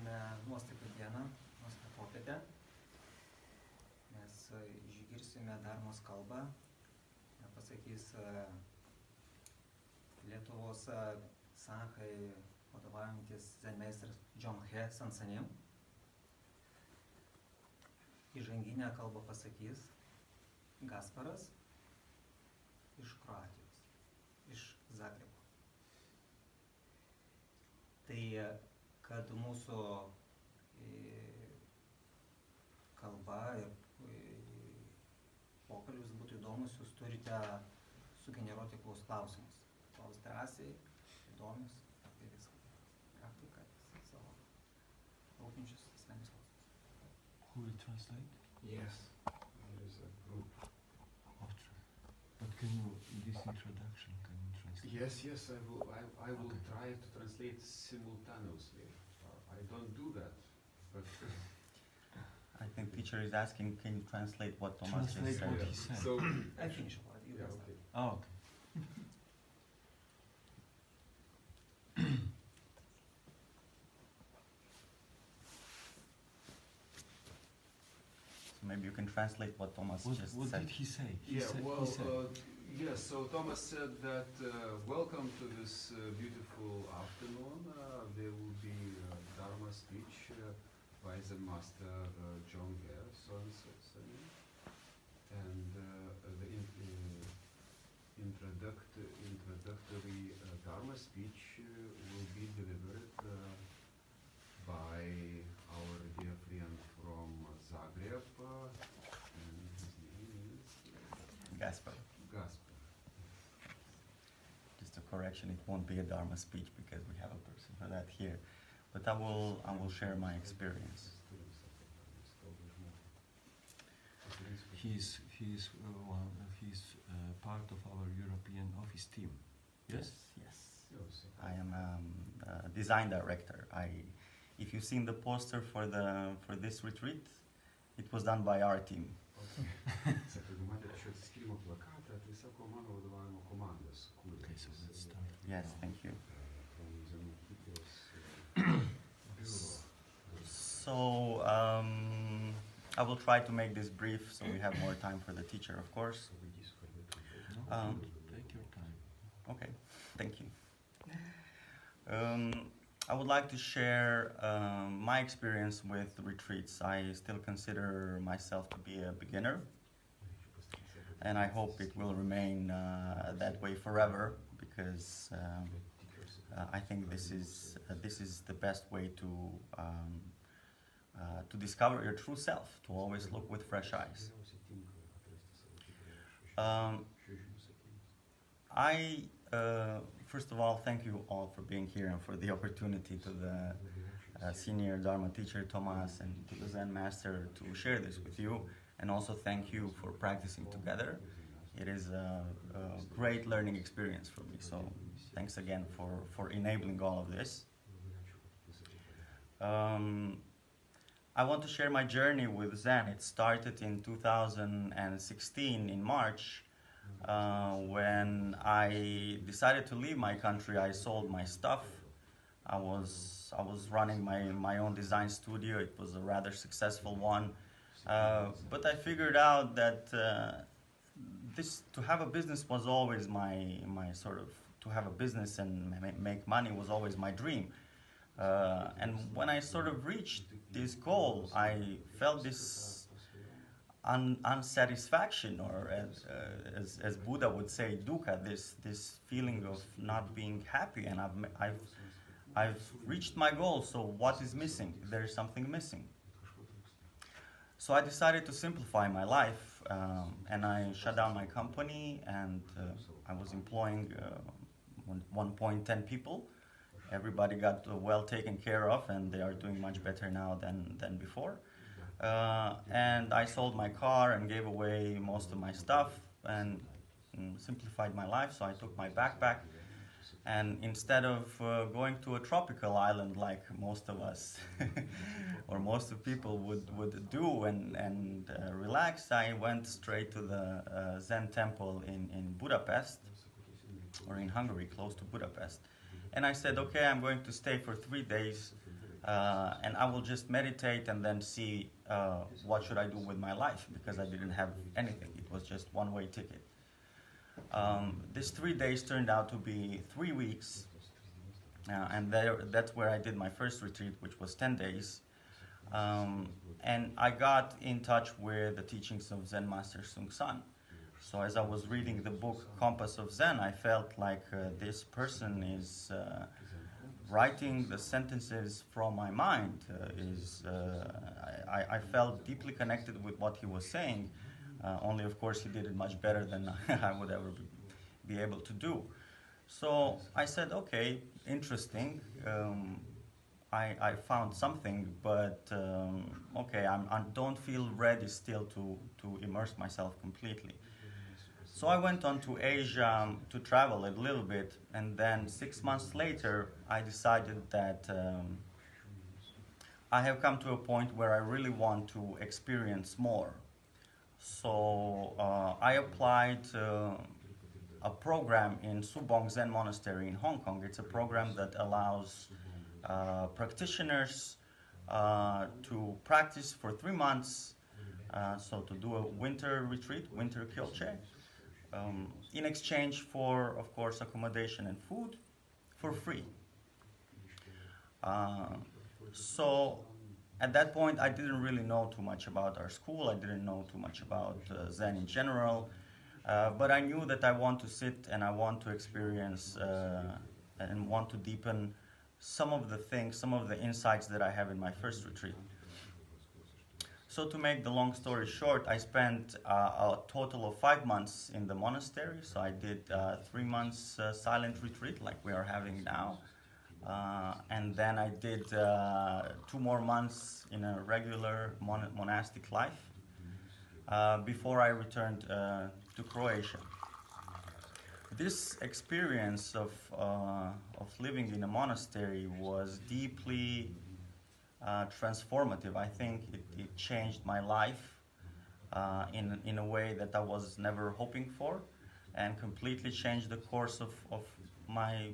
turime nuostabią dieną, nuostabią popietę. Mes išgirsime Dharmos kalbą, pasakys Lietuvos Sanchai vadovaujantis zenmeistras Joeng Hye SSN. Įžanginę kalbą pasakys Gaspëras iš Kroatijos, iš Zagrebo. Tai, kad mūsų kalba ir pokalbis būtų įdomus, jūs turite sugeneruoti klausimus. Klaus drąsiai, įdomius, apie viską. Praktiką, savo laukiančius asmeninius klausimus. Who will translate? Yes, there is a group. But can you, this introduction, can you translate? Yes, I will Okay. try to translate simultaneously. I don't do that, but I think teacher is asking, can you translate what Thomas just Translate said? what yeah. he said. So I finish what you yeah, guys okay. Oh, okay. So maybe you can translate what Thomas just What said. did he say? Yes, so Thomas said that welcome to this beautiful afternoon. There will be Dharma speech by the master Joeng Hye SSN, and the introductory Dharma speech will be delivered by our dear friend from Zagreb, and his name is Gaspër. Gaspër. Just a correction, it won't be a Dharma speech because we have a person for that here. But I will share my experience. He's part of our European office team. Yes? Yes. I am a design director. If you've seen the poster for this retreat, it was done by our team. Okay, so let's start. Yes, thank you. So I will try to make this brief so we have more time for the teacher, of course. No, take your time. Okay, thank you. I would like to share my experience with retreats. I still consider myself to be a beginner, and I hope it will remain that way forever, because I think this is the best way to discover your true self, to always look with fresh eyes. First of all, thank you all for being here and for the opportunity to the senior Dharma teacher Thomas and to the Zen master to share this with you, and also thank you for practicing together. It is a great learning experience for me, so thanks again for enabling all of this. I want to share my journey with Zen. It started in 2016 in March, when I decided to leave my country. I sold my stuff. I was running my own design studio. It was a rather successful one, but I figured out that to have a business was always my sort of, to have a business and make money was always my dream. And when I sort of reached this goal, I felt this unsatisfaction, or as Buddha would say, dukkha, this feeling of not being happy. And I've reached my goal. So what is missing? There is something missing. So I decided to simplify my life, and I shut down my company, and I was employing 1.10 people. Everybody got well taken care of, and they are doing much better now than before. And I sold my car and gave away most of my stuff and simplified my life. So I took my backpack, and instead of going to a tropical island like most of us or most of people would do and relax, I went straight to the Zen temple in Budapest, or in Hungary, close to Budapest. And I said, okay, I'm going to stay for 3 days and I will just meditate and then see what should I do with my life, because I didn't have anything. It was just one-way ticket. These 3 days turned out to be 3 weeks, and that's where I did my first retreat, which was 10 days. And I got in touch with the teachings of Zen Master Seung San. So as I was reading the book Compass of Zen, I felt like this person is writing the sentences from my mind. I felt deeply connected with what he was saying, only of course he did it much better than I would ever be able to do. So I said, okay, interesting. I found something, but okay, I don't feel ready still to immerse myself completely. So I went on to Asia to travel a little bit, and then 6 months later, I decided that I have come to a point where I really want to experience more. So I applied a program in Subong Zen Monastery in Hong Kong. It's a program that allows practitioners to practice for 3 months, so to do a winter retreat, winter kyolche, in exchange for, of course, accommodation and food for free. So at that point, I didn't really know too much about our school. I didn't know too much about Zen in general, but I knew that I want to sit and I want to experience and want to deepen some of the things, some of the insights that I have in my first retreat. So to make the long story short, I spent a total of 5 months in the monastery. So I did 3 months silent retreat like we are having now. And then I did 2 more months in a regular monastic life before I returned to Croatia. This experience of living in a monastery was deeply transformative. I think it changed my life in a way that I was never hoping for, and completely changed the course of my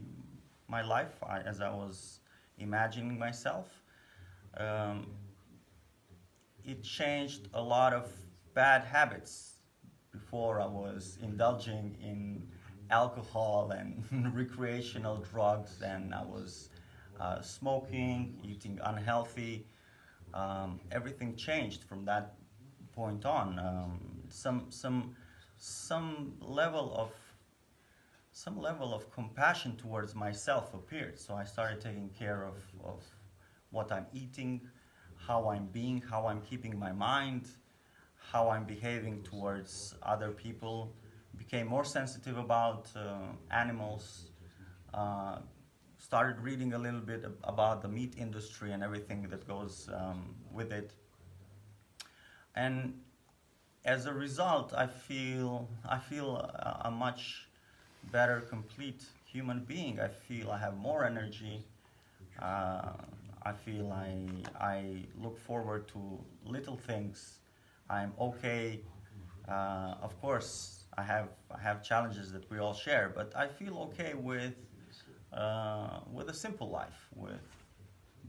life as I was imagining myself. It changed a lot of bad habits. Before I was indulging in alcohol and recreational drugs, and I was smoking, eating unhealthy. Everything changed from that point on. Some level of compassion towards myself appeared. So I started taking care of what I'm eating, how I'm being, how I'm keeping my mind, how I'm behaving towards other people. Became more sensitive about animals. Started reading a little bit about the meat industry and everything that goes with it. And as a result, I feel a much better, complete human being. I feel I have more energy. I feel I look forward to little things. I'm okay. Of course, I have challenges that we all share, but I feel okay with a simple life, with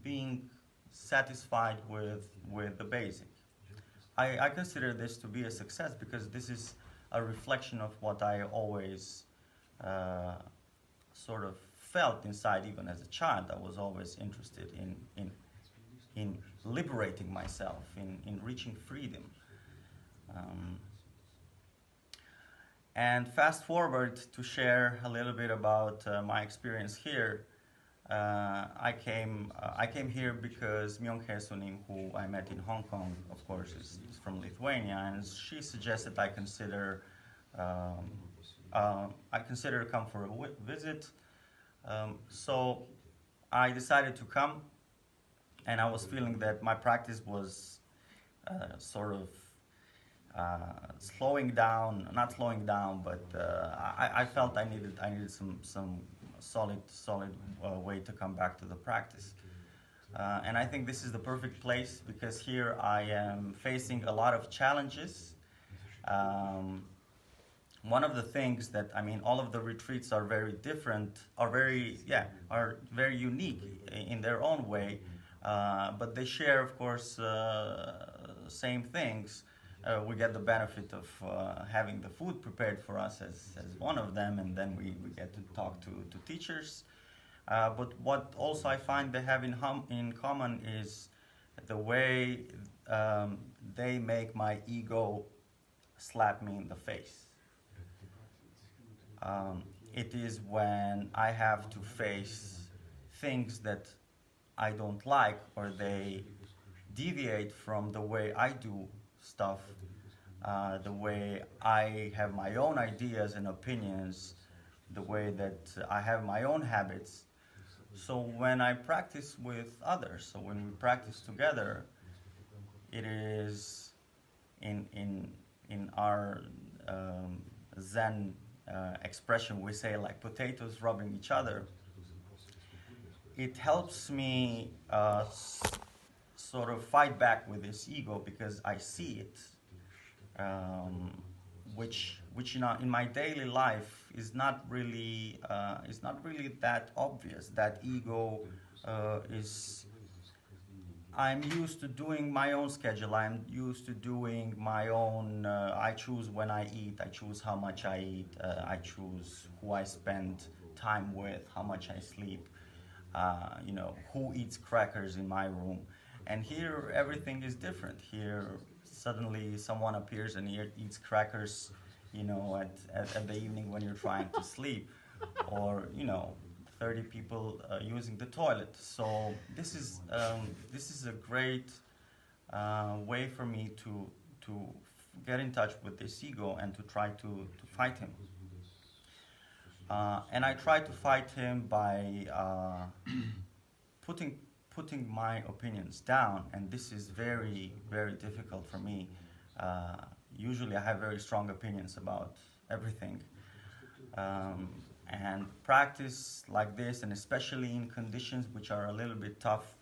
being satisfied with the basic. I consider this to be a success because this is a reflection of what I always sort of felt inside, even as a child. I was always interested in liberating myself, in reaching freedom. And fast forward to share a little bit about my experience here. I came here because Joeng Hye SSN, who I met in Hong Kong, of course, is from Lithuania, and she suggested I consider come for a visit. So I decided to come, and I was feeling that my practice was sort of not slowing down, but I felt I needed some solid way to come back to the practice. And I think this is the perfect place because here I am facing a lot of challenges. One of the things that, all of the retreats are very different, are very unique in their own way. but they share, of course, same things. We get the benefit of having the food prepared for us as one of them, and then we get to talk to teachers. But what also I find they have in common is the way they make my ego slap me in the face. It is when I have to face things that I don't like, or they deviate from the way I do stuff, the way I have my own ideas and opinions, the way that I have my own habits. So when I practice with others, so when we practice together, it is in our Zen expression, we say like potatoes rubbing each other. It helps me sort of fight back with this ego, because I see it, which in my daily life is not really that obvious. That ego is. I'm used to doing my own schedule. I'm used to doing my own. I choose when I eat. I choose how much I eat. I choose who I spend time with, how much I sleep. Who eats crackers in my room. And here everything is different. Here suddenly someone appears and eats crackers, at the evening when you're trying to sleep, or 30 people using the toilet. So this is a great way for me to get in touch with this ego and to try to fight him. And I try to fight him by putting my opinions down, and this is very, very difficult for me. Usually I have very strong opinions about everything. And practice like this, and especially in conditions which are a little bit tough,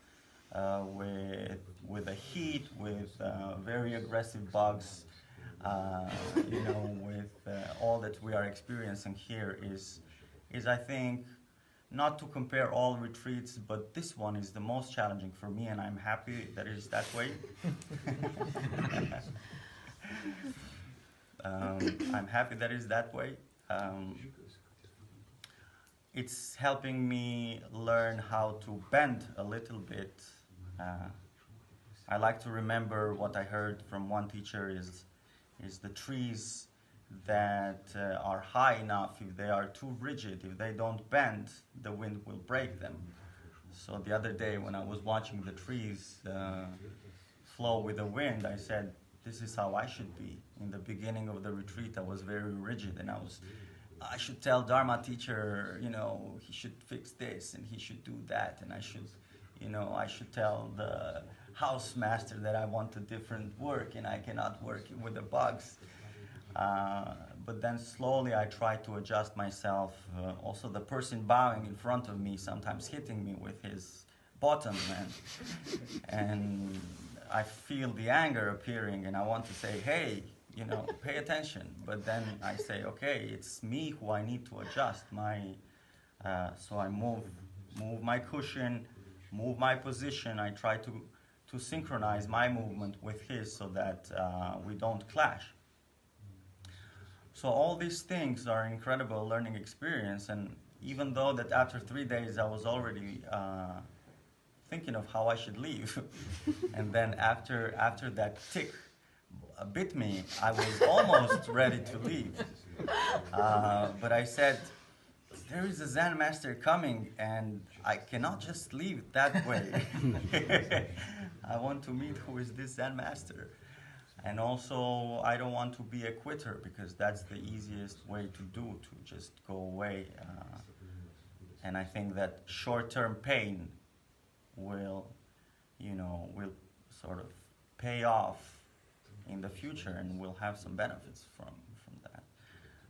with the heat, with very aggressive bugs, with all that we are experiencing here, is I think, not to compare all retreats, but this one is the most challenging for me, and I'm happy that it is that way. I'm happy that it is that way. It's helping me learn how to bend a little bit. I like to remember what I heard from one teacher is the trees that are high enough, if they are too rigid, if they don't bend, the wind will break them. So the other day when I was watching the trees flow with the wind, I said, this is how I should be. In the beginning of the retreat, I was very rigid, and I should tell Dharma teacher, he should fix this and he should do that, and I should tell the house master that I want a different work and I cannot work with the bugs. But then slowly I try to adjust myself. Also the person bowing in front of me, sometimes hitting me with his bottom, and I feel the anger appearing, and I want to say, hey, pay attention. But then I say, okay, it's me who I need to adjust. So I move my cushion, move my position. I try to synchronize my movement with his so that we don't clash. So all these things are incredible learning experience, and even though that after 3 days I was already thinking of how I should leave, and then after that tick bit me, I was almost ready to leave. But I said, there is a Zen master coming, and I cannot just leave that way. I want to meet who is this Zen master. And also, I don't want to be a quitter, because that's the easiest way to do, to just go away. And I think that short-term pain will sort of pay off in the future, and we'll have some benefits from that.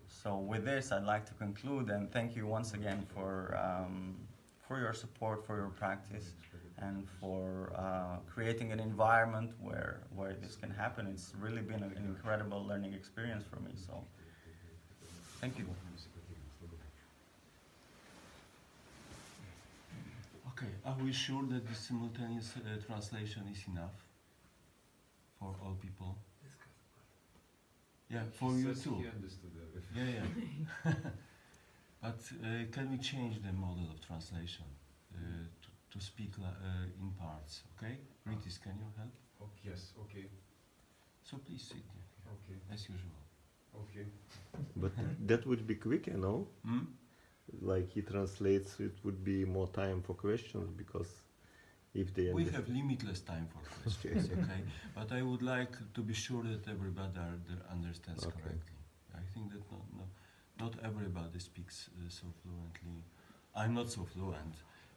So with this, I'd like to conclude, and thank you once again for your support, for your practice, and for creating an environment where this can happen. It's really been an incredible learning experience for me. So thank you. Okay. Are we sure that the simultaneous translation is enough for all people? Yeah, for you Says too. he understood everything. Yeah. But can we change the model of translation to speak in parts? Okay, Ritis, can you help? Oh, yes, okay, So please sit here, okay, as usual. okay. But that would be quicker, no? Hmm? Like he translates, it would be more time for questions because if they We understand. have limitless time for questions, okay? But I would like to be sure that everybody understands Okay. correctly. I think that not everybody speaks so fluently. I'm not so fluent.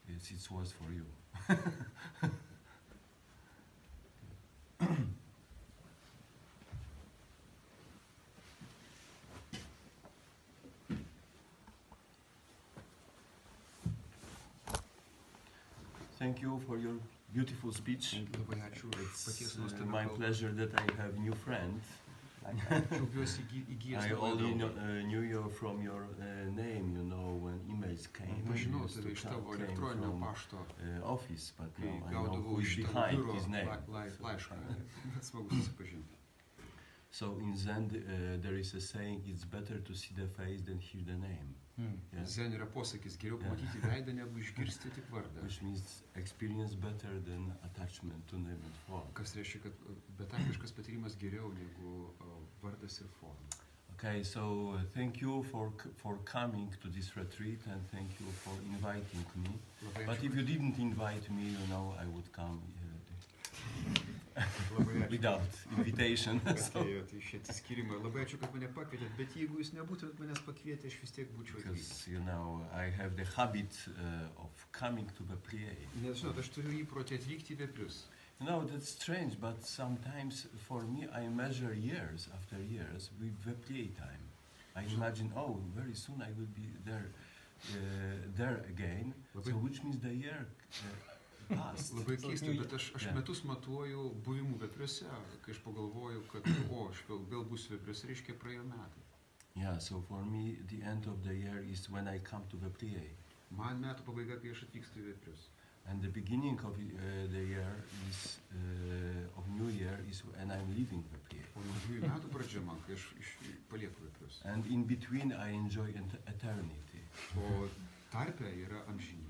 It's worse for you. Thank you for your beautiful speech. Labai ačiū už paties It's nuostabią my kalbą. pleasure that I have new friend. Džiaugiuosi įgijęs I naują only draugą. knew you from your name, you know, when emails came. Pažinau you used tave to iš tavo came elektroninio from, pašto, office, but kai now I know gaudavau who is iš tavo behind biuro his name. laišką. Smagu susipažinti. So in Zen there is a saying, it's better to see the face than hear the name. Yeah? Zen yra posakis, geriau pamatyti veidą, negu išgirsti tik vardą. Which means experience better than attachment to name and form. Kas reiškia, kad betarpiškas patyrimas geriau negu vardas ir forma. Okay, so thank you for coming to this retreat and thank you for inviting me. Labai But ačiū, if you didn't invite me, you know, I would come labai ačiū. without invitation. So, Atėjote iš atsiskyrimą. Labai ačiū, kad mane pakvietėt, bet jeigu jūs nebūtumėt manęs pakvietę, aš vis tiek būčiau atvykęs. because, you know, I have the habit of coming to Vepriai. Nes žinot, aš turiu įprotį atvykti į Veprius. You know, that's strange, but sometimes for me I measure years after years with Vepriai time. I imagine, oh, very soon I will be there again, so which means the year passed. Labai keista, bet aš Yeah. metus matuoju buvimų Vepriuose, kai aš pagalvoju, kad aš vėl būsiu Vepriuose, reiškia praėjo metai. Yeah, so for me the end of the year is when I come to Vepriai. Man metų pabaiga, kai aš atvykstu į Veprius. And the beginning of the year is of New Year is when I'm leaving Vepriai. O naujųjų metų pradžia man, kai aš palieku Veprius. And in between I enjoy eternity. O tarpe yra amžinybė.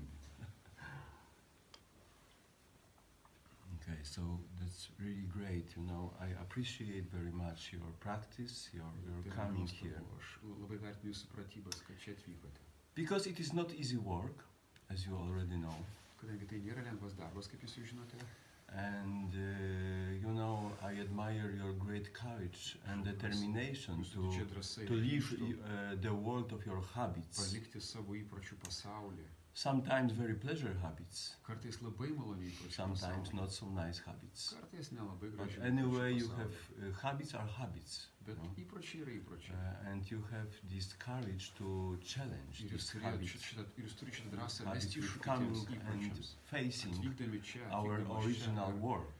Okay, so that's really great, you know. I appreciate very much your practice, your Tai yra coming nuostabu. here. Aš labai vertinu jūsų pratybas, kad čia atvykote. Because it is not easy work, as you already know. Kadangi tai nėra lengvas darbas, kaip jūs jau žinote. And, you know, I admire your great courage and determination Jūsų didžia drąsa to ir leave ryžtu the world of your habits. palikti savo įpročių pasaulį. Sometimes very pleasure habits, Kartais labai maloniai įpročių sometimes pasaulį. not so nice habits. Kartais nelabai But gražiai. anyway, you įpročių have pasaulį. habits are habits, Bet no? įpročiai yra įpročiai. And you have this courage to challenge Ir jūs these habits, turite šitą drąsą habits mesti with iššūkį coming tiems and įpročiams. facing Atvykdami čia, our atvykdami čia original ir work,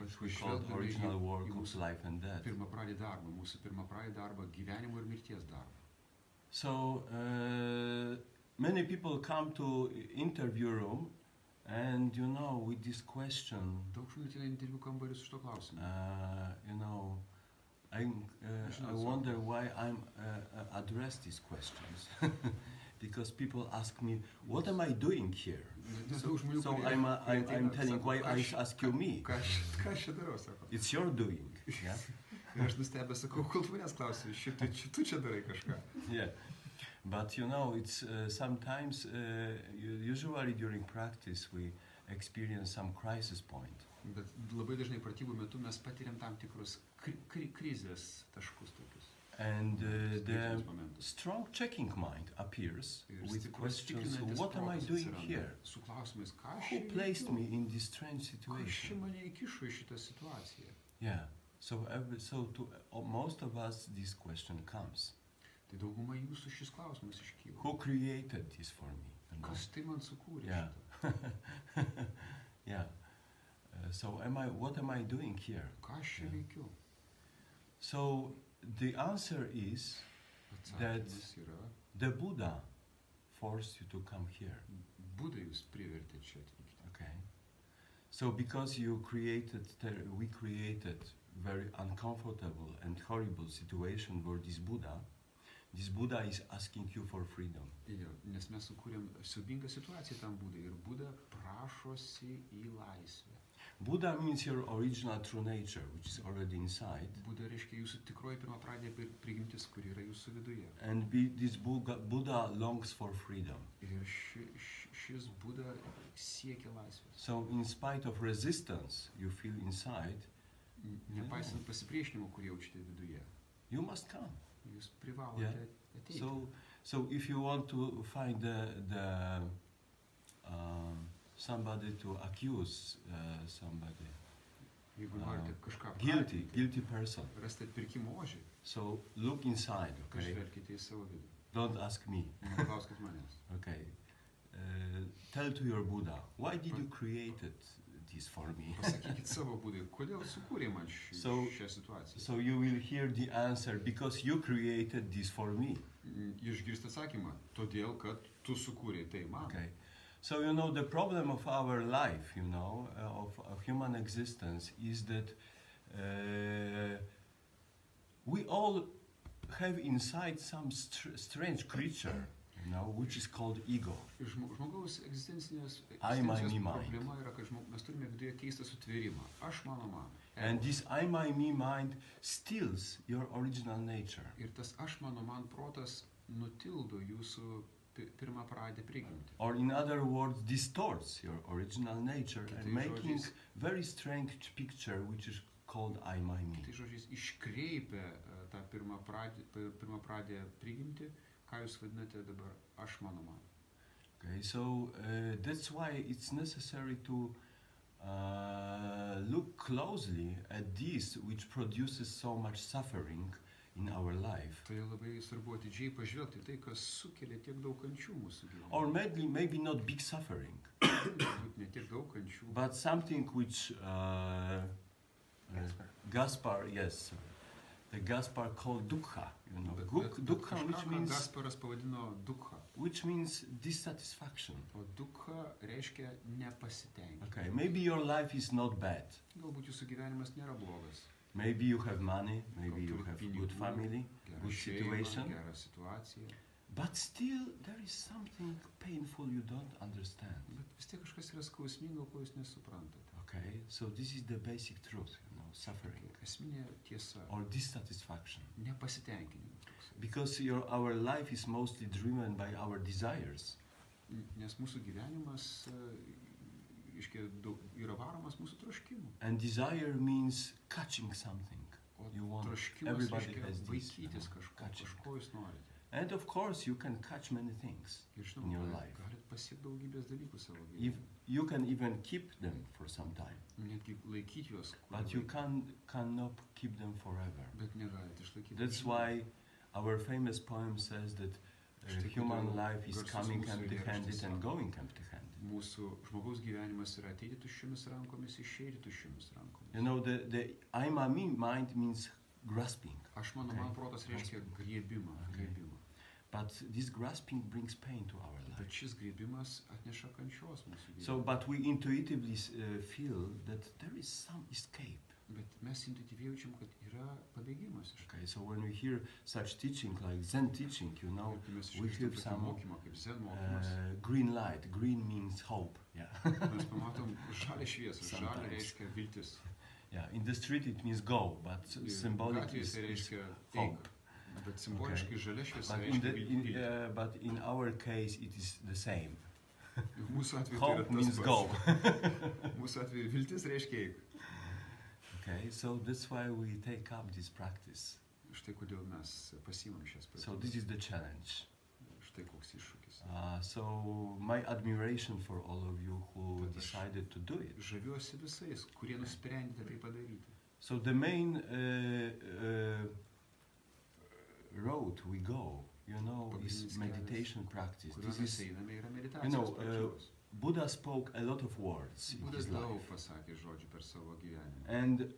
which we call Pažvelgdami original į work of mūsų life and death. pirmapradį darbą, mūsų pirmapradį darbą, gyvenimo ir mirties darbą. So many people come to interview room, and you know, with this question, Daug žmonių ateina į interviu kambarį su šito klausimu. you know, I wonder why I'm address these questions. Because people ask me, what am I doing here? Nes daug žmonių, So kurie- I'm kurie ateina, telling sako, why "Ką I aš- ask you me. Ką aš čia darau, sako. It's your doing. Yeah. Ir aš nustebęs sakau, kol tu manęs klausi, tu čia darai kažką. Yeah. But you know, it's sometimes, usually during practice, we experience some crisis point. Bet labai dažnai pratybų metu mes patiriam tam tikrus krizės taškus tokius. And the Krizės momentus. strong checking mind appears Ir with stiprus questions, tikrinantis what am I protas doing atsiranda here? Su klausimais, ką aš Who čia placed veikiu? me in this strange Kas čia situation? mane įkišo į šitą situaciją? Yeah. So to most of us, this question comes. Tai dauguma jūsų šis klausimas iškyla. Who created this for me? You know? Kas tai man sukūrė Yeah. šitą? Yeah. So what am I doing here? Ką aš čia Yeah. veikiu? So the answer is Atsakymas yra, the Buddha forced you to come here. Buda jūs privertė čia atvykti. So because we created very uncomfortable and horrible situation for this Buddha is asking you for freedom. Jo, nes mes sukūrėm siaubingą situaciją tam Budai ir Buda prašosi į laisvę. Buddha means your original true nature, which is already inside. Buda reiškia jūsų tikroji pirmapradė prigimtis, kuri yra jūsų viduje. And this Buddha longs for freedom. Ir šis Buda siekia laisvės. So in spite of resistance you feel inside, Nepaisant pasipriešinimo, kurį jaučiate viduje, you must come. jūs privalote ateiti. So if you want to find somebody to accuse somebody, Jeigu norite kažką guilty person, rasti atpirkimo ožį, so look inside, okay? pažvelkite į savo vidų. Don't ask me. Neklauskit manęs. Okay. Tell to your Buddha, why did you create this for me? Pasakykit savo Budai, kodėl sukūrė man šią situaciją. So you will hear the answer, because you created this for me. Išgirsti atsakymą, todėl, kad tu sukūrė tai man. Okay. So you know the problem of our life, you know, of human existence is that we all have inside some strange creature, you know, which is called ego. Žmogaus egzistencijos problema yra, kad mes turime viduje keistą sutvėrimą. Aš mano man. And this I, my, me mind steals your original nature. Ir tas aš mano man protas nutildo jūsų pirmapradę prigimtį. Or in other words, distorts your original nature and making very strange picture which is called I, my, me. Tai žodžiais iškreipia tą pirmapradę prigimtį, ką jūs vadinate dabar aš mano man. Okay, so that's why it's necessary to look closely at this which produces so much suffering in our life. Tai labai svarbu atidžiai pažvelgti tai, kas sukelia tiek daug kančių mūsų gyvenime. Or maybe not big suffering, Ne tiek daug kančių. but something which Gaspër, yes, the Gaspër called dukkha, you know, dukkha, which means Gasparas pavadino dukkha. which means dissatisfaction. O dukkha reiškia nepasitenkinimą. Okay, maybe your life is not bad. Galbūt jūsų gyvenimas nėra blogas. Maybe you have money, maybe you have good family, good situation, Gerą situaciją. but still there is something painful you don't understand. Bet vis tiek kažkas yra skausmingo, ko jūs nesuprantate. Okay, so this is the basic truth, you know, suffering Esminė tiesa. or dissatisfaction. Nepasitenkinimas. Because our life is mostly driven by our desires. Nes mūsų gyvenimas yra varomas mūsų troškimų. And desire means catching something. O You want, troškimas everybody reiškia has this, you vaikytis know, catching. kažko jūs norite. And of course you can catch many things Ir in your žinoma, life. galit pasiekti daugybės dalykų savo If gyvenime. you can even keep them for some time, Netgi laikyti juos, but you cannot keep them forever. bet negalite išlaikyti. That's why our famous poem says that human life is coming empty-handed and going empty-handed. Mūsų žmogaus gyvenimas yra ateiti tuščiomis rankomis, išeiti tuščiomis rankomis. You know, the I'm a me mind means grasping, Aš mano, man protas reiškia griebimą. but this grasping brings pain to our Bet life. šis griebimas atneša kančios mūsų So, gyvenime. but we intuitively feel that there is some escape. Bet mes intuityviai jaučiam, kad yra pabėgimas iš Okay, so when we hear such teaching like Zen teaching, you know, Ir kai mes we išgirstam feel tokį some mokymą kaip Zen mokymas, green light. Green means hope. Yeah. mes pamatom žalę šviesą. Žalė Sometimes. reiškia viltis. Yeah. In the street it means go, but symbolically Gatvėse it's reiškia hope. eik. Bet simboliškai žalia šviesa But reiškia but in our case it is the same. Mūsų atveju tai yra Hope means tas go. pats. Mūsų atveju viltis reiškia eik. Okay, so that's why we take up this practice. Štai kodėl mes pasiimam šias So this is the challenge. Štai koks iššūkis. So my admiration for all of you who But decided to do it. Žaviuosi visais, kurie nusprendė tai padaryti. So the main road we go, you know, is meditation practice. Kuriuo This mes is, einame, yra you meditacijos know, praktikos. Buddha spoke a lot of words in Budas his daug life. pasakė žodžių per savo gyvenimą. And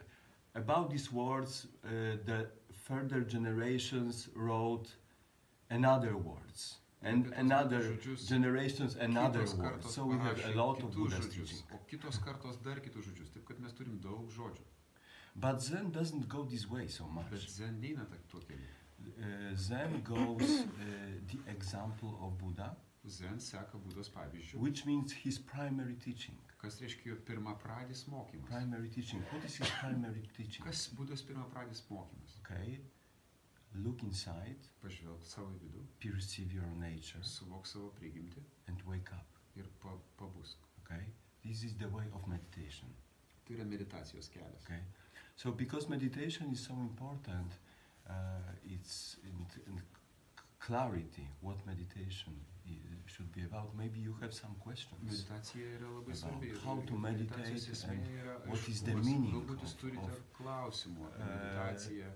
about these words, the further generations wrote another words. and Apie tuos another žodžius, generations another kitos word. kartos So we have a parašė lot of kitus Buddha's žodžius, teaching. o kitos kartos dar kitus žodžius. Taip kad mes turim daug žodžių. But Zen doesn't go this way so Bet much. Zen neina tuo keliu. Zen goes the example of Buddha, Zen seka Budos pavyzdžių, which means his primary teaching. kas reiškia jo pirmapradis mokymas. Primary teaching. What is his primary teaching? Kas Budos pirmapradis mokymas? Okay, look inside, Pažvelg savo į vidų, perceive your nature, suvok savo prigimtį and wake up. ir pabusk. Okay, this is the way of meditation. Tai yra meditacijos kelias. Okay, so because meditation is so important, it's in clarity what meditation should be about. Maybe you have some questions. Meditacija yra labai svarbi. About how to meditate Meditacijos esmė yra what is the aiškumas. meaning Galbūt jūs turite klausimų apie meditaciją.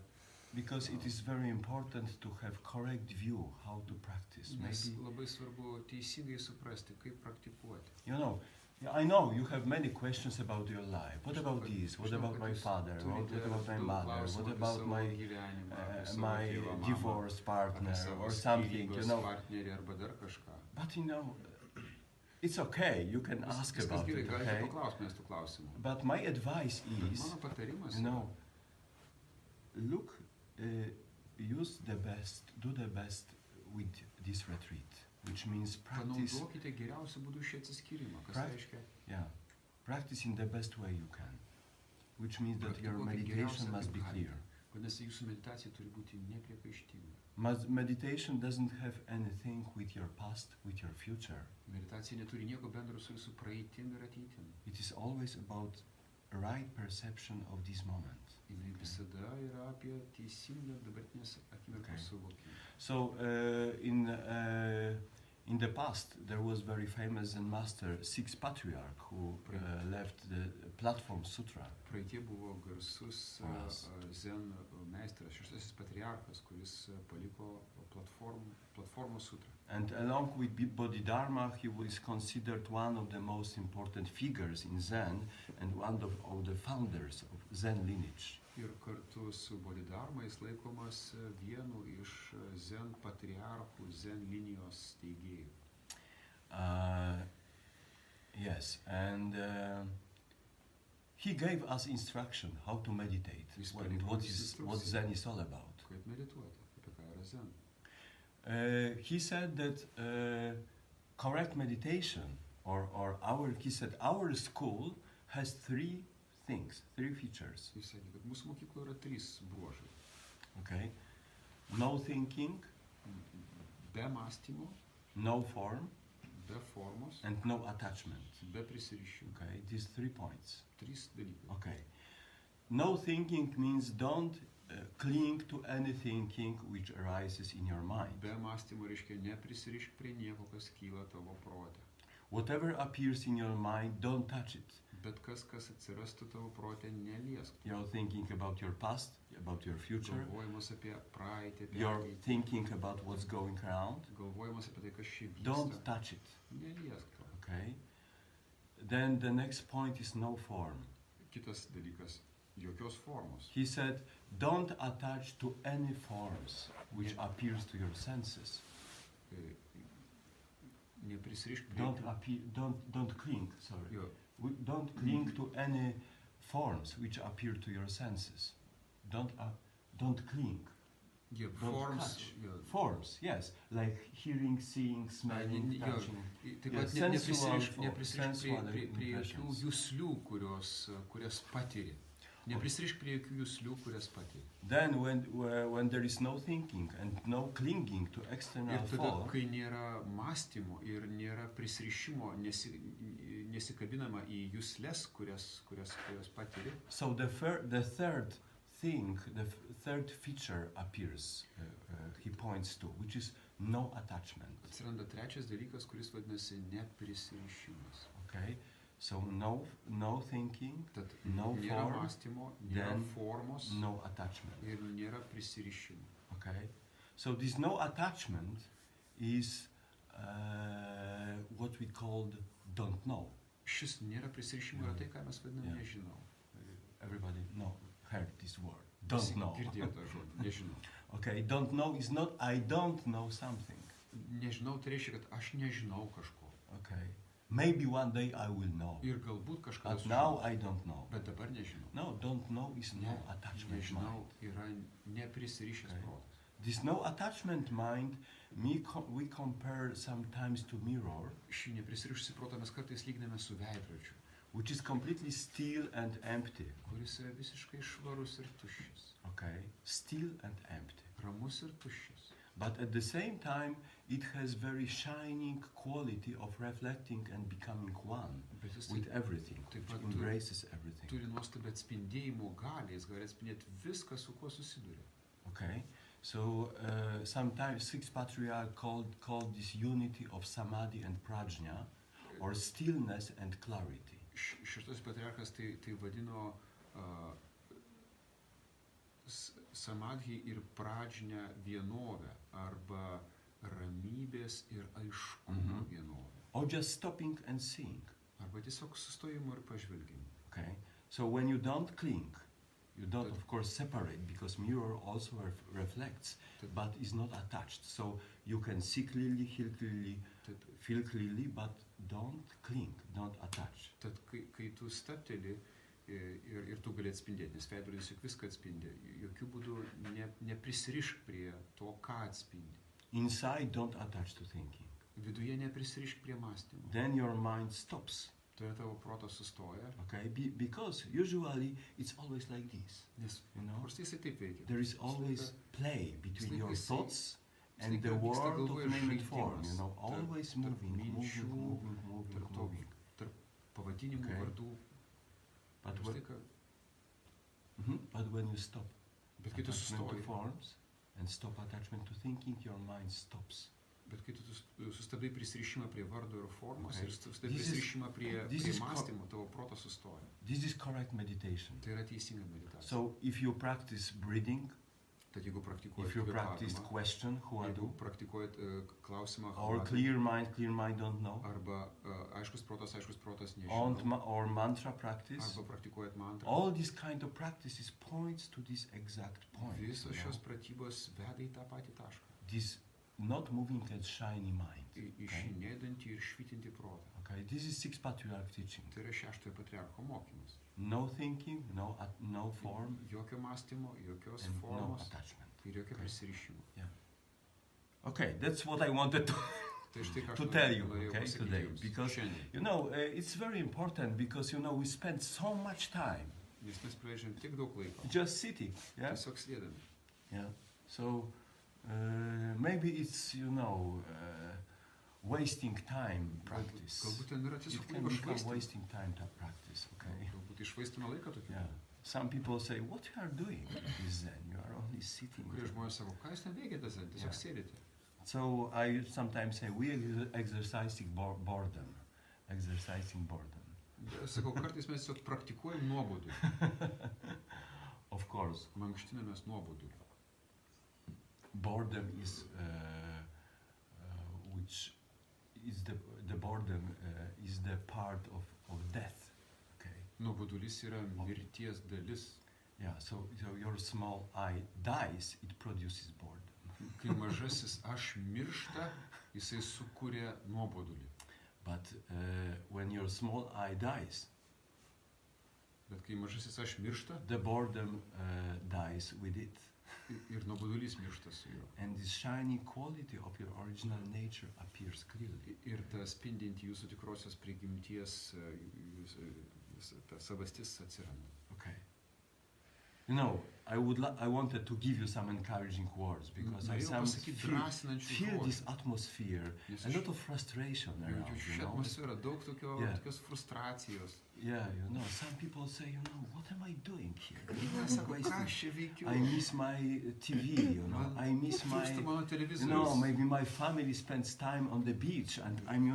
Because it is very important to have correct view how to practice. Nes Maybe, labai svarbu teisingai suprasti, kaip praktikuoti. you know, I know you have many questions about your life. What about this? What about my father? What about my mother? What about my my divorced partner or something? You know. Partnerį arba dar kažką. But you know, it's okay. You can ask Viskas about gerai, it. galite Okay. paklausti mes tų klausimų. But my advice Bet is, mano patarimas you know, look, use the best, do the best with this retreat, which means practice. panaudokite geriausių būdų šį atsiskyrimą. Kas reiškia? Yeah, practice in the best way you can, which means that your Praktikuokit meditation geriausia, must kaip be galite. clear. Vadinasi, jūsų meditacija turi būti nepriekaištinga. Meditation doesn't have anything with your past, with your future. Meditacija neturi nieko bendro su jūsų praeitim ir ateitim. It is always about right perception of this moment. Jinai visada yra apie teisingą dabartinės Okay. akimirkos suvokimą. So in the past there was very famous Zen master, Sixth Patriarch, who left the Platform Sutra. Praeitie buvo garsus Yes. Zen meistras, šeštasis patriarchas, kuris paliko platformos sutrą. And along with Bodhidharma, he was considered one of the most important figures in Zen and one of the founders of Zen lineage. Ir kartu su Bodhidharma jis laikomas vienu iš Zen patriarchų, Zen linijos steigėjų. Yes, and he gave us instruction how to meditate, Jis and paliko what mums Zen instrukciją. is all about. Kaip medituoti, apie ką yra Zen. He said that correct meditation, he said our school has three things, three features. Jis sakė, kad mūsų mokykloje yra 3 bruožai. Okay, no thinking, Be mąstymo, no form, be formos, and no attachment. be prisirišimų. Okay, these 3 points. 3 dalykai. Okay, no thinking means don't cling to any thinking which arises in your mind. Be mąstymo reiškia neprisirišk prie nieko, kas kyla tavo prote. Whatever appears in your mind, don't touch it. Bet kas atsirastų tavo prote, neliesk. You're thinking about your past, about your future. Galvojimas apie praeitį, apie You're ateitį. thinking about what's going around. Galvojimas apie tai, kas čia Don't vyksta. touch it. Neliesk to. Okay. Then the next point is no form. Kitas dalykas, jokios formos. He said, don't attach to any forms which appears to your senses. Neprisirišk prie... Don't cling. Sorry. Jo. Don't cling to any forms which appear to your senses. Don't cling. Jo, Don't forms. touch. Jo. Forms, yes, like hearing, seeing, smelling, Jo, touching. Taip Yeah, pat sensual neprisirišk sensual prie jokių impressions. juslių, kurias patiri. Neprisirišk prie jokių juslių, kurias patiri. Then when there is no thinking and no clinging to external Ir tada, form, kai nėra mąstymo ir nėra prisirišimo, nesikabinama į jusles, kurias patiri, so the third thing, the third feature appears, he points to, which is no attachment. atsiranda trečias dalykas, kuris vadinasi neprisirišimas. Okay, so no thinking, Tad no nėra form, mąstymo, nėra then formos no attachment. ir nėra prisirišimo. Okay, so this no attachment is what we called don't know. Šis nėra prisirišimo yra tai, ką mes vadiname Yeah. nežinau. Everybody heard this word. Don't know. Girdėjo tą žodį, nežinau. Okay, don't know is not I don't know something. nežinau, tai reiškia, kad aš nežinau kažko. Okay. Maybe one day I will know. Ir galbūt kažkada But now I don't know. Bet dabar nežinau. No, don't know is no attachment Nežinau mind. yra neprisirišęs Okay. protas. This no attachment mind, we compare sometimes to mirror, Šį neprisirišusį protą mes kartais lyginame su veidrodžiu, which is completely still and empty. kuris yra visiškai švarus ir tuščias. Okay, still and empty. Ramus ir tuščias. But at the same time, it has very shining quality of reflecting and becoming one Bet jis with everything, taip which pat embraces everything. turi nuostabią atspindėjimo galę, jis gali atspindėti viską, su kuo susiduria. Okay, so sometimes six patriarchs called this unity of samadhi and prajna, or stillness and clarity. Šeštas patriarchas tai vadino samadhi ir pradžinę vienovę arba ramybės ir aiškumo vienovę. Or just stopping and seeing. Arba tiesiog sustojimo ir pažvelgimo. Okay, so when you don't cling, you don't of course separate, because mirror also reflects, but is not attached. So you can see clearly, hear clearly, feel clearly, but don't cling, don't attach. Tad kai tu stabteli ir tu gali atspindėti, nes veidrodis juk viską atspindi, jokių būdų neprisirišk prie to, ką atspindi. Inside, don't attach to thinking. Viduje neprisirišk prie mąstymo. Then your mind stops. Tada tavo protas sustoja. Okay, because usually it's always like this. Nes You know, paprastai jisai taip veikia. there is always play between your Jisai- thoughts jisai and the vyksta world galvoje of name and form. žaidimas You know, always tarp moving, minčių, moving. tarp pavadinimų, Okay. vardų. But Visą when, laiką. but when you stop Bet kai tu attachment to sustoji, forms and stop attachment to thinking, your mind stops. bet kai tu sustabdai prisirišimą prie vardo ir formos Okay. ir sustabdai This is- prisirišimą prie this is co- mąstymo, tavo protas sustoja. This is correct meditation. Tai yra teisinga meditacija. So if you practice breathing, Tad jeigu praktikuojat if you practice kvėpavimą, question, who I jeigu do, praktikuojat klausimą or how clear mind don't know, arba aiškus protas nežino, or mantra practice, arba praktikuojat mantrą. all these kind of practices points to this exact point. Visos you know. šios pratybos veda į tą patį tašką. This not moving and shiny mind. Į šį nedantį ir švytintį protą. Okay, this is six patriarch teaching. Tai yra šeštojo patriarcho mokymas. No thinking, no form, Jokio mąstymo, jokios and no formos attachment. ir jokio Okay. prisirišimo. Okay, that's what I wanted to, Tai štai ką aš to tell you, norėjau okay, pasakyti today, jums because šiandien. you know it's very important, because you know we spend so much time Nes mes praleidžiam tiek daug laiko. just sitting, yeah. Tiesiog sėdami. Yeah. So maybe it's wasting time practice. Galbūt ten yra It tiesiog can laiko become švaistymas. wasting time to practice. Okay. Galbūt išvaistome laiką tokiu. Yeah. Some people say, "What you are doing is Zen? You are only sitting." Kurie žmonės sako, ką jūs ten veikiate, tiesiog Yeah. sėdite. So I sometimes say we exercising boredom, exercising boredom. Aš sakau, kartais mes tiesiog praktikuojam nuobodulį. Of course, Mankštinamės nuobodulį. boredom is which is the boredom is the part of death. Okay. Nuobodulys yra mirties dalis. Yeah. So your small eye dies, it produces boredom. Kai mažasis aš miršta, jisai sukuria nuobodulį. But when your small eye dies, Bet kai mažasis aš miršta, the boredom dies with it. ir nuobodulys miršta su juo. And this shiny quality of your original nature appears clearly. Ir ta spindinti jūsų tikrosios prigimties ta savastis atsiranda. Okay. You know, I wanted to give you some encouraging words, because I Norėjau pasakyti feel drąsinančių this žodžių. atmosphere, Nes a lot of frustration around, jaučiu you šią know. atmosferą, daug Yeah. tokios frustracijos. Yeah, you know, some people say, what am I doing here? Jie sako, ką aš čia veikiu? I miss my TV, I miss my, Trūksta mano maybe my family spends time on the beach, and I'm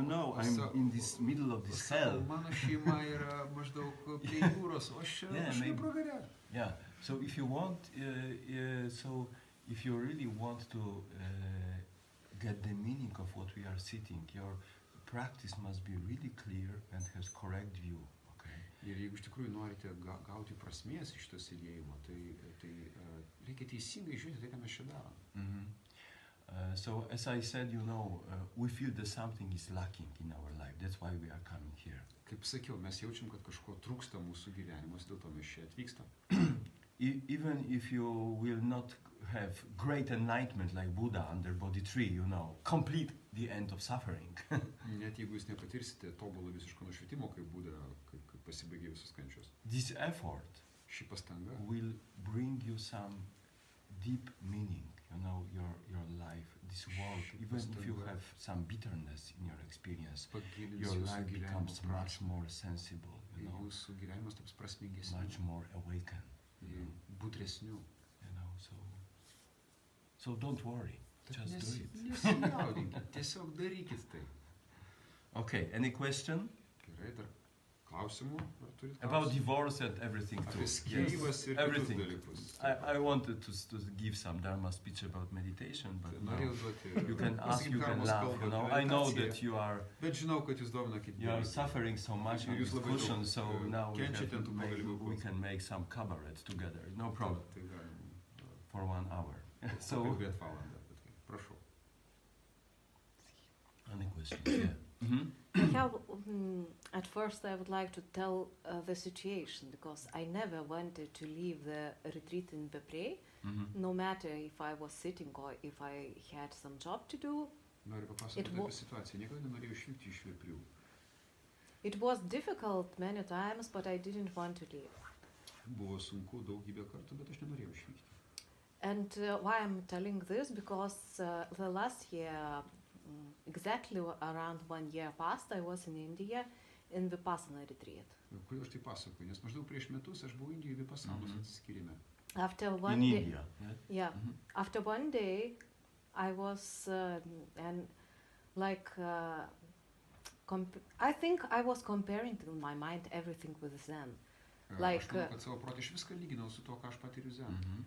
in this middle of this hell. Mano šeima yra maždaug prie jūros, o aš čia maybe. pragare. Yeah. So if you want, if you really want to get the meaning of what we are sitting, your practice must be really clear and has correct view. Okay. Ir jeigu iš tikrųjų norite gauti prasmės iš to sėdėjimo, tai reikia teisingai žiūrėti tai, ką mes čia darom. So as I said, we feel that something is lacking in our life. That's why we are coming here. Kaip sakiau, mes jaučiam, kad kažko trūksta mūsų gyvenimas, dėl to mes čia atvykstam. Even if you will not have great enlightenment like Buddha under Bodhi tree, complete the end of suffering. Net jeigu jūs nepatirsite tobulo visiško nušvitimo, kaip Buda, kai pasibaigė visos kančios. This effort Ši pastanga will bring you some deep meaning, your life, this world. Even if you have some bitterness in your experience, pagilins your jūsų life gyvenimo becomes much prasmę. more sensible, Jūsų gyvenimas taps prasmingesniu, much more awakened. budresniu. So don't worry, just do it. Nesijaudinkit, tiesiog darykit tai. Okay, any question? Gerai, dar klausimų? Ar turit About klausimų? divorce and everything too. Apie skyrybas ir kitus everything. dalykus. I wanted to give some Dharma speech about meditation, but no. Norėjau duoti. You can ask, you can Dharmos laugh, kalbą apie I know meditaciją, that you are Bet žinau, kad jūs domina kiti dalykai. suffering so much Ir on jūs this labai daug, cushion, so now kenčiate ant tų we pagaliukų. can make some cabaret together, no problem, Tai galim for 1 hour. So, pakalbėt valandą apie tai. Prašau. any questions? Yeah. Mhm. At first I would like to tell the situation, because I never wanted to leave the retreat in Vepriai, Mhm. no matter if I was sitting or if I had some job to do. Noriu papasakoti apie situaciją. Niekada nenorėjau išvykti iš Veprių. It was difficult many times, but I didn't want to leave. Buvo sunku daugybę kartų, bet aš nenorėjau išvykti. And why I'm telling this, because the last year, exactly around 1 year past, I was in India in Vipassana retreat. Kodėl aš tai pasakoju? Nes maždaug prieš metus aš buvau Indijoje Vipassanos atsiskyrime. After In one day, India, yeah? yeah, Mhm. after 1 day, I was I think I was comparing in my mind everything with Zen. Like, Aš manau, kad savo protą iš viską lyginau su to, ką aš patiriu Zen. Mhm.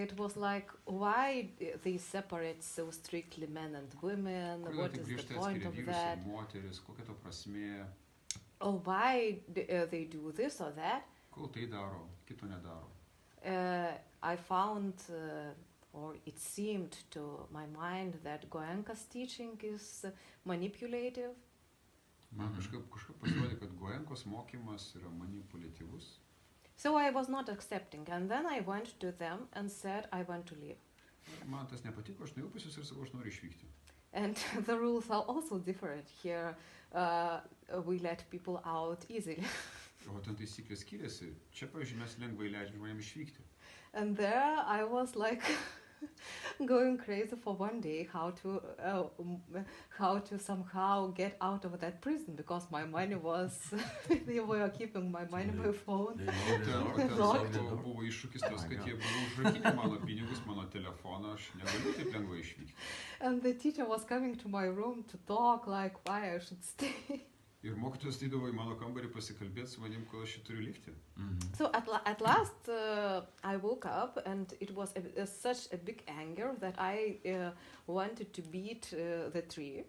It was like, why they separate so strictly men and women? Kodėl What taip is the griežtai point atskiria of vyrus that? ir moteris, kokia to prasmė, Or why they do this or that? kol tai daro, kito nedaro. I found, or it seemed to my mind, that Goenka's teaching is manipulative. Man Mhm. kažkaip pasirodė, kad Goenkos mokymas yra manipuliatyvus. So I was not accepting, and then I went to them and said I want to leave. Man tas nepatiko, aš nuėjau pas jūs ir sakau, aš noriu išvykti. And the rules are also different here. We let people out easily. O ten taisyklės skiriasi. Čia, pavyzdžiui, mes lengvai leidžiam žmonėms išvykti. And there I was like going crazy for 1 day how to somehow get out of that prison, because my money was they were keeping my money, my phone. They know the Ten, door, ten they know the sako, door. buvo iššūkis tas, Oh my kad jie God. buvo užrakinę mano pinigus, mano telefoną, aš negaliu taip lengvai išvykti. And the teacher was coming to my room to talk like why I should stay. Ir mokytojas ateidavo į mano kambarį pasikalbėti su manim, kol aš čia turiu likti. Mhm. So at last I woke up, and it was such a big anger that I wanted to beat the tree.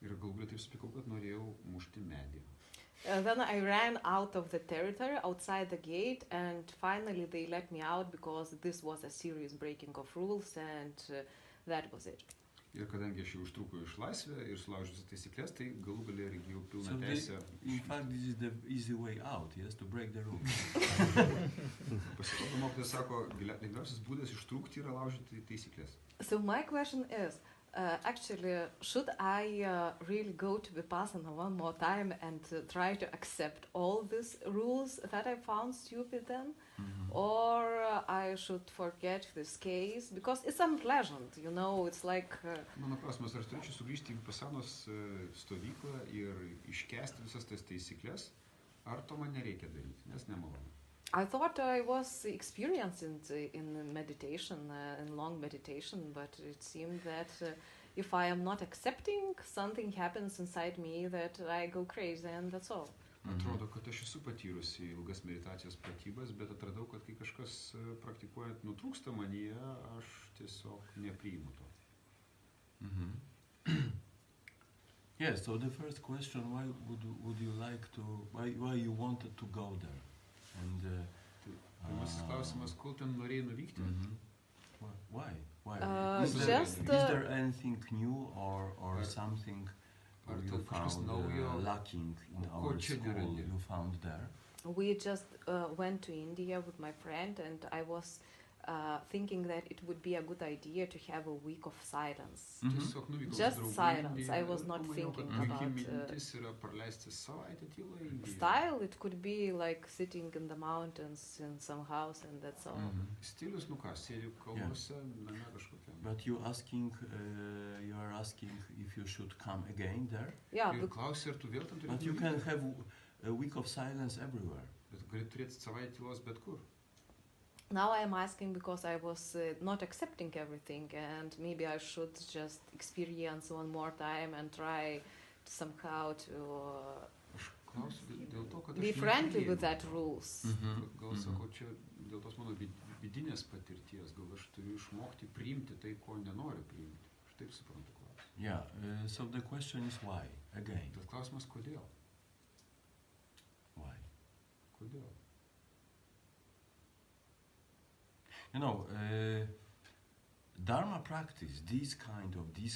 Ir galų galia taip supykau, kad norėjau mušti medį. Then I ran out of the territory, outside the gate, and finally they let me out, because this was a serious breaking of rules, and that was it. Ir kadangi aš jau užtrukau iš laisvę ir sulaužiau visas taisyklės, tai galų galia įgijau So pilną teisę. in fact, this is the easy way out, yes, to break the rules. Pasirodo, mokytojas sako, lengviausias būdas ištrūkti yra laužyti taisyklės. So my question is, actually, should I really go to Vipassana one more time and try to accept all these rules that I found stupid then? Mhm. Or I should forget this case? Because it's unpleasant, it's like... Mano klausimas, ar turėčiau sugrįžti į Vipassanos stovyklą ir iškęsti visas tas taisyklės, ar to man nereikia daryti, nes nemalonu. I thought I was experienced in meditation, in long meditation, but it seemed that if I am not accepting, something happens inside me that I go crazy, and that's all. Atrodo, kad aš esu patyrusi ilgas meditacijos pratybas, bet atradau, kad kai kažkas praktikuojant nutrūksta manyje, aš tiesiog nepriimu to. Mhm. Yes, so the first question, why would you like to, why you wanted to go there? And Pirmasis klausimas, kol ten norėjai nuvykti? mhm. Why? Why? Just, is there anything new or Ar- something ar you ten kažkas found naujo, lacking in ko our čia school? nerandi? You found there? we just went to India with my friend, and I was thinking that it would be a good idea to have a week of silence. Mhm. Tiesiog nuvykau Just su draugu į silence. Indiją I was ir not pamaniau, thinking kad puiki about, mintis yra praleisti savaitę tyloje Indijoje. Style, it could be like sitting in the mountains in some house, and that's all. Mhm. Stilius, nu ką, sėdžiu kalnuose, name kažkokiam. But you are asking if you should come again there. Yeah, Ir klausi, ar tu vėl tam But turėtum you can nuvykti? have a week of silence everywhere. Bet gali turėti savaitę tylos bet kur. now I am asking because I was not accepting everything, and maybe I should just experience one more time and try somehow to Aš klausiu dėl to, kad aš be friendly with nepriimu that to. rules. Gal sakau, čia dėl tos mano vidinės patirties, gal aš turiu išmokti priimti tai, ko nenoriu priimti. Aš taip suprantu klausimą. Yeah. So the question is why again? Bet klausimas, kodėl? Why? Kodėl? You know, Dharma practice, this kind of, and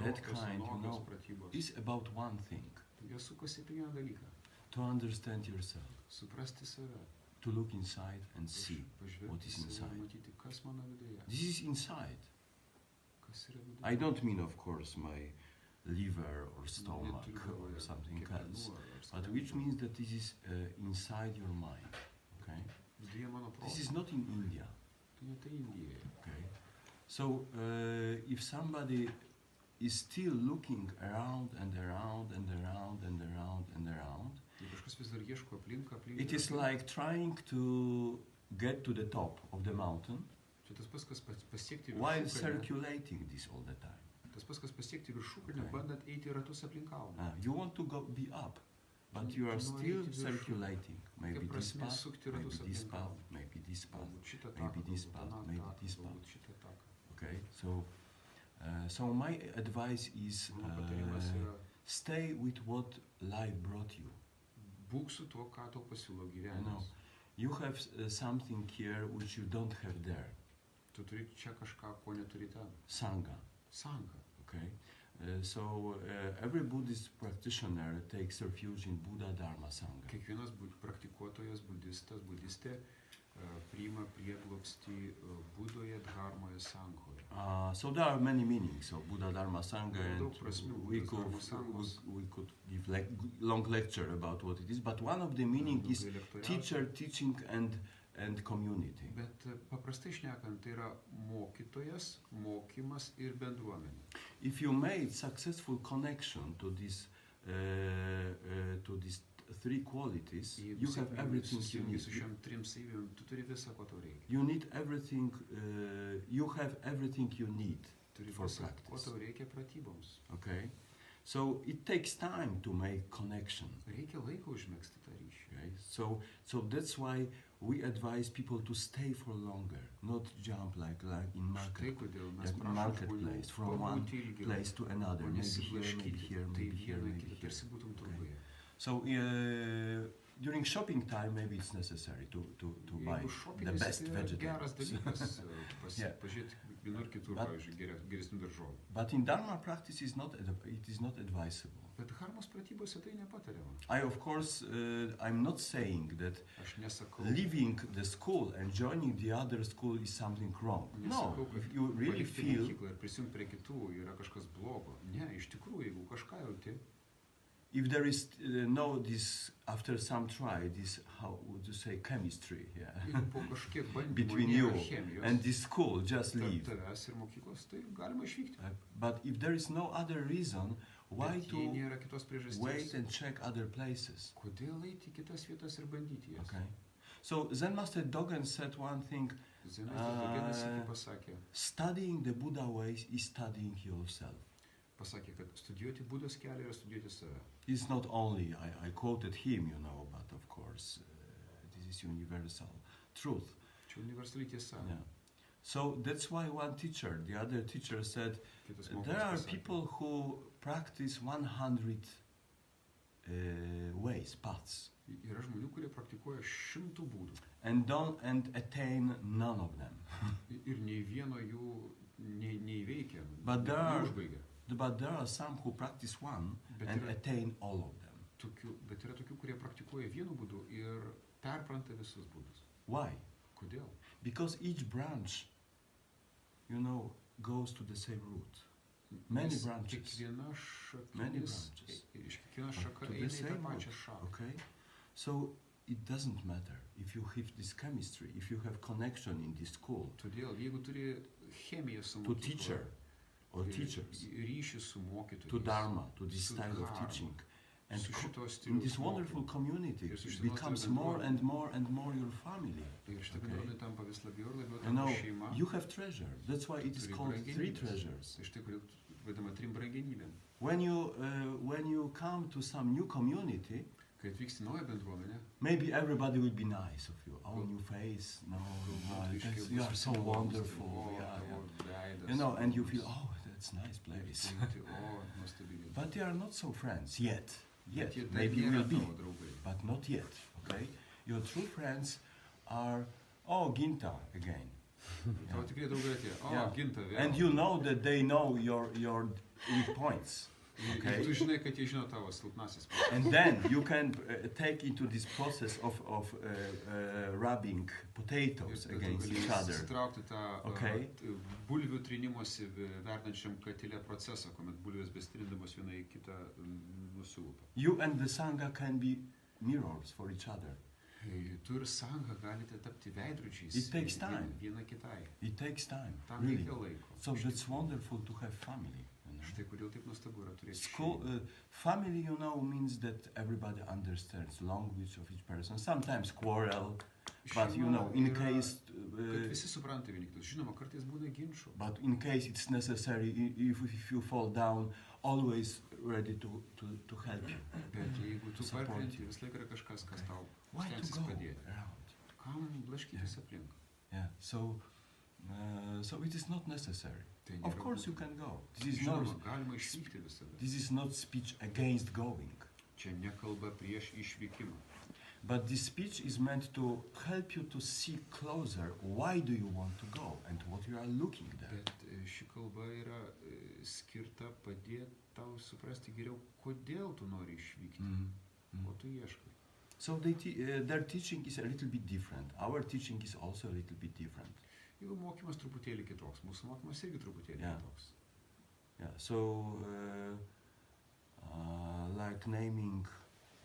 that kind, you know, is about one thing: Jie sukasi apie vieną dalyką. to understand yourself, Suprasti save. to look inside and see what Pažvelgti is į save, inside. matyti, kas mano viduje. This is inside. Kas yra viduje. I don't mean, of course, my liver or stomach Neturiu or galvoje something kepenų else, ar but which means that this is inside your mind. Okay, viduje mano this is protas. not in India. Tai ne tai Indijoje. Okay, so if somebody is still looking around and around and around and around and around, Jei kažkas vis dar ieško aplink, it is like trying to get to the top of the mountain Čia tas pats, kas pasiekti while viršukalnę. circulating this all the time. Tas pats, kas pasiekti viršukalnę, Okay. bandant eiti ratus aplink kalną. You want to be up, but you are Nori still eiti viršun. circulating. Maybe Kokia this prasmė path, sukti maybe ratus this aplink path, kalną? maybe this path. Galbūt šitą maybe taką, this galbūt path, aną maybe taką, this path. galbūt šitą taką. Okay, so my advice is Mano patarimas yra, stay with what life brought you. būk su tuo, ką tau pasiūlo gyvenimas. You have something here which you don't have there. Tu turi čia kažką, ko neturi ten. Sangha. Sangha. Okay, so every Buddhist practitioner takes refuge in Buddha, Dharma, Sangha. Kiekvienas praktikuotojas, budistas, budistė priima prieglobstį Budoje, Dharmoje, Sanghoje. So there are many meanings of Buddha, Dharma, Sangha, and Daug prasmių we Buddhos, could, Dharmos, Sanghos. we could give long lecture about what it is, but one of the meaning is Daugiau lektoriatų. teacher, teaching, and community. Bet paprastai šnekant, tai yra mokytojas, mokymas ir bendruomenė. If you made successful connection to these three qualities, Jeigu you have sėkmingai everything you susijungi need. su šiom trim savybėm, tu turi visą, ko tau reikia. You need everything. You have everything you need. Turi For visą, practice. ko tau reikia pratyboms. Okay, so it takes time to make connection. Reikia laiko užmėgsti tą ryšį. Okay, so that's why we advise people to stay for longer, not jump like in Štai market, kodėl mes like prašom marketplace, žmonių from one pabūti ilgiau, place to another, o maybe here, nesiblaškyti. maybe here, Tai maybe here, viena maybe kita, here. tarsi būtum Okay. turguje. So during shopping time, maybe it's necessary to buy Jeigu the šopingas, best tai yra geras vegetables. dalykas Yeah. pažiūrėti vienur kitur, But- pavyzdžiui, geresnių daržovių. But in Dharma practice, it is not advisable. Bet dharmos pratybose tai nepatariama. I, of course, I'm not saying that Aš nesakau, leaving the school and joining the other school is something wrong. No, nesakau, kad if you really palikti feel, mokyklą ir prisijungti prie kitų yra kažkas blogo. Ne, iš tikrųjų, jeigu kažką jauti, if there is this, after some try, this, how would you say, chemistry, yeah, jeigu po kažkiek bandymų between nėra you chemijos and this school, just tarp leave. tavęs ir mokyklos, tai galima išvykti. But if there is no other reason, why Bet jei to nėra kitos priežasties, wait and check other places? kodėl eiti į kitas vietas ir bandyti jas? Okay. So Zen Master Dogen said one thing: Zenas Dogenas iki pasakė, studying the Buddha ways is studying yourself. kad studijuoti Budos kelią yra studijuoti save. It's not only, I quoted him, you know, but of course, this is universal truth. Čia universali tiesa. Yeah. So that's why one teacher, the other teacher said, Kitas there are mokytojas pasakė, people who practice 100 ways, paths, yra žmonių, kurie praktikuoja 100 būdų and attain none of them. Ir nei vieno jų neįveikia, But there are- neužbaigia. But there are some who practice one Bet and yra- attain all of them. Bet yra tokių, kurie praktikuoja vienu būdu ir perpranta visus būdus. Why? Kodėl? Because each branch, goes to the same root. Many Nes branches. Kiekviena Many šaknis, branches. iš kiekviena šaka To the eina į tą same pačią root. šaką. Okay? So it doesn't matter if you have this chemistry, if you have connection in this school Todėl, jeigu turi chemiją su to mokykla, teacher or teachers, ryšį su mokytojais, to Dharma, to this su style of Dharma, teaching, and su šito in stiliaus this wonderful mokymu. community, Ir su it šitos becomes bendruomenės. more and more and more your family. Ir šitą Okay. bendruomenę tampa vis labiau ir labiau You tampa know, šeima. you have treasure. That's why it is Turi called three brangenybės. treasures. Tai štai kodėl vadinama trim brangenybėm. When you come to some new community, Kai atvyksti naują bendruomenę, maybe everybody will be nice of you. Oh, new face, no, you are so wonderful. Yeah. And you feel, oh, that's nice place. But they are not so friends yet. Yet, maybe will be, but not yet. Okay, your true friends are, oh, Ginta again. Tavo tikrai draugai atėjo. Yeah. Ginta vėl. And you know that they know your weak points. Okay. Ir tu žinai, kad jie žino tavo silpnasis. And then you can take into this process of rubbing potatoes against each other. Įsitraukti tą Okay. bulvių trinimosi verdančiam katilę procesą, kuomet bulvės bestrindamos viena į kitą nusilūpa. You and the Sangha can be mirrors for each other. Tu ir Sangha galite tapti veidrodžiais. It takes time. Viena kitai. It takes time, Tam really. reikia laiko. So that's wonderful to have family. Štai kodėl taip nuostabu yra turėti School, family, means that everybody understands language of each person. Sometimes quarrel, but in case. Kad visi supranta vieni kitus. Žinoma, kartais būna ginčų. But in case it's necessary, if you fall down, always ready to help you. Bet jeigu tu Support parkrenti, you. vis laik yra kažkas, kas tau Why to stengsis go padėti. around? Kam blaškytis aplink? Yeah. So it is not necessary. Tai Of nėra course you būtina. can go. This Žinoma, galima išvykti visada. is not speech against going. Čia nekalba prieš išvykimą. But this speech is meant to help you to see closer why do you want to go and what you are looking there. Bet ši kalba yra skirta padėti tau suprasti geriau, kodėl tu nori išvykti, ko tu ieškai. So their teaching is a little bit different. Our teaching is also a little bit different. Jų mokymas truputėlį kitoks, mūsų mokymas irgi truputėlį Yeah. kitoks. Yeah. So like naming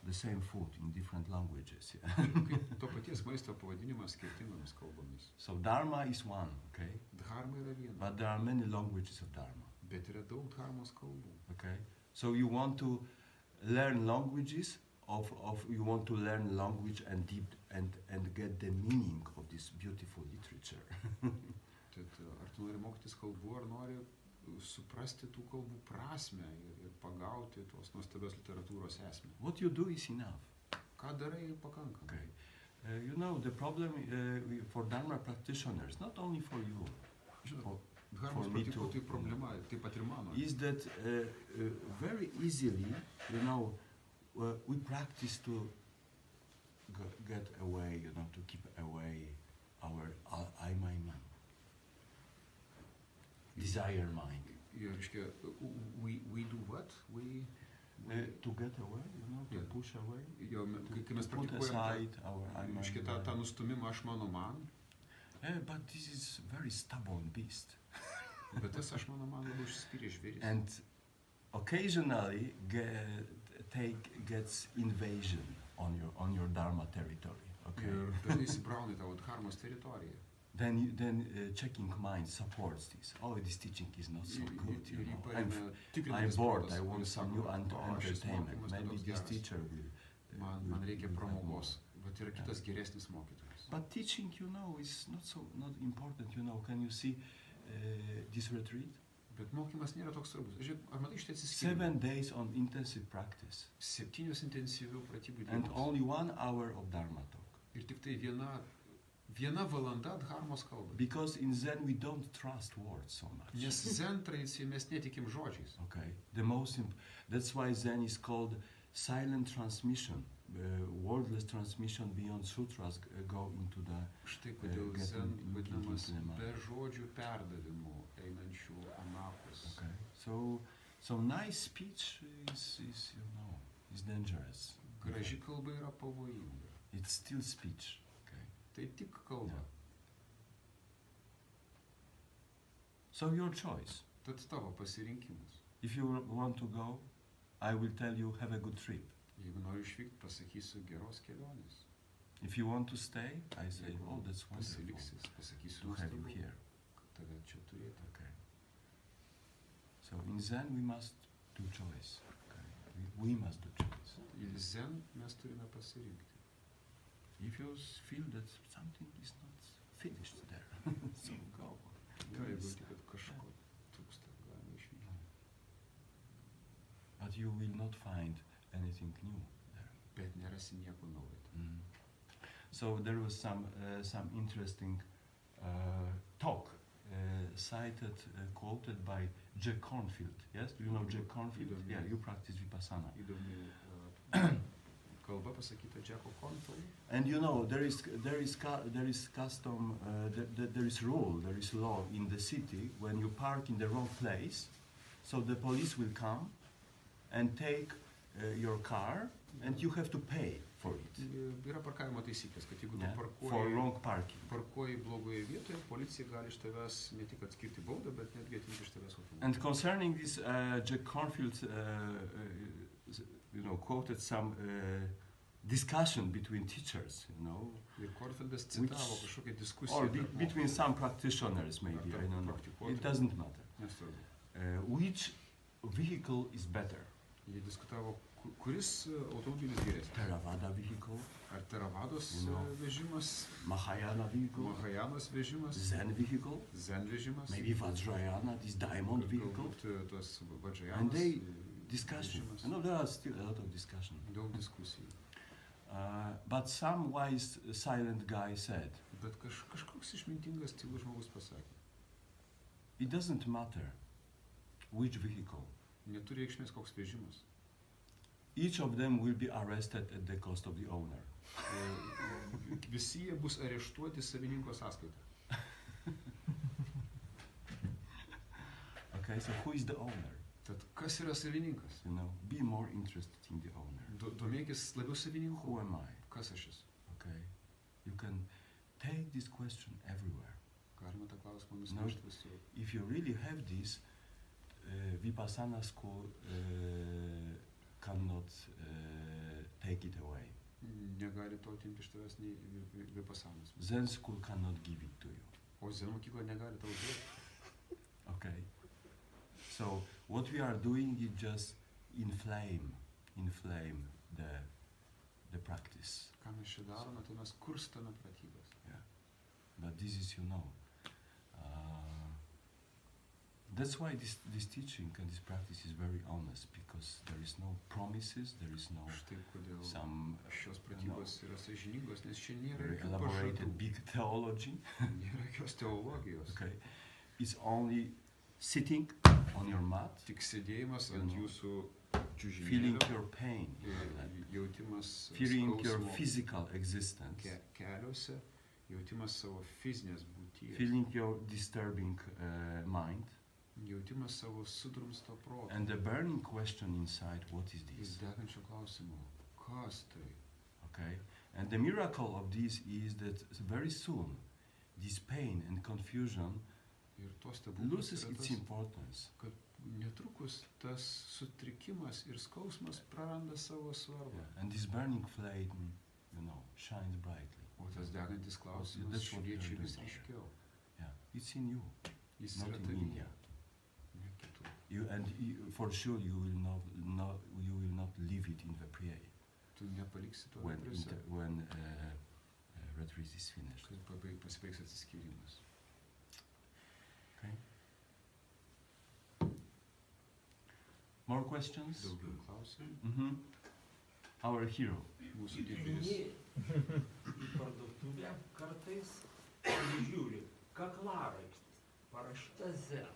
the same food in different languages. Yeah. Kaip to paties maisto pavadinimas skirtingomis kalbomis. So Dharma is one, okay? Dharma yra viena, But there are many languages of Dharma, bet yra daug dharmos kalbų. okay? So you want to learn languages you want to learn language and get the meaning of this beautiful literature. Tad ar tu nori mokytis kalbų, ar nori suprasti tų kalbų prasmę ir pagauti tos nuostabios literatūros esmę. What you do is enough. Ką darai, pakankamai. Okay. The problem for Dharma practitioners, not only for you, Žinot, dharmos for me praktikuotojų too, problema, taip pat ir mano. is that very easily, we practice to get away, to keep away our I, my, desire mind. Ir, reiškia, we do what? To get away, to Yeah. push away, Jo, kai mes to put praktikuojam aside our I, my, reiškia, tą nustumimą aš mano man, but this is very stubborn beast. bet tas aš mano man labai užsispyrė žvėris. And occasionally gets invasion on your Dharma territory. Okay. Ir tada įsibrauna į tavo dharmos teritoriją. Then checking mind supports this. Oh, this teaching is not so good. Ir jį I'm tikrintis bored. protas, I want kuris some sako, new šis entertainment. mokymas Maybe netoks this geras. teacher will. Man reikia will have more. pramogos, bet yra kitas geresnis mokytojas. But teaching, is not important. Can you see this retreat? Bet mokymas nėra toks svarbus. Žiūrėk, ar matai šitą 7 atsiskirimą? days on intensive practice 7 intensyvių pratybų and dienos. only 1 hour of Dharma talk. Ir tik tai viena valanda dharmos kalba. Because in Zen we don't trust words so much. Nes zen tradicijai mes netikim žodžiais. Okay. That's why Zen is called silent transmission wordless transmission beyond sutras go into the Štai kodėl getting- zen looking vadinamas into the mind. be žodžių perdavimų einančių anapus. Okay. So nice speech is is dangerous. Graži kalba yra pavojinga. It's still speech. Okay. Tai tik kalba. Yeah. So your choice. Tad tavo pasirinkimas. If you want to go, I will tell you have a good trip. Jeigu nori išvykti, pasakysiu geros kelionės. If you want to stay, I say, Jeigu oh, that's wonderful pasiliksis, pasakysiu to have you nuostabu, here. kad tave čia turėtų. Okay. So in Zen we must do choice. Okay. We must do choice. Ir zen mes turime pasirinkti. If you feel that something is not finished there, so go. Gali Yes. būti, kad kažko trūksta, galima išvykti. But you will not find anything new there. Bet nerasi nieko naujo. Mm. So there was some interesting talk cited, quoted by Jack Cornfield. Yes, do you know Jack Cornfield? Įdomi. Yeah, you practice vipassana. Įdomi kalba pasakyta Jacko Cornfield. And you know there is custom, there is rule, there is law in the city when you park in the wrong place, so the police will come and take your car, and you have to pay for it. Yra parkavimo taisyklės, kad jeigu tu Yeah, for parkuoji, wrong parking. parkuoji blogoje vietoje, policija gali iš tavęs ne tik atskirti baudą, bet netgi atimti iš tavęs automobilį. And concerning this, Jack Cornfield, quoted some discussion between teachers, Ir Cornfieldas citavo kažkokią diskusiją. or tarp between mokytojų. some practitioners, maybe, I don't know. It doesn't matter. Nesvarbu. Which vehicle is better? Jie diskutavo, kuris automobilis geresnis. Theravada vehicle, Ar Teravados vežimas, Mahayana vehicle, Mahajanos vežimas, Zen vehicle, Zen vežimas, maybe Vajrayana, this diamond vehicle. galbūt tos And Vadžajanos they discussion. vežimas. There are still a lot of discussion. Daug diskusijų. But some wise silent guy said, Bet kažkoks išmintingas tylus žmogus pasakė, it doesn't matter which vehicle. neturi reikšmės koks vežimas. Each of them will be arrested at the cost of the owner. Visi jie bus areštuoti savininko sąskaitą. Okay, so who is the owner? Tad kas yra savininkas? Be more interested in the owner. Domėkis labiau savininku. Who am I? Kas aš esu? Okay, you can take this question everywhere. Galima tą klausimą nusinešti visur. If you really have this, Vipassana school cannot take it away. Negali to atimti iš tavęs nei Vipassanos. Zen school cannot give it to you. O Zen mokykla negali tau duoti. Okay. So what we are doing is just inflame the practice. Ką mes čia darome, tai mes kurstame pratybas. Yeah. But this is, that's why this teaching and this practice is very honest, because there is no promises, there is no Štai kodėl some šios pratybos yra sąžiningos, nes čia nėra very jokių elaborated pažadų. big theology. Nėra jokios teologijos. Okay. It's only sitting on your mat, Tik sėdėjimas ant jūsų feeling čiužinėlio, your pain, jautimas feeling your skausmo physical existence, keliuose, jautimas savo fizinės būties, feeling your disturbing mind, jautimas savo sudrumsto proto. and the burning question inside, what is Ir this? degančio klausimo, kas tai? Okay? And the miracle of this is that very soon this pain and confusion Ir tos stebuklas loses yra its tas, importance. kad netrukus tas sutrikimas ir skausmas praranda savo svarbą. Yeah. And this burning flame, shines brightly. O tas degantis klausimas That's what we are šviečia doing vis here. ryškiau. Yeah. It's in you, Jis not yra in tavyje, India. ne kitur. For sure you will not leave it in Vepriai Tu nepaliksi to when Vepriuose, retreat is finished. kai pasibaigs atsiskyrimas. Okay. More questions? Daugiau klausimų. Mm-hmm. Our hero. Mūsų didvyris. Eini į parduotuvę kartais ir žiūri, kaklaraištis, parašyta Zen.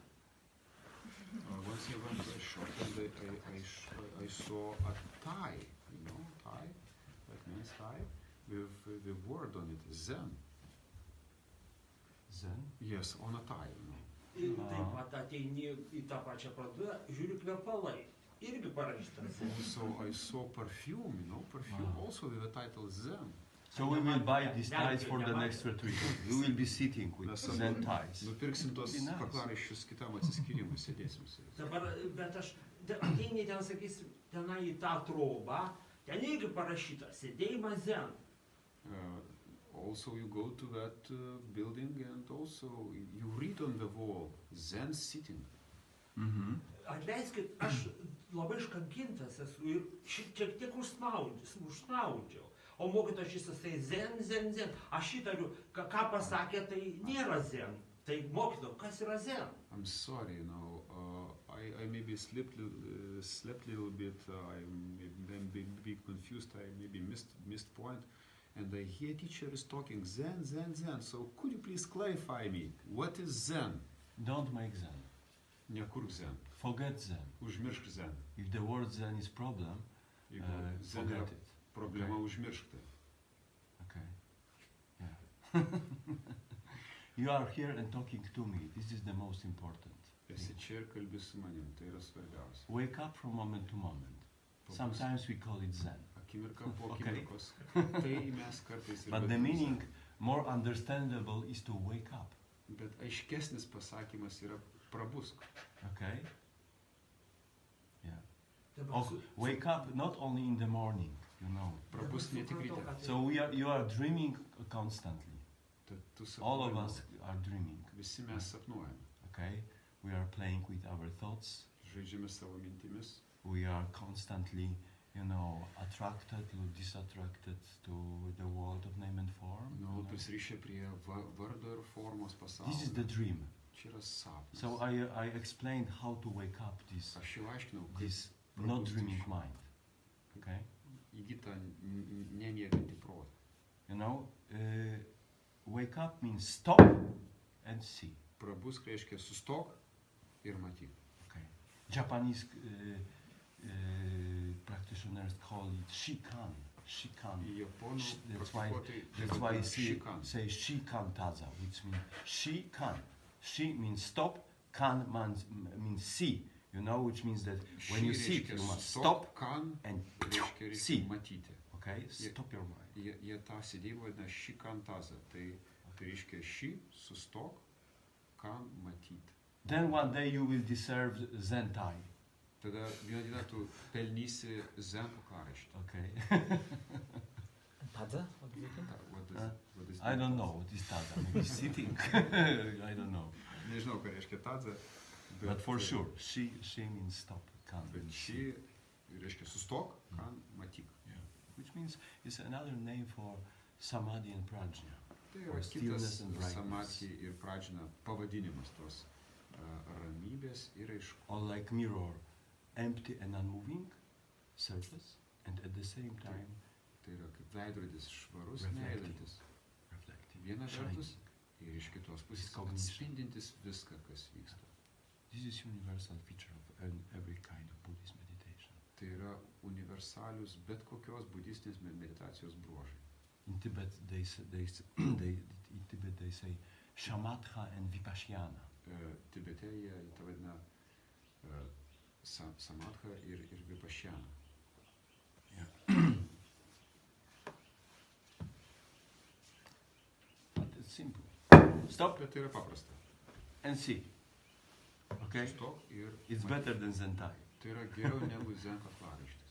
Once you went to a shop and I saw a tie, tie, that means high, with the word on it, Zen. Zen? Yes, on a tie, you know. Ir taip pat ateini į tą pačią parduotuvę, žiūri kvepalai. Irgi parašyta. Also, I saw perfume, you know, perfume also with the title Zen. So we will buy these ties for the next retreat. We will be sitting with Mes Zen ties. nupirksim tos Would be nice. kaklaraiščius kitam atsiskyrimui, sėdėsim su jais. Dabar, bet aš ateini ten, sakysim, tenai į tą trobą, ten irgi parašyta, sėdėjimas Zen. Also you go to that building and also you read on the wall, Zen sitting. Atleiskit, aš labai iškankintas esu ir šiek tiek užsnaudžiau. O mokytojas jisai zen. Aš įtariu, ką pasakė, tai nėra zen. Tai mokytojau, kas yra zen? I'm sorry, you know, I maybe slept a little bit, I maybe be confused, I maybe missed point. And I hear teacher is talking Zen. So could you please clarify me? What is Zen? Don't make Zen. Nekurk Zen. Forget Zen. Užmiršk Zen. If the word Zen is problem, Jeigu Zen forget yra it. problema, užmiršk tai. Okay. Yeah. You are here and talking to me. This is the most important. Esi čia ir kalbi su manim, tai yra svarbiausia. Wake up from moment to moment. Sometimes we call it Zen. Akimirka po Okay. akimirkos. Tai mes kartais ir But the vadinam meaning, Zen. more understandable, is to wake up. Bet aiškesnis pasakymas yra prabusk. Okay? Yeah. Dabar Oh, wake up not only in the morning, you know. Prabusk ne tik ryte. So you are dreaming constantly. Tad tu All of sapnuoji. us are dreaming. Visi mes sapnuojame. Okay? We are playing with our thoughts. Žaidžiame savo mintimis. We are constantly, you know, attracted or disattracted to the world of name and form. you Nuolat know. prisirišę prie vardo ir formos This is the pasaulio. dream. Čia yra sapnas. So I explained how to wake up this Aš jau aiškinau, kaip this not dreaming mind. Okay? įgytą nemiegantį protą. You know, wake up means stop and see. Prabusk reiškia sustok ir matyk. Okay. Japanese practitioners call it shikan. Shikan. Japonų That's why praktikuotojai you šikan. say shikan taza, which means shikan. Shi means stop, kan means see. You know, which means that when you sit, you must stop kan and reiškia see. matyti. Okay, stop your mind. Jie tą sėdėjimą vadina šikantazą. Tai reiškia ši, sustok, kan matyti. Then one day you will deserve zentai. Tada vieną dieną tu pelnysi zen kaklaraištį. Okay. Tada? What is I don't know what is taza. Maybe sitting. I don't know. Nežinau, ką reiškia tadza. But for sure, she means stop. Can Bet means ši reiškia sustok, kan matyk. which means it's another name for samadhi and prajna. Tai Or yra stillness kitas and brightness. samadhi ir pradžina pavadinimas tos ramybės ir aišku. Or like mirror, empty and unmoving surface, and at the same time Tai yra kaip veidrodis švarus, Reflecting. neįdantis. reflecting. Viena shining. vertus ir iš kitos pusės Cognition. atspindintis viską, kas vyksta. This is universal feature of every kind of Buddhist meditation. Tai yra universalius bet kokios budistinės meditacijos bruožai. In Tibet, they say shamatha and vipassana. Tibete jie tą vadina samatha ir vipassana. But it's simple. Stop Bet tai yra paprasta. and see. Okay? Sustok ir It's matyk. better than zentai. Tai yra geriau negu zen kaklaraištis.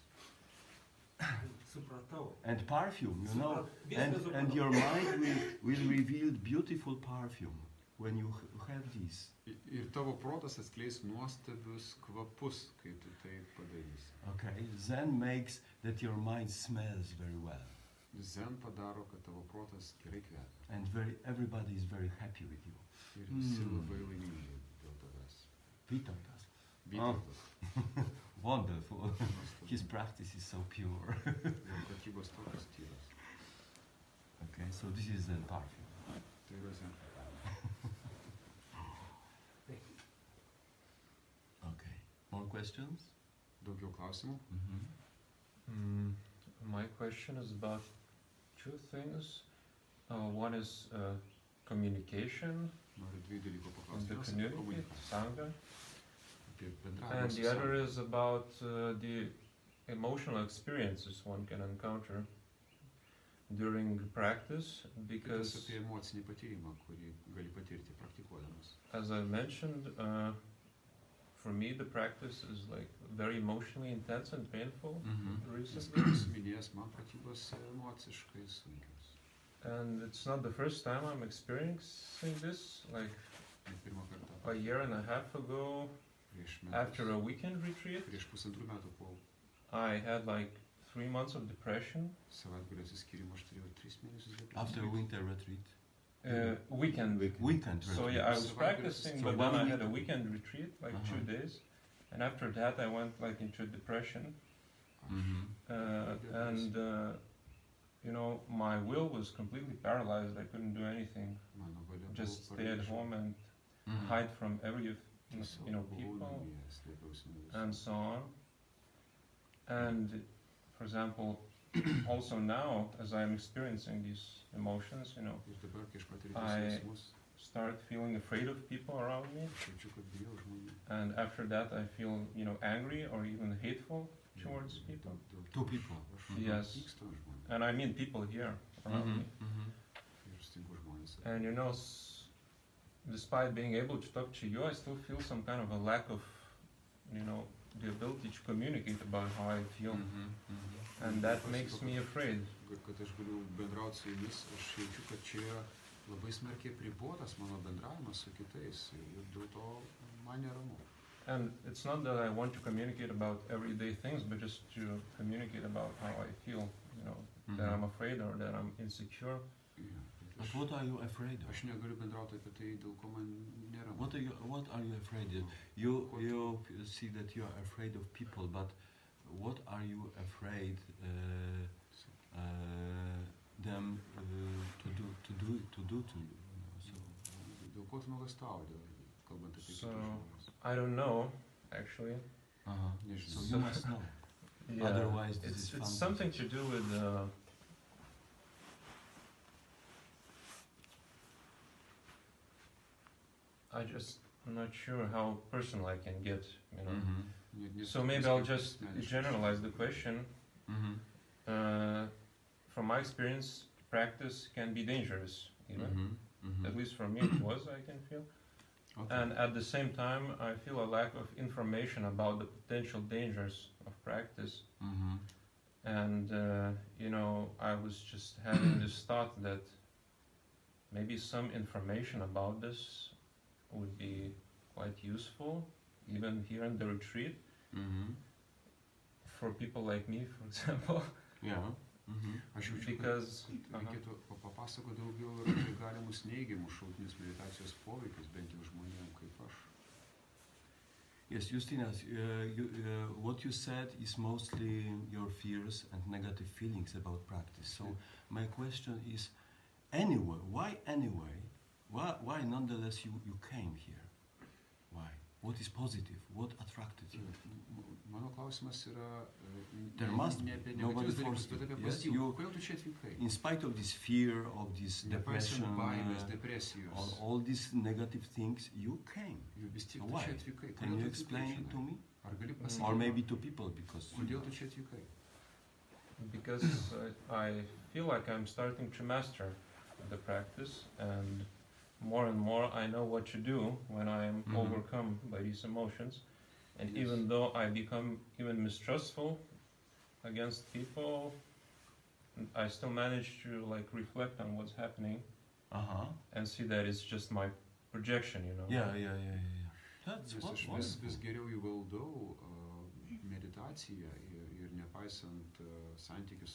Supratau. And perfume, you know, Viską and supratau. your mind will reveal beautiful perfume when you have this. Ir tavo protas atskleis nuostabius kvapus, kai tu tai padarysi. Okay? Zen makes that your mind smells very well. Zen padaro, kad tavo protas gerai kvepia. And everybody is very happy with you. Ir visi labai laimingi dėl tavęs. Vytautas. Vytautas. Wonderful. His practice is so pure. Ir pratybos tokios tyros. Okay, so this is Zen perfume. Tai yra zen. Okay. More questions? Daugiau klausimų? Mm-hmm. My question is about two things. One is communication Noriu dviejų dalykų in paklausti. the Vienas apie community, komunikaciją, Sangha, apie bendravimą and su the other sąjunga. is about the emotional experiences one can encounter during practice, Kitas because apie emocinį patyrimą, kurį gali patirti praktikuodamas. as I mentioned, for me the practice is like very emotionally intense and painful Nes recently. kaip esu minėjęs, man pratybos emociškai sunkios. And it's not the first time I'm experiencing this. Like Ne pirmą kartą. a year and a half ago, Prieš after a metus, weekend retreat, prieš pusantrų metų po I had like 3 months of depression. savaitgalio atsiskyrimo aš turėjau 3 mėnesius depresijos. After winter retreat. Weekend. Weekend So retreat. yeah, I was So practicing, so but one then I had a week- weekend retreat, like Uh-huh. 2 days, and after that I went like into depression, and you know my will was completely paralyzed. I couldn't do anything, Mano valia buvo just stay at home and Mhm. hide from people, Tiesiog buvau people, namie, slėpiausi nuo visų. and so on. And for example, also now, as I'm experiencing these emotions, Ir dabar, kai aš patiriu I- tuos jausmus, start feeling afraid of people around me, aš jaučiu, kad bijau žmonių. and after that I feel, angry or even hateful towards people. To people. Aš Yes. pykstu ant žmonių And I mean people here around me. ir stinku žmonės. And despite being able to talk to you, I still feel some kind of a lack of, the ability to communicate about how I feel. And that makes me afraid. Kad aš galiu bendrauti su jumis, aš jaučiu, kad čia yra labai smarkiai pribotas mano bendravimas su kitais ir dėl to man neramu. And it's not that I want to communicate about everyday things, but just to communicate about how I feel, that I'm afraid or that I'm insecure. But what are you afraid of? Aš negaliu bendrauti apie tai, dėl ko man neramu. What are you afraid of? You see that you are afraid of people, but what are you afraid them to do to you? So Dėl ko tu nuogąstauji, kalbant apie kitus So- žmones? I don't know, actually. so Nežinau. you must know. Yeah, Otherwise this is it's fantasy. something to do with I'm not sure how personal I can get, So maybe I'll just generalize the question. From my experience, practice can be dangerous, even. At least for me it was, I can feel. And at the same time, I feel a lack of information about the potential dangers of practice. And, I was just having this thought that maybe some information about this would be quite useful, even here in the retreat, for people like me, for example. Yeah. Aš jaučiu, Because kad reikėtų papasakoti daugiau ir apie galimus neigiamus šaltinius meditacijos poveikius, bent jau žmonėm kaip aš. Yes, Justinas, what you said is mostly your fears and negative feelings about practice. So my question is, why nonetheless you came here? Why? What is positive? What attracted you? Mano klausimas yra There must ne be. apie Nobody negatyvius dalykus, forced bet you. apie Yes, pozityvų. you- Kodėl tu čia atvykai? In spite of this fear, of this depression, Nepaisant baimės, depresijos, all these negative things, you came. vis tiek tu Why? čia atvykai. Can Kodėl you tu explain atvykai it to čionai? me? Ar gali Or pasakyti, maybe to people, because kodėl tu čia atvykai? because I feel like I'm starting to master the practice, and more I know what to do when I'm overcome by these emotions. And Yes. even though I become even mistrustful against people, I still manage to reflect on what's happening and see that it's just my projection, Yeah. That's Nes aš vis geriau įvaldau meditaciją ir nepaisant santykių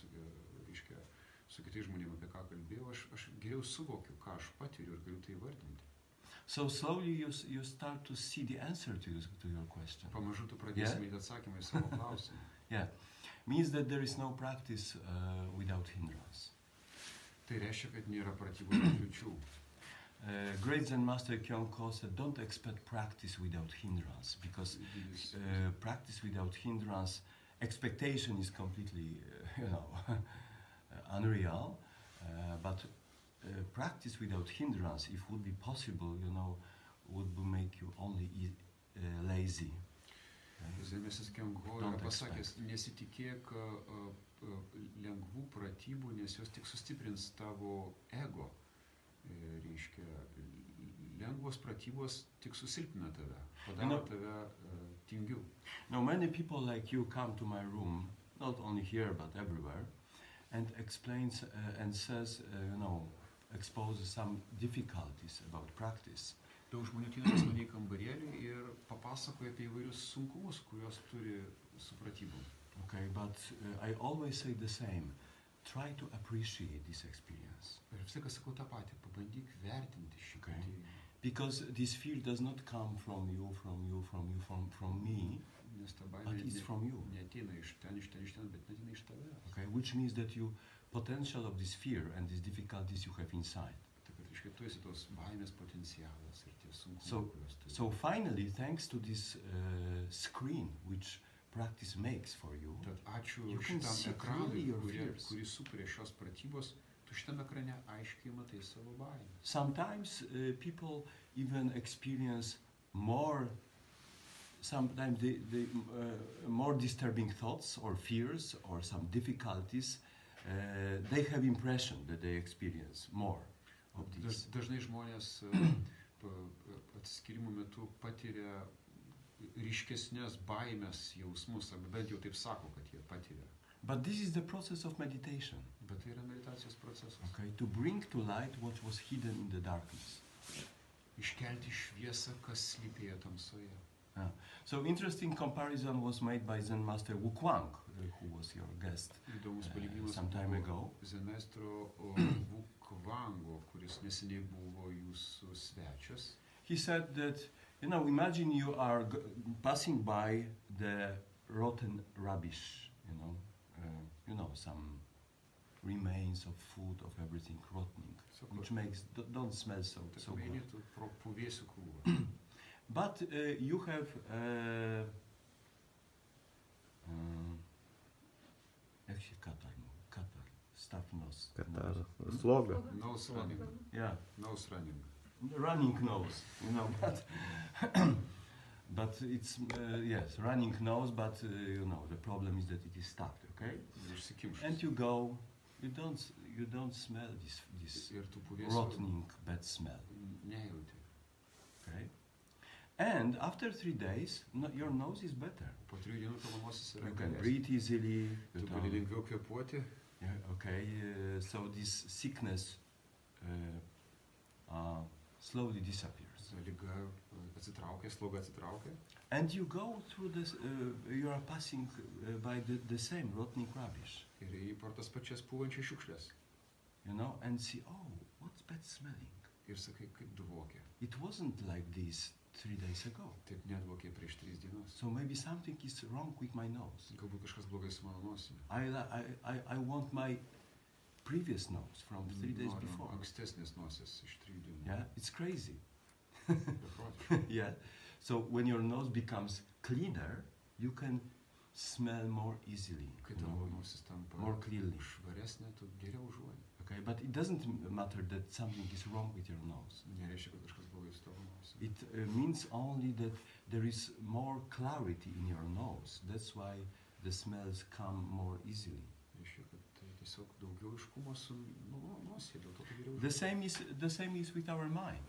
su kitais žmonėmis, apie ką kalbėjau, aš geriau suvokiu, ką aš patiriu ir galiu tai vardinti. So slowly you start to see the answer to your question. Pamažu tu pradėsi matyti atsakymą į savo klausimą. Yeah, means that there is no practice without hindrance. Tai reiškia, kad nėra pratybų be kliūčių. Great Zen Master Kyung Ko said, don't expect practice without hindrance, because practice without hindrance expectation is completely, unreal. But practice without hindrance, if would be possible, would make you only lazy. Zemėsis Kengo yra pasakęs, nesitikėk lengvų pratybų, nes jos tik sustiprins tavo ego. Reiškia, lengvos pratybos tik susilpina tave, padaro tave tingiu. Now many people like you come to my room, not only here but everywhere, and explains and says, exposes some difficulties about practice. Daug žmonių ateina pas mane į kambarėlį ir papasakoja apie įvairius sunkumus, kuriuos turi su pratybom. Okay, but I always say the same. Try to appreciate this experience. Ir visą laiką sakau tą patį, pabandyk vertinti šį patyrimą. Because this fear does not come from you, from me, Nes ta but baimė it's from you. neateina iš ten, bet ateina iš tavęs. Okay, which means that you potential of this fear and these difficulties you have inside. Tai kad reiškia, tu esi tos baimės potencialas ir tie sunkumai, So, kuriuos turi. so finally, thanks to this screen which practice makes for you, Tad ačiū you can see šitam ekranui, clearly your fears. kuris sukuria šios pratybos, tu šitame ekrane aiškiai matai savo baimę. Sometimes people even experience more, sometimes the more disturbing thoughts or fears or some difficulties. They have impression that they experience more of this. Dažnai žmonės atsiskyrimo metu patiria ryškesnės baimės jausmus, arba bent jau taip sako, kad jie patiria. But this is the process of meditation. Bet tai yra meditacijos procesas. Okay, to bring to light what was hidden in the darkness. Iškelti šviesą, kas slypėjo tamsoje. So interesting comparison was made by Zen Master Kwan, who was your guest Įdomus palyginimas some time ago. Zenmeistro Kwango, kuris neseniai buvo jūsų svečias. He said that, imagine you are passing by the rotten rubbish, some remains of food, of everything rotting, which don't smell so good. But you have katar, stuffed nose. Katar, sloga. Nose running. Yeah. Nose running. Running nose, but it's, yes, running nose, but the problem is that it is stuffed, okay? And you go, you don't smell this rotting bad smell. Okay? And after 3 days, your nose is better. You can breathe easily. Yeah, okay, so this sickness slowly disappears. And you go through this, you are passing by the same rotting rubbish. And see, oh, what's bad smelling? It wasn't like this 3 days ago. So maybe something is wrong with my nose. I want my previous nose from 3 days before. Yeah, it's crazy. Yeah. So when your nose becomes cleaner, you can smell more easily, more clearly. Okay, but it doesn't matter that something is wrong with your nose. It means only that there is more clarity in your nose. That's why the smells come more easily. The same is with our mind.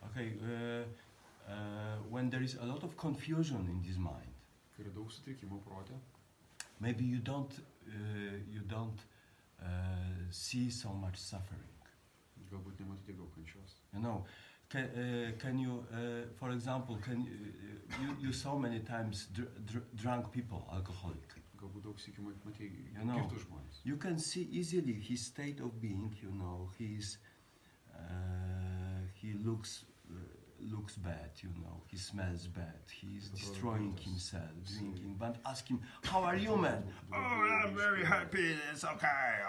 Okay, when there is a lot of confusion in this mind, maybe you don't see so much suffering. Can you, for example, you saw many times drunk people, alcoholic. You can see easily his state of being. He looks bad. He smells bad. He is destroying himself, drinking. But ask him, how are you, man? Oh, I'm very happy. It's okay.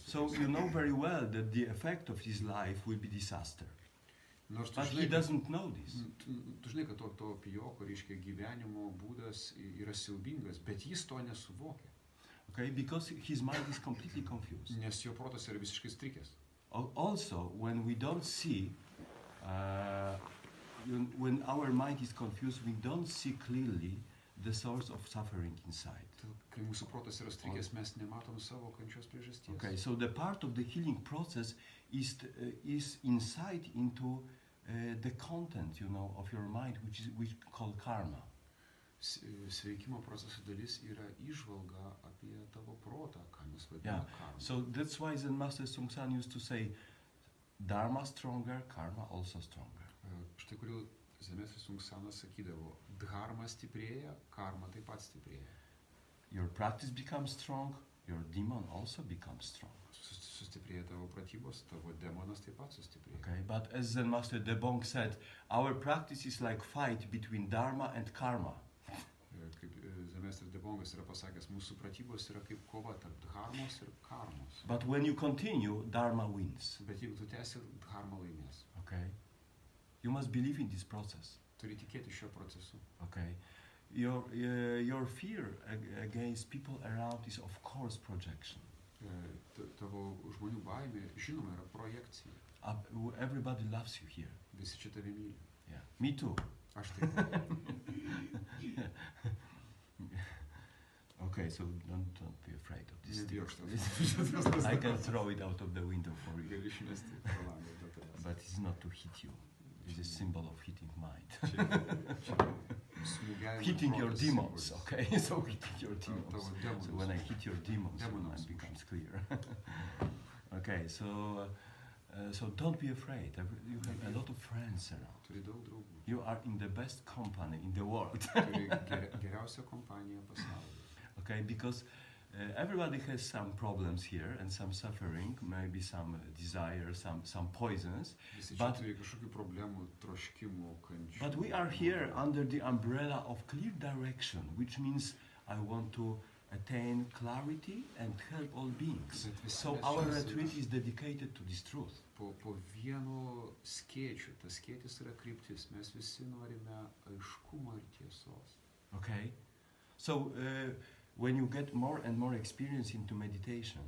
So you know very well that the effect of his life will be disaster. Nors tu But he žinai, doesn't know this. tu žinai, kad to pijoko, reiškia, gyvenimo būdas yra siaubingas, bet jis to nesuvokia. Okay, because his mind is completely confused. Nes jo protas yra visiškai strikęs. Also, when we don't see, when our mind is confused, we don't see clearly the source of suffering inside. Kai mūsų protas yra strikęs, mes nematom savo kančios priežasties. Okay, so the part of the healing process is insight into the content, of your mind, which we call karma. Sveikimo proceso dalis yra įžvalga apie tavo protą, ką mes vadiname karma. So that's why Zen Master Seung San used to say, Dharma stronger, karma also stronger. Štai kodėl Zen Master Seung Sanas sakydavo, dharma stiprėja, karma taip pat stiprėja. Your practice becomes strong, your demon also becomes strong. Sustiprėja tavo pratybos, tavo demonas taip pat sustiprėja. Okay, but as Zen Master Debong said, our practice is like fight between Dharma and karma. Kaip Zemestras Debongas yra pasakęs, mūsų pratybos yra kaip kova tarp dharmos ir karmos. But when you continue, Dharma wins. Bet jeigu tu tęsi, dharma laimės. Okay? You must believe in this process. Turi tikėti šiuo procesu. Okay? Your fear against people around is of course projection. Tavo žmonių baimė, žinoma, yra projekcija. Everybody loves you here. Visi čia tave myli. Yeah. Me too. Aš taip. Okay, so don't be afraid of this. Nebijok I can throw it out of the window for you. Gali išmesti pro langą dėl tavęs. But it's not to hit you. It's a symbol of hitting mind. Hitting your demons, okay? So hitting your demons. So when I hit your demons, your mind becomes clear. Okay, so don't be afraid. You have a lot of friends around. Turi daug draugų. You are in the best company in the world. Turi geriausią kompaniją pasaulyje. Okay, because everybody has some problems here and some suffering, maybe some desire, some poisons. But we are here under the umbrella of clear direction, which means I want to attain clarity and help all beings. So our retreat is dedicated to this truth. Po vienu skėčiu, tas skėtis yra kryptis. Mes visi norime aiškumo ir tiesos. Okay, so when you get more and more experience into meditation,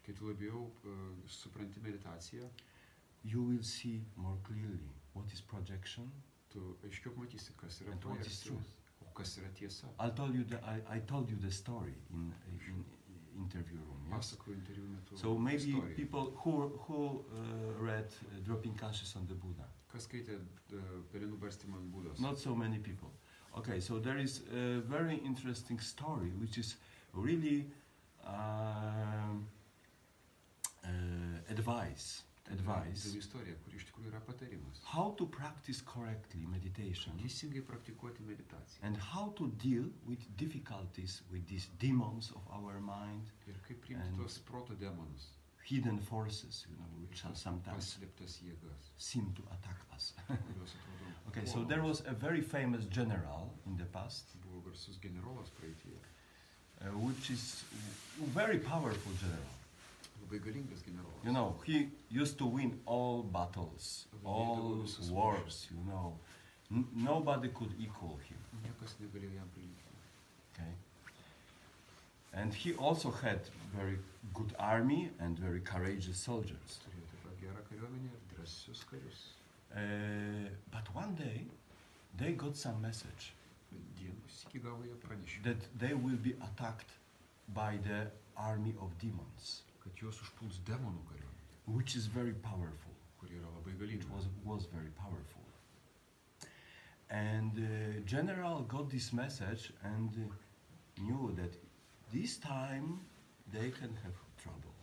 kai tu labiau supranti meditaciją, you will see more clearly what is projection, tu aiškiau matysi, kas yra and what is truth. O kas yra tiesa. I told you the story in interview room. Yes? So maybe people who read Dropping Ashes on the Buddha. Kas skaitė pelenų barstymą ant Budos? Not so many people. Okay, so there is a very interesting story which is really advice. Istorija, kuri iš tikrųjų yra patarimas. How to practice correctly meditation. Teisingai praktikuoti meditaciją. And how to deal with difficulties with these demons of our mind. Ir kaip priimti tuos proto demonus. Hidden forces, which are sometimes seem to attack us. Okay, so there was a very famous general in the past, which is a very powerful general. You know, he used to win all battles, all wars, you know. Nobody could equal him. Okay. And he also had very good army and very courageous soldiers. But one day, they got some message that they will be attacked by the army of demons, which is very powerful. It was very powerful. And the general got this message and knew that this time they can have trouble.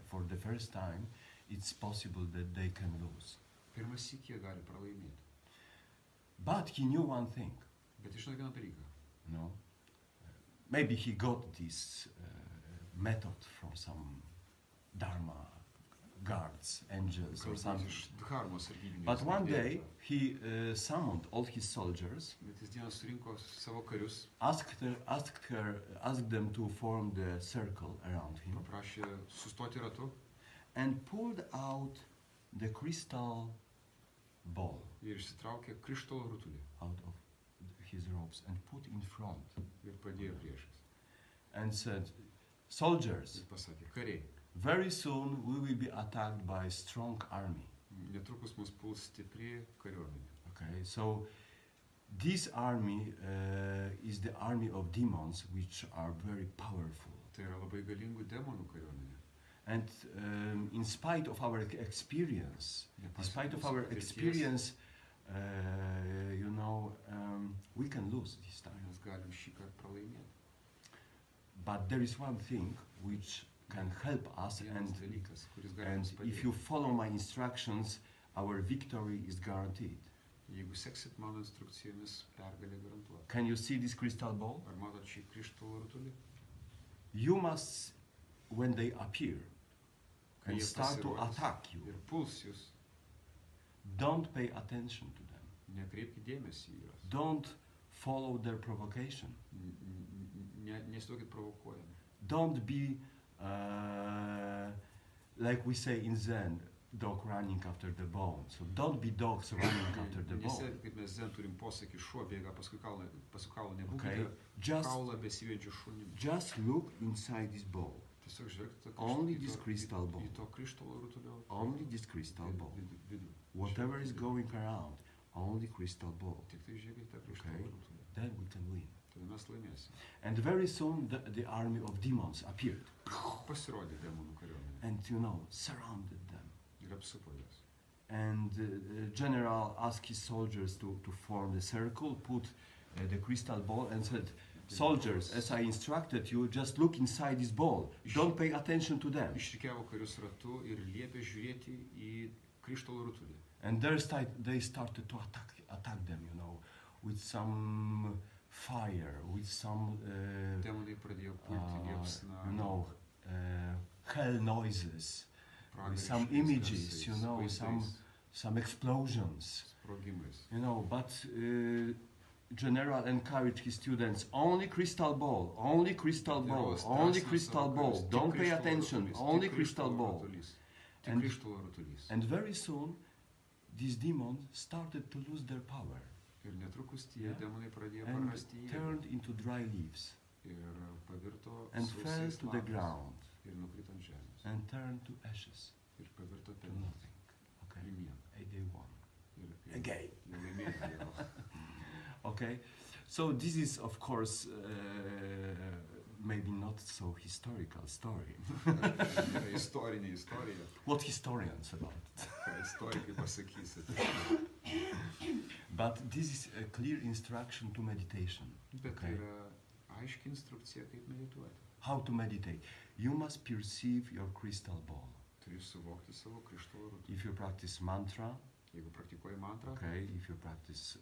For the first time, it's possible that they can lose. But he knew one thing. No? Maybe he got this method from some Dharma guards, angels or something. But one day he summoned all his soldiers, asked them to form the circle around him, and pulled out the crystal ball ir išsitraukė krištolo rutulį out of his robes and put in front ir padėjo priešais. and said, "Soldiers, Ir pasakė, kariai, very soon we will be attacked by a strong army." netrukus mus puls stipri kariuomenė. Okay, so this army is the army of demons, which are very powerful. Tai yra labai galingų demonų kariuomenė. And in spite of our experience, Nepaisant mūsų you know, we can lose this time. mes galim šį kartą pralaimėti. But there is one thing which can help us, Vienas dalykas, kuris gali and mums if padėti. you follow my instructions, our victory is guaranteed. Jeigu seksit mano instrukcijomis, pergalė garantuota. Can you see this crystal ball? Ar matot šį krištolo rutulį? You must, when they appear Kai and jie start to pasirodys attack you, ir puls jūs, don't pay attention to them. nekreipkite dėmesį į juos. Don't follow their provocation. Nesiduokit provokuojami. Don't be, like we say in Zen, dog running after the bone. So don't be dogs running after the bone. Nesėdit, kaip mes Zen turim posakį, šuo bėga paskui kaulą, Okay? nebūkite Just, kaulą besivejančių šunim. just look inside this ball. Tiesiog žvelgite Only this crystal ball. į to krištolo rutulio Only this crystal ball. vidų. Whatever is going around, only crystal ball. Tik tai žiūrėkite tą krištolo Okay. rutulį. Then we can win. Tada mes laimėsim. And very soon the army of demons appeared Pasirodė demonų kariuomenė and, you know, surrounded them. ir apsupo juos. And the general asked his soldiers to form the circle, put the crystal ball and said, "Soldiers, as I instructed you, just look inside this ball. Don't pay attention to them." Išrikiavo karius ratu ir liepė žiūrėti į krištolo rutulį. And there they started to attack them, you know, with some fire, with some, Demonai pradėjo pulti liepsną, you know, hell noises, with some pragariškais images, garsais, you know, vaizdais, some explosions. sprogimais. You know, but General encouraged his students, only crystal ball, only crystal ball, Generolas only drąsino crystal savo ball, karius, tik don't pay krištolo attention, rutulys, only tik crystal krištolo ball. rutulys, tik And- krištolo rutulys. And very soon, these demons started to lose their power Ir netrukus tie Yeah. demonai pradėjo and prarasti jėgą turned into dry leaves ir pavirto and fell sausais to the lapais ground ir nukrito ant žemės and turned to ashes, ir pavirto to pelnu nothing. Okay, į nieką. and they won. Ir Again. laimėjo Dievas. Okay, so this is, of course, maybe not so historical story. Yra istorinė istorija, What historians about it? ką istorikai pasakysit. But this is a clear instruction to meditation. Bet tai Okay. yra aiški instrukcija, kaip medituoti. How to meditate? You must perceive your crystal ball. Turi suvokti savo krištolo rutulį. If you practice mantra, Jeigu praktikuoji mantrą, okay, if you practice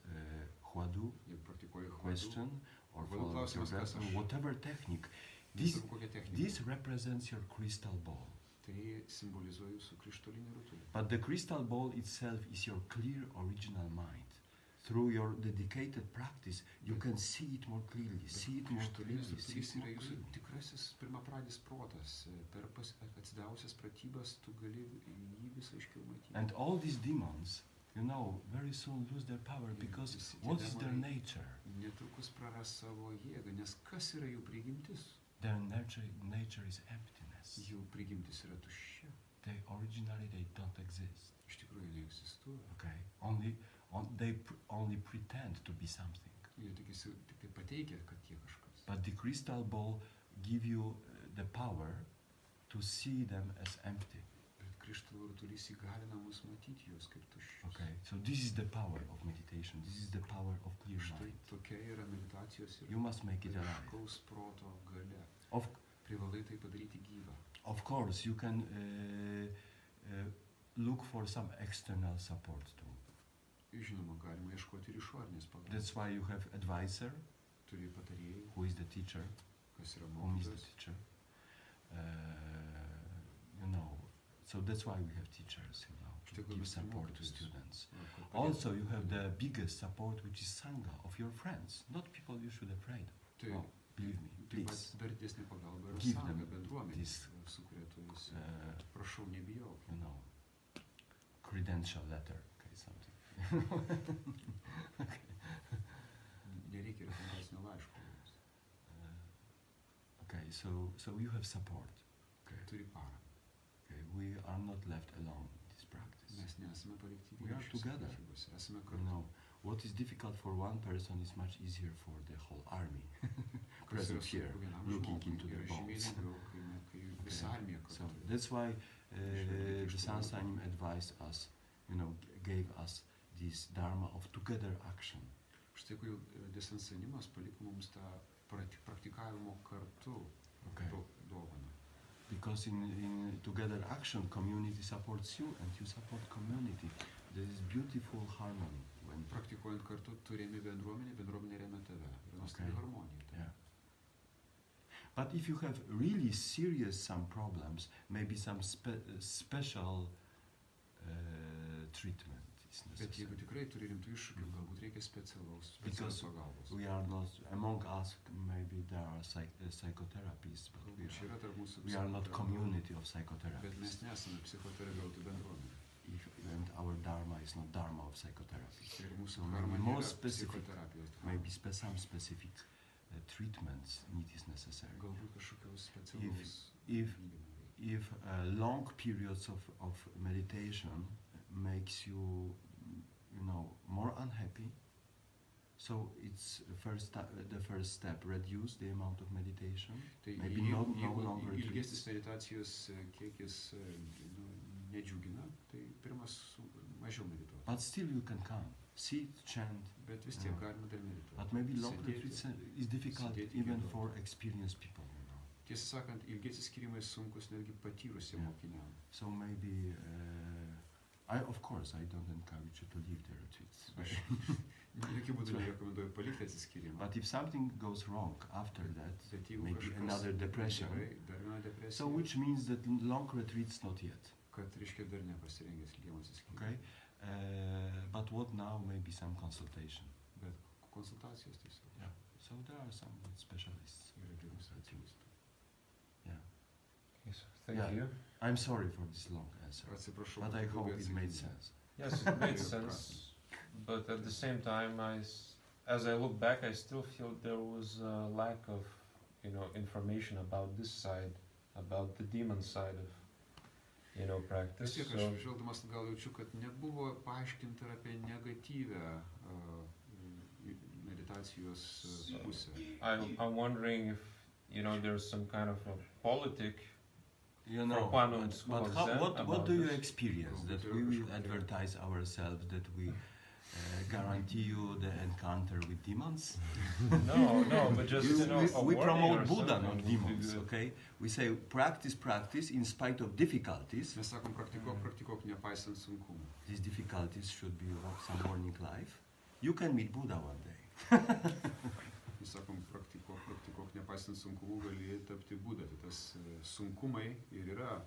huadu, jeigu praktikuoji hvadu, question, or Huadu follow your klausimas, breath, kas or aš? whatever technique, this, nesvarbu kokia technika, this represents your crystal ball. tai simbolizuoja jūsų krištolinį rutulį. But the crystal ball itself is your clear original mind. Through your dedicated practice, you can see it more clearly, see it more clearly, Krištolinis see rutulys it yra more jūsų clearly. tikrasis pirmapradis protas. Per atsidavusias pratybas tu gali jį vis aiškiau matyti. And all these demons, you know, very soon lose their power because visi tie what is their demonai nature? netrukus praras savo jėgą, nes kas yra jų prigimtis? Their nature is emptiness. Jų prigimtis yra tuščia. They don't exist. Iš tikrųjų neegzistuoja. Okay, they only pretend to be something. Jie tik tai pateikia, kad jie kažkas. But the crystal ball give you the power to see them as empty. Bet krištolo rutulys įgalina mus matyti juos kaip tuščius. Okay, so this is the power of meditation. This is the power of clear Štai mind. tokia yra meditacijos ir You must make it alive. aiškaus proto galia. Of Privalai tai padaryti gyvą. Of course, you can look for some external support too. Žinoma, galima ieškoti ir išorinės pagalbos. That's why you have advisor, Turi patarėjų, who is the teacher, kas yra whom is the mokytojas. teacher. You know, so that's why we have teachers, you know, to Štai give mes ir support to mokytojus. students. Kad Also, you padėtume have the studentams. biggest support, which is sangha of your friends, not people you should afraid. Tai Oh, believe me, please Dar didesnė pagalba yra give sąjunga, them bendruomenė, this, su kuria tu esi. uh, Prašau, nebijok. you know, credential letter, okay, something. Nereikia rekomendacinio laiško. Okay, so you have support. Okay. Turi paramą. Okay, we are not left alone in this practice. Mes nesame palikti We are vieniši together. pratybose. Esame You kartu. know, what is difficult for one person is much easier for the whole army. Kas yra Present here, sunku vienam looking žmogui, into the yra žymiai bones. lengviau, kai visa armija So kartu. that's why the Sansanim advised us, you know, gave us this dharma of together action. Štai kodėl desensanimas paliko mums tą praktikavimo kartu Okay. dovaną. Because in together action, community supports you and you support community. There is beautiful harmony. When Praktikuojant kartu, tu remi bendruomenę, bendruomenė remia tave. Yra nuostabi Okay. harmonija. yeah. But if you have really serious some problems, maybe some special treatment is Bet necessary. jeigu tikrai turi rimtų iššūkių, galbūt reikia specialios Because pagalbos. we are not among us. Maybe there are psychotherapists, but Galbūt čia yra tarp mūsų we are not psichoterapeutų, community of Bet mes psychotherapists. nesame psichoterapeutų bendruomenė. And our dharma is not dharma of psychotherapy. Ir mūsų So karma maybe more nėra specific, psichoterapijos. maybe some specific treatments need is necessary. Galbūt kažkokios specialaus if gydymo reikia. If long periods of meditation makes you, you know, more unhappy, so it's the first step, reduce the amount of meditation. Tai Maybe jeigu no longer ilgesnis meditacijos kiekis nedžiugina, tai pirmas mažiau medituoti. But still you can come, sit, chant. Bet vis tiek galima dar medituoti. But maybe long Sėdėti. retreats is difficult Sėdėti even giedoti. for experienced people, you know. Tiesą sakant, ilgesi skirimai sunkus netgi patyrusiem Yeah. mokiniam. So maybe, of course, I don't encourage you to leave the retreats. Aš jokių būdų nerekomenduoju palikti atsiskyrimą. But if something goes wrong after that, Bet jeigu maybe kažkas another depression. negerai, dar viena depresija, So which means that long retreats not yet. kad reiškia dar nepasirengęs ilgiem atsiskyrimam. Okay, but what now? Maybe some consultation. Bet konsultacijos tiesiog. Yeah. So there are some good specialists. Yra gerų specialistų. Yeah. Yes, thank Yeah. you. I'm sorry for this long answer, Atsiprašau, but kad I labai hope it made atsakinėjau. sense. Yes, it made Yeah. sense. But at the same time, as I look back, I still feel there was a lack of, information about this side, about the demon side of, Vis practice. tiek So aš žvelgdamas gal jaučiu, kad nebuvo paaiškinta ir apie negatyvę meditacijos pusę. I'm wondering if, there's some kind of a politic. You know, Kwan and school but of how, Zen what about do you this? experience? That Yeah. we will advertise ourselves, that we guarantee you the encounter with demons? No, but just, we a warning promote or Buddha, something not would be demons, good. okay? We say practice in spite of difficulties. Mes sakom, praktikuok nepaisant sunkumų. These difficulties should be some warning life. You can meet Buddha one day. Mes sakom, praktikuok nepaisant sunkumų, gali tapti Buda. Tai tas sunkumai ir yra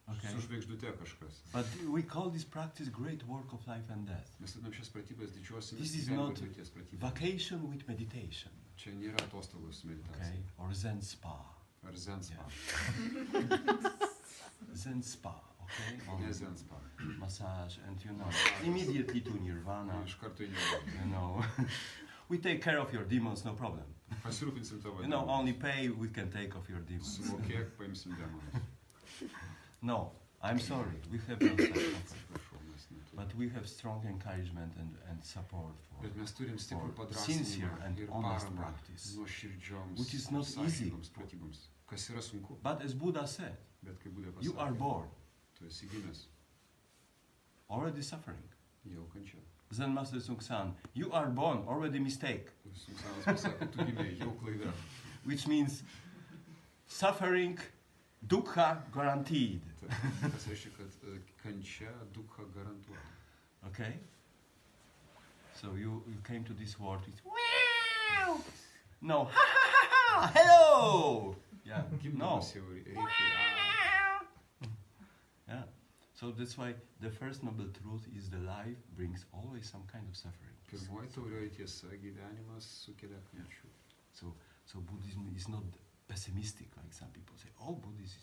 Okay. su žvaigždute kažkas. But we call this practice great work of life and death. Mes vadinam šias pratybas didžiosiamis This is gyvenimo not ir mirties pratybomis. Vacation with meditation, Čia nėra atostogos su okay? meditacija. Or Zen spa. Ar Zen spa. Zen spa, okay? Ne Zen spa. Massage and immediately to nirvana, Iš karto į nebūdį. you know. We take care of your demons, no problem. Pasirūpinsim tavo Only pay, we can take of your demons. Sumokėk, paimsim demonus. No, I'm sorry, we have no such offer. Atsiprašau, mes neturime. But we have strong encouragement and support Bet mes turim stiprų for padrąsinimą sincere and ir honest paramą practice. nuoširdžioms, Which is not sąžiningoms easy. pratyboms. Kas yra sunku, But as Buddha said, bet kaip Buda you are pasakė, born tu esi gimęs, already suffering. jau kančia. Zen Master Sung San, you are born already mistake, Sungsanas pasakė, tu gimėjai, jau klaida. which means suffering, dukkha guaranteed. Tas reiškia, kad kančia dukha garantuota. Okay? So you came to this world with wow! No, ha ha ha ha! Hello! Yeah, no. Gimdamas jau reikia. Yeah. So that's why the first noble truth is the life brings always some kind of suffering. Pirmoji taurioji tiesa, gyvenimas sukelia kančių. So So Buddhism is not pessimistic, like some people say. Oh, Buddhism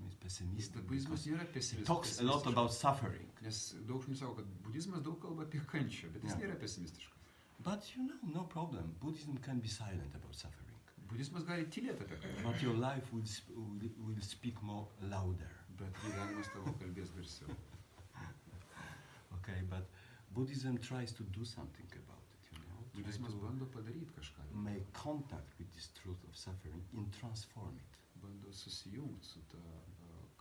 is pessimistic. Budizmas nėra It talks a lot about suffering. Nes daug žmonių sako, kad budizmas daug kalba apie kančią, bet jis nėra pesimistiškas. But you know, no problem. Buddhism can be silent about suffering. Budizmas gali tylėti apie kančią. But your life will speak more louder. Bet gyvenimas tavo kalbės garsiau. Okay, but Buddhism tries to do something about it, you know. Budizmas bando padaryti kažką. Make contact with this truth of suffering and transform it. Bando susijungti su ta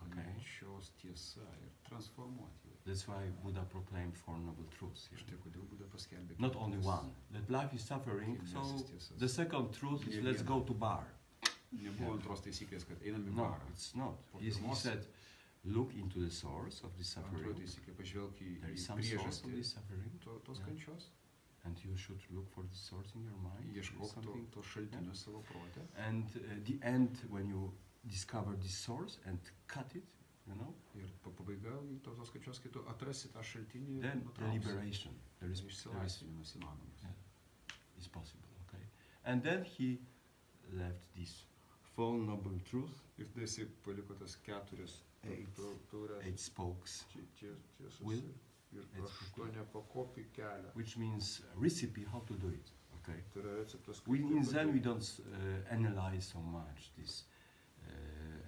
kančios tiesa ir transformuoti. That's why Buddha proclaimed Four Noble Truths. Štai kodėl Buddha paskelbė. Not only one. That life is suffering, so the second truth is let's go to bar. Nebuvo antros taisyklės, kad einam į No, barą. it's not. He said, look into the source of the suffering. Antroji taisyklė, pažvelk į There is some source of priežastį this suffering. tos kančios. And you should look for the source in your mind. Ieškok to šaltinio savo prote. And the end, when you discover this source and cut it, you know, Ir pabaiga tos kančios, kai tu atrasi tą šaltinį, then the liberation, there is išsilaisvinimas įmanomas. is possible, okay? And then he left this Four Noble Truths, Ir tada jisai paliko tas keturias taures, 8 spokes, tiesos Will. ir aštuoniapakopį kelią. which means recipe how to do it, okay? Tai yra receptas, kaip In tai Zen we padaryti. don't analyze so much this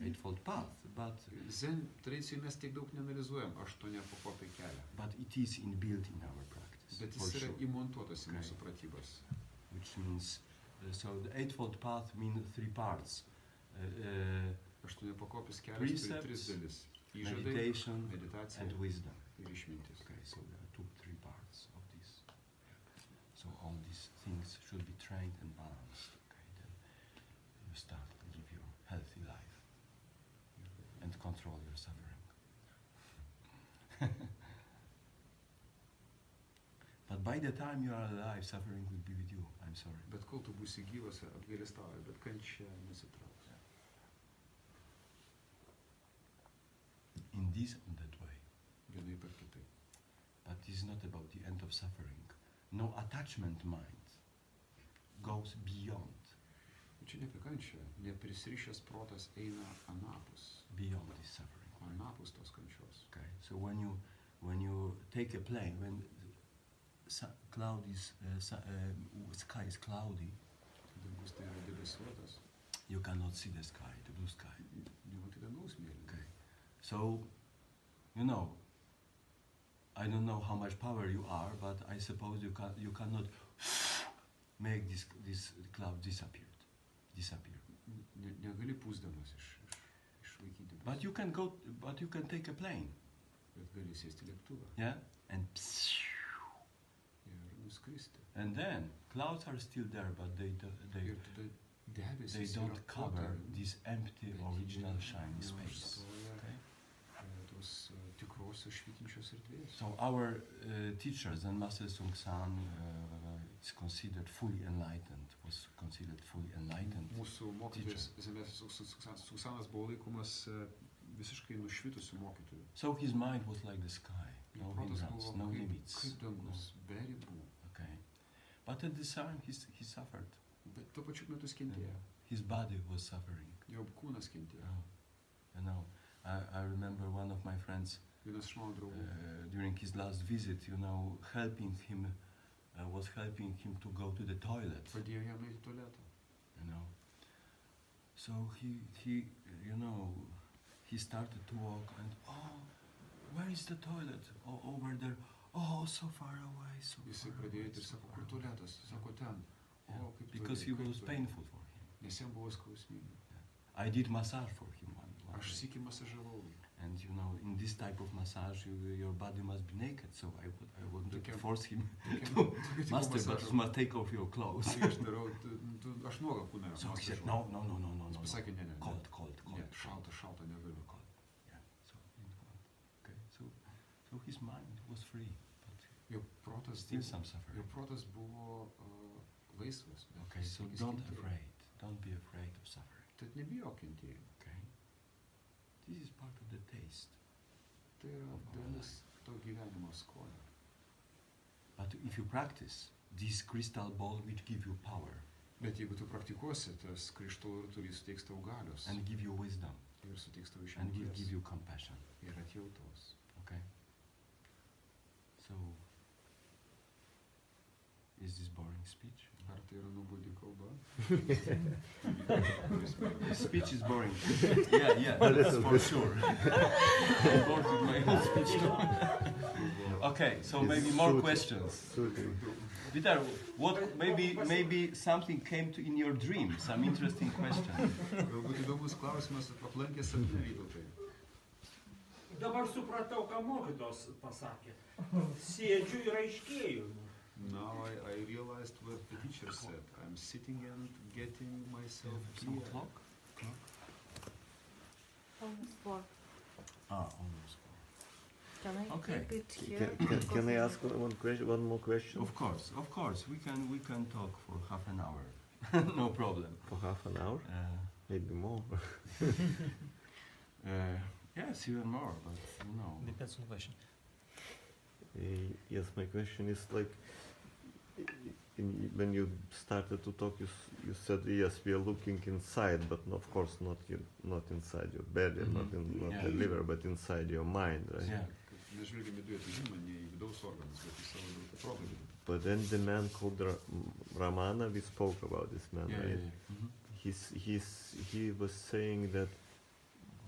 eightfold path, but Zen tradicijai mes tiek daug neanalizuojam aštuoniapakopį kelią. but it is inbuilt in our practice, Bet for jis yra sure. įmontuotas į Okay. mūsų pratybas. Which means, so the eightfold path means 3 parts: Aštuoniapakopis kelias turi 3 Precepts, dalis. Įžadai, meditation, meditacija and wisdom. ir išmintis. Okay, so there are 3 parts of this. So all these things should be trained and balanced. Okay, then you start to live your healthy life and control your suffering. But by the time you are alive, suffering will be with you. I'm sorry. Bet kol tu būsi gyvas, apgailestauji, bet kančia nesitrauks. In this and that way. Vienaip ar kitaip. But this is not about the end of suffering. No attachment mind goes beyond Čia ne apie kančią. Neprisirišęs protas eina anapus. beyond this suffering. Anapus tos kančios. Okay. So when you take a plane, when sky is cloudy, Dangus tai yra debesuotas. you cannot see the sky, the blue sky. Nematai dangaus mėlyno. Okay. So, you know, I don't know how much power you are, but I suppose you cannot make this cloud disappear. Negali pūsdamas išvaikyti. But you can take a plane, Bet gali sėsti lėktuvą yeah, and ir nuskristi. and then clouds are still there, but they Ir tada debesis don't yra cover poterių, this empty bet original jie shiny space. neužstoja, Okay. Tos tikrosios švytinčios erdvės. So our teachers and Master Sung San is considered fully enlightened. Was considered fully enlightened. Mūsų mokytojas Zemės Suksanas buvo laikomas visiškai nušvitusių mokytojų. So his mind was like the sky, Jo no protas hindrance, buvo no kaip limits. dangus, be ribų. Okay, but at the time he suffered. Bet tuo pačiu metu jis kentėjo. His body was suffering. Jo kūnas kentėjo. You know, I remember one of my friends Vienas iš mano draugų during his last visit, you know, was helping him to go to the toilet. padėjo jam eiti į tualetą. You know, so he started to walk and where is the toilet? Oh, over there. Oh, so far away, so Jisai far pradėjo away, eiti ir so sako, far kur away. tualetas? Sako, ten. Yeah, O, kaip because toli, it was kaip toli. painful for him. Nes jam buvo skausminga. I did massage for him one Aš day. sykį masažavau. And you know, in this type of massage, your body must be naked. So I wanted to Tokiam- force him, Tokiam master, but masažu. you must take off your clothes. Tai aš darau, aš nuogą kūną So he said, masažuoju. no. Jis pasakė, ne. Cold. Ne, šalta negaliu. Yeah. So okay. So his mind was free, but Jo protas still buvo, some suffering. jo protas buvo laisvas. Bet Okay. So jis don't kentėjo. be afraid of suffering. Tad nebijok kentėjimo. Okay. This is part of the taste. Tai yra dalis to gyvenimo skonio. But if you practice this crystal ball, which give you power, Bet jeigu tu praktikuosi, tas krištolo rutulys suteiks tau galios. and give you wisdom Ir suteiks tau and give išminties. you compassion. Ir atjautos. Okay? So, is this boring speech? Ar tai yra nuobodi kalba? Speech is boring. Yeah, that's for sure. I'm bored with my own speech too. Okay, so maybe more questions. Peter, what maybe something came to in your dream, some interesting question. Galbūt įdomus klausimas aplankė sapne Vytautai. Dabar supratau, ką mokytos pasakė. Sėdžiu ir aiškėju. Now I realized what the teacher said. I'm sitting and getting myself Some clear. clock? Almost 4. Almost. Can I Okay. keep it here? Can I ask one more question? Of course. We can talk for half an hour. No problem. For half an hour? Maybe more. Yes, even more, but Depends on the question. Yes, my question is like, when you started to talk, you said yes, we are looking inside, but of course not inside your belly, not the liver, but inside your mind, right? Yeah. Mes žvelgiame į atėjimą, ne į vidaus organus, bet į savo proto vidų. But then the man called Ramana, we spoke about this man, right? Yeah. He was saying that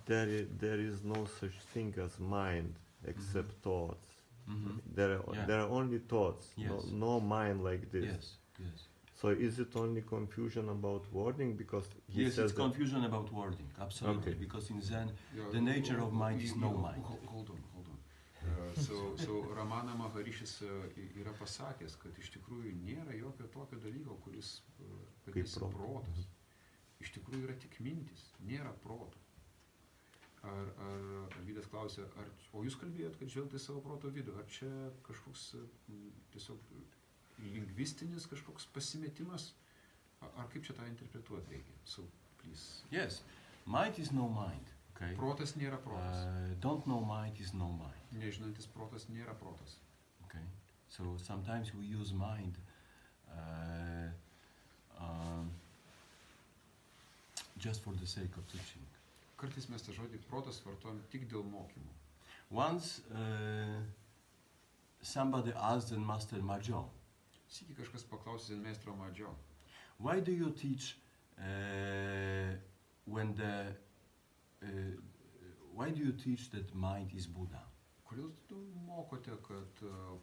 there is no such thing as mind except thoughts. There are only thoughts, Yes. no mind like this. Yes. So is it only confusion about wording? Because he Yes, says it's that confusion about wording, absolutely. Okay. Because in Zen, the nature of mind is no mind. Hold on. So Ramana Maharishis yra pasakęs, kad iš tikrųjų nėra jokio tokio dalyko, kuris vadinasi protas. Iš tikrųjų yra tik mintis, nėra proto. Ar Vydas klausė, o jūs kalbėjot, kad žvelgti savo proto vidų, ar čia kažkoks tiesiog lingvistinis kažkoks pasimetimas, ar kaip čia tą interpretuoti reikia? So, please. Yes, mind is no mind. Okay. Protas nėra protas. Don't know mind is no mind. Nežinantis protas nėra protas. Okay. So sometimes we use mind just for the sake of teaching. Kartais mes tą žodį protas vartojam tik dėl mokymų. Once somebody asked the master Majo, Sykį kažkas paklausė Zenmeistro Madžio, why do you teach why do you teach that mind is Buddha? kodėl tu mokote, kad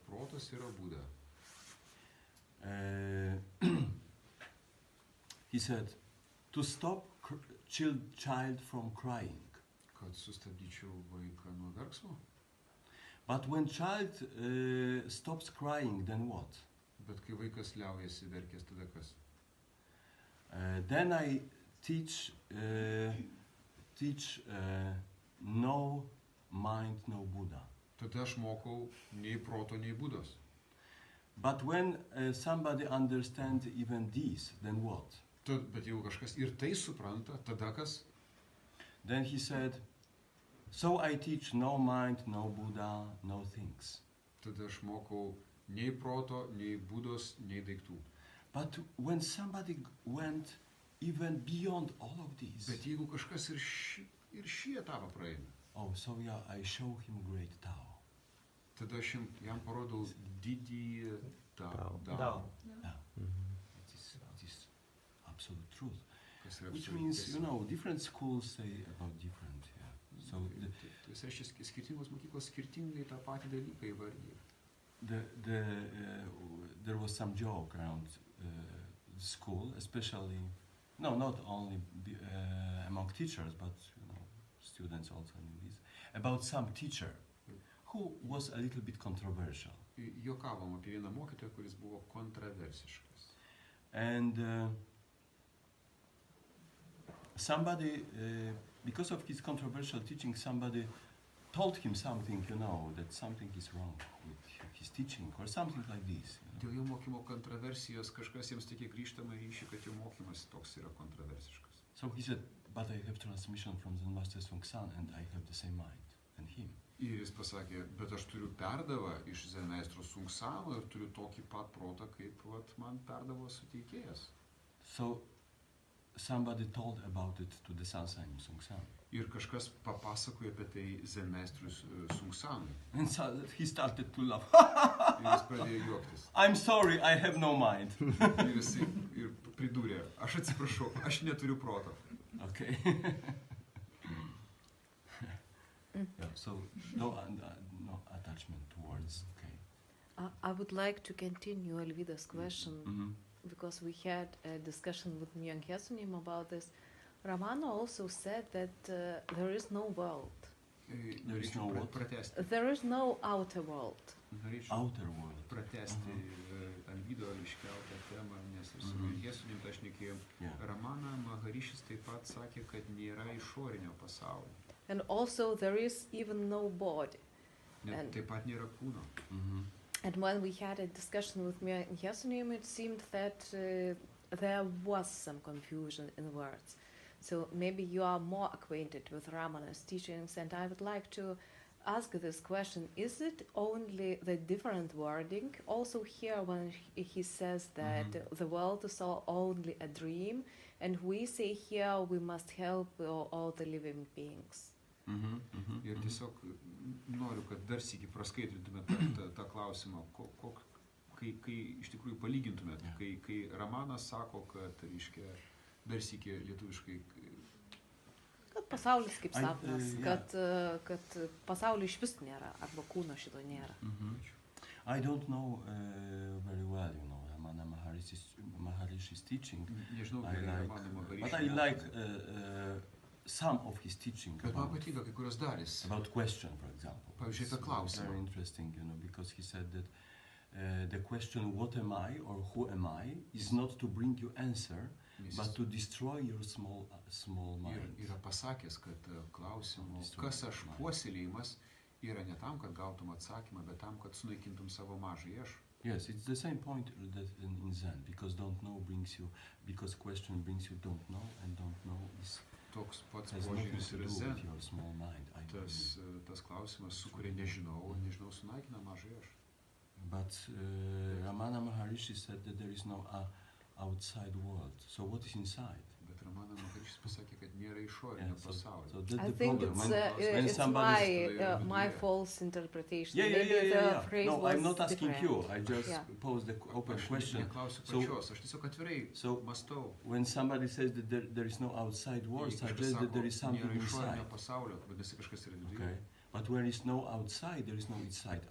protas yra Buda? He said, to stop child from crying. Kad sustabdyčiau vaiką nuo verksmo? But when child stops crying, then what? Bet kai vaikas liaujasi verkęs, tada kas? Then I teach no mind, no Buddha. Tada aš mokau nei proto, nei Budos. But when somebody understands even this, then what? Bet jeigu kažkas ir tai supranta, tada kas? Then he said, so I teach no mind, no Buddha, no things. Tada aš mokau nei proto, nei Budos, nei daiktų. But when somebody went even beyond all of these, Bet jeigu kažkas ir šį etapą praeina, oh, so yeah, I show him great Tao. tada aš jam parodau didį Tao. Yeah. It is absolute truth. Kas yra Which absoliuti means, tiesa. different schools say about different. Yeah. So Tai reiškia, skirtingos mokyklos skirtingai tą patį dalyką įvardyja. there was some joke around school, especially, not only among teachers, but students also knew this, about some teacher who was a little bit controversial. Juokavom apie vieną mokytoją, kuris buvo kontroversiškas. And somebody, because of his controversial teaching, somebody told him something, that something is wrong with his teaching, or something like this. Dėl jo mokymo kontroversijos kažkas jiems tikė grįžtamą ryšį, kad jo mokymas toks yra kontroversiškas. So he said, but I have transmission from the Master Sung San, and I have the same mind than him. Ir jis pasakė, bet aš turiu perdavą iš Zenmeistro Sung Sano ir turiu tokį pat protą, kaip man perdavo suteikėjas. So somebody told about it to the Sansan Sungsan. Ir kažkas papasakojo apie tai zen meistrui Sungsanui. And so he started to laugh. Ir jis pradėjo juoktis. I'm sorry, I have no mind. Ir jisai ir pridūrė, aš atsiprašau, aš neturiu proto. Okay. Yeah, so no attachment towards. Okay. I would like to continue Alvyda's question because we had a discussion with Joeng Hye SSN about this. Ramana also said that there is no world. There is no what? Pratesti. There is no outer world. Outer world. Pratesti Alvydo iškeltą temą, nes ir su Joeng Hye SSN aš nekėjom. Ramana Maharishis taip pat sakė, kad nėra išorinio pasaulio. And also there is even no body. Net taip pat nėra kūno. And when we had a discussion with Joeng Hye SSN, it seemed that there was some confusion in words. So maybe you are more acquainted with Ramana's teachings, and I would like to ask this question. Is it only the different wording? Also here when he says that the world is only a dream, and we say here we must help all the living beings. Ir tiesiog noriu, kad dar sykį praskaidrintumėt tą klausimą, kai iš tikrųjų palygintumėt, kai Ramanas sako, kad, reiškia, dar sykį lietuviškai... Kad pasaulis kaip sapnas, kad pasaulio iš vis nėra, arba kūno šito nėra. I don't know very well, you know, Ramana Maharishi's teaching. But I like some of his teaching about question, for example. It's very interesting, you know, because he said that the question what am I or who am I is not to bring you answer, but to destroy your small mind. Yra pasakęs, kad klausimo, kas aš puoselėjimas, yra ne tam, kad gautum atsakymą, bet tam, kad sunaikintum savo mažąjį aš. Yes, it's the same point that in Zen, because don't know brings you, because question brings you don't know, and don't know is toks pats požiūris yra Zen. Tas klausimas sukuria nežinau sunaikina mažąjį aš. But Ramana Maharishi said that there is no outside world. So what is inside? Bet Ramana Maharishis pasakė, kad nėra išorinio pasaulio. So that's I the think problem. it's my false interpretation. Yeah. No, I'm not asking you. I just posed the open question. So when somebody says that there is no outside world, suggests that there is something inside. Okay. But where is no outside, there is no inside.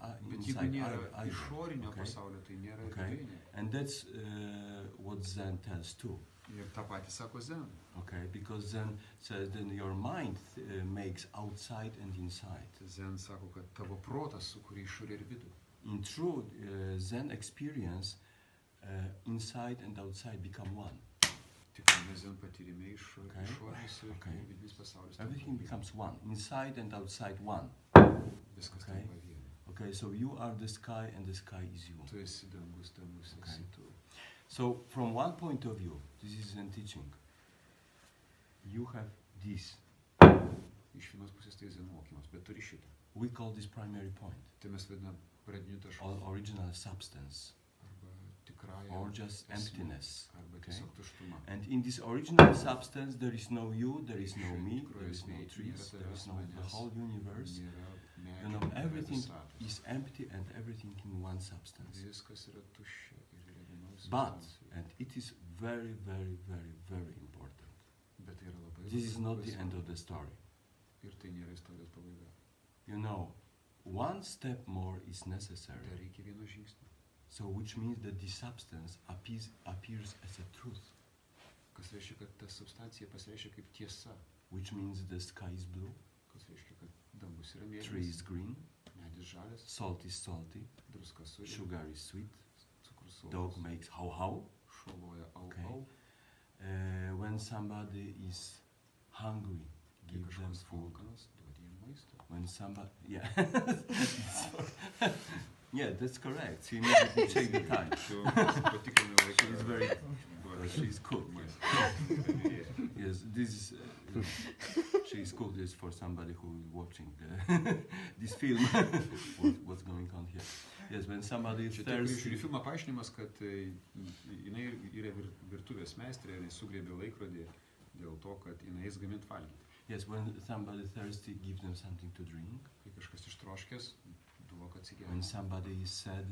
Okay. And that's what Zen tells too. Okay, because Zen says that your mind makes outside and inside. In truth, Zen experience, inside and outside become one. Okay. Everything becomes one. Inside and outside one. Okay, so you are the sky and the sky is you. Okay. So from one point of view, this is Zen teaching. You have this. We call this primary point. Or original substance. Or just emptiness. Okay? And in this original substance, there is no you, there is no me, there is no trees, there is no the whole universe. You know, everything is empty and everything in one substance. But, and it is very, very, very, very important. This is not the end of the story. You know, one step more is necessary. So which means that the substance appears as a truth. Which means the sky is blue, tree is green, salt is salty, sugar is sweet, dog makes how. Okay. When somebody is hungry, give them food. When somebody, yeah, that's correct. So you need to take the time. It's very but she's cool. Yes, this is she's cool. This for somebody who is watching this film. What's going on here? Yes, when somebody is thirsty. Šių filmo paaiškinimas, kad jinai yra virtuvės meistrė ir sugrėbė laikrodį dėl to, kad jinai eis gaminti valgyti. Yes, when somebody thirsty, give them something to drink. Kai kažkas ištroškęs, duok atsigert. When somebody is sad,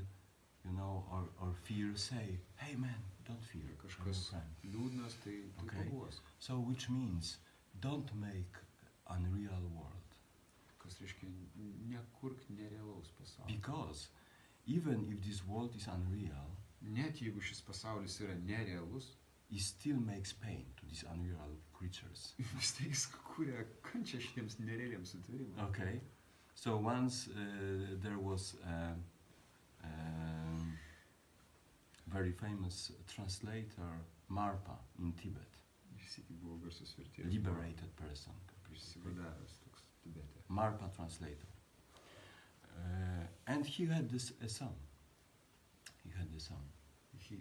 you know, or fear, say, hey man, don't fear. Kažkas liūdnas, tai paguos. So which means, don't make unreal world. Kas reiškia, nekurk nerealaus pasaulio. Because even if this world is unreal, net jeigu šis pasaulis yra nerealus, it still makes pain to these unreal creatures. vis tai jis kuria kančią šitiems nerealiems sutvėrimams. Okay, so once there was a very famous translator, Marpa, in Tibet. Liberated person. Marpa translator. And he had a son. He had a son. He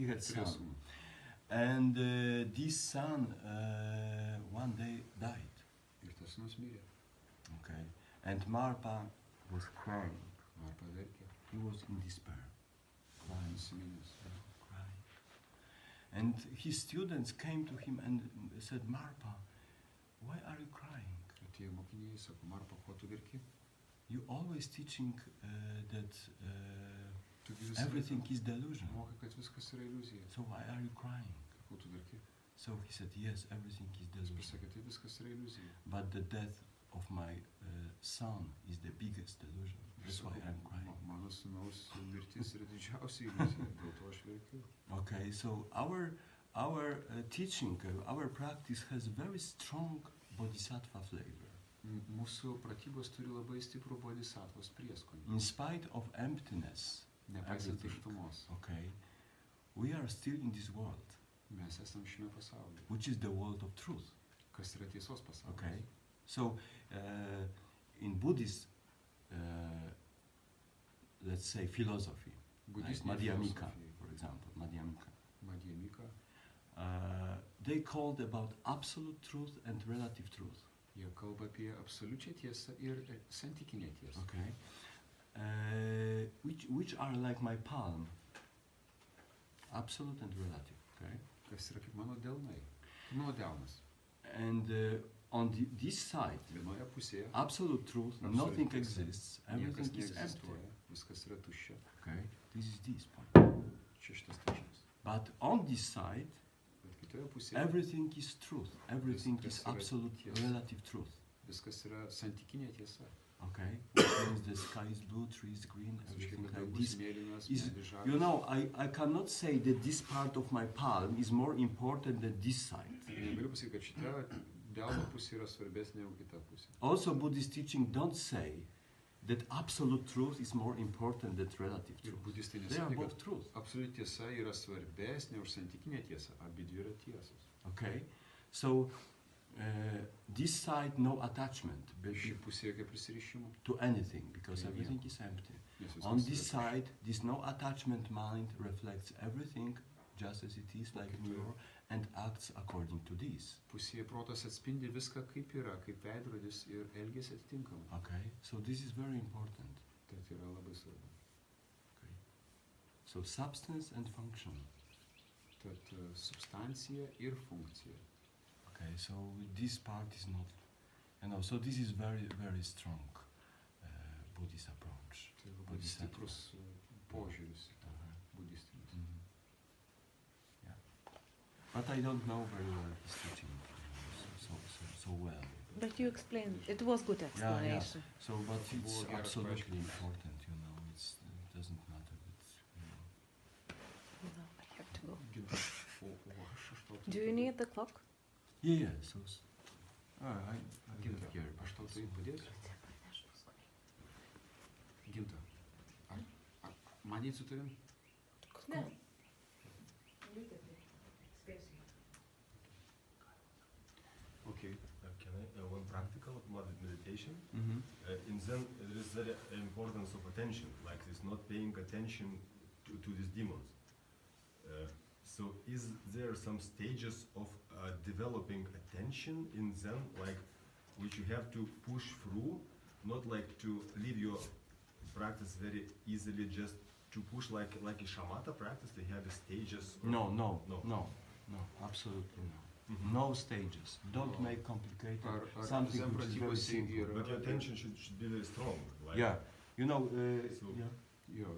had son. And this son one day died. Okay. And Marpa was crying. He was in despair. Crying. And his students came to him and said, Marpa, why are you crying? You always teaching that everything is delusion. So why are you crying? So he said, yes, everything is delusion. But the death of my son is the biggest delusion. That's why I'm crying. Okay, so our teaching, our practice has very strong bodhisattva flavor. Mūsų pratybos turi labai stiprų bodhisattvos prieskonį. In spite of emptiness, nepaisant tuštumos, okay, we are still in this world. Mes esam šiame pasaulyje. Which is the world of truth. Kas yra tiesos pasaulis. Okay, so in Buddhist, let's say philosophy, like Madhyamika, for example, Madhyamika, they called about absolute truth and relative truth. Jie kalba apie absoliučią tiesą ir santykinę tiesą. Okay, which are like my palm, absolute and relative. Okay, kas yra kaip mano delnai, kaip mano delnas. And on this side, vienoje pusėje, absolute truth, nothing exists, everything is empty. Viskas yra tuščia. Okay, this is this point. Čia šitas taškas. But on this side, everything is truth. Everything is absolute relative truth. Viskas yra santykinė tiesa. Okay, which means the sky is blue, trees green, everything like this. You know, I cannot say that this part of my palm is more important than this side. Also, Buddhist teaching don't say that absolute truth is more important than relative truth. They are both truth. Absoliuti tiesa yra svarbesnė už santykinę tiesą. Abidvi yra tiesos. Okay, so this side no attachment to anything because everything is empty. On this side, this no attachment mind reflects everything just as it is, like a mirror, and acts according to this. Pusėje protas atspindi viską kaip yra, kaip veidrodis ir elgiasi atitinkamai. Okay, so this is very important. Tai yra labai svarbu. Okay. So substance and function. Tad substancija ir funkcija. Okay, so this part is not, you know, so this is very, very strong Buddhist approach. Tai labai stiprus požiūris budistinis. Yeah. But I don't know very well his teaching so well. But you explained, it was good explanation. Yeah. So, but it's absolutely important, you know, it doesn't matter. No, I have to go. Do you need the clock? Yeah, so I give it here. Aš tau tai padėsiu. Ginta, man eiti su tavim? Ne. Okay, can I one practical meditation? Mm-hmm. In Zen, there is very importance of attention, like this not paying attention to these demons. So is there some stages of developing attention in Zen, like which you have to push through, not like to leave your practice very easily, just to push like a shamatha practice? They have the stages. No, absolutely no. No stages. Don't make complicated something which is very simple. But your attention should be very strong. Like Yeah, you know. So- Yeah. Jo,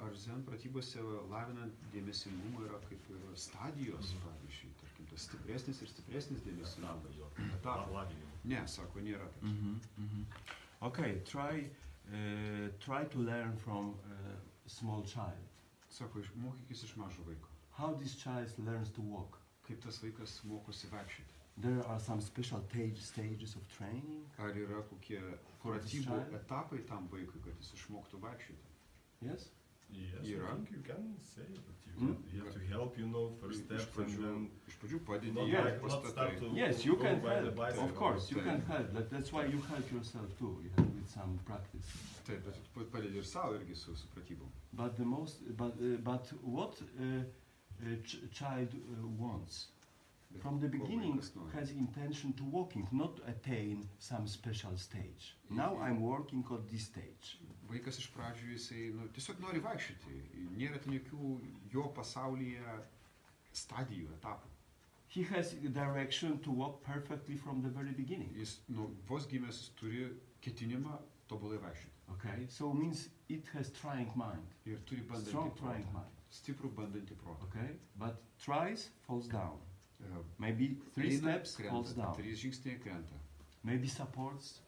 ar zen pratybose lavinant dėmesingumą yra kaip ir stadijos, pavyzdžiui, tarkim, tas stipresnis ir stipresnis dėmesingumas. Etapai. Ne, sako, nėra taip. Okay, try to learn from a small child. Sako, mokykis iš mažo vaiko. How this child learns to walk. Kaip tas vaikas mokosi vaikščioti. There are some special stages of training. Ar yra kokie pratybų etapai tam vaikui, kad jis išmoktų vaikščioti? Yes? Yes, Yra. I think you can say that you have to help, first steps and then Iš pradžių padedi, not, Yeah. like, not start to Yes, you go can by the help. bicycle. Of course, you can help. That's why you help yourself too, with some practice. Taip, bet padedi ir savo irgi su pratybom. But but what child wants from the beginning has intention to walking, not attain some special stage. Now I'm working on this stage. Vaikas iš pradžių jisai tiesiog nori vaikščioti. Nėra ten jokių jo pasaulyje stadijų, etapų. He has a direction to walk perfectly from the very beginning. Jis vos gimęs jis turi ketinimą tobulai vaikščioti. Okay, so means it has trying mind, Ir turi strong bandantį trying protą. mind. Stiprų bandantį protą. Okay, but tries, falls down. Maybe 3 Eina, steps, krenta, falls down. 3 žingsniai krenta. Maybe supports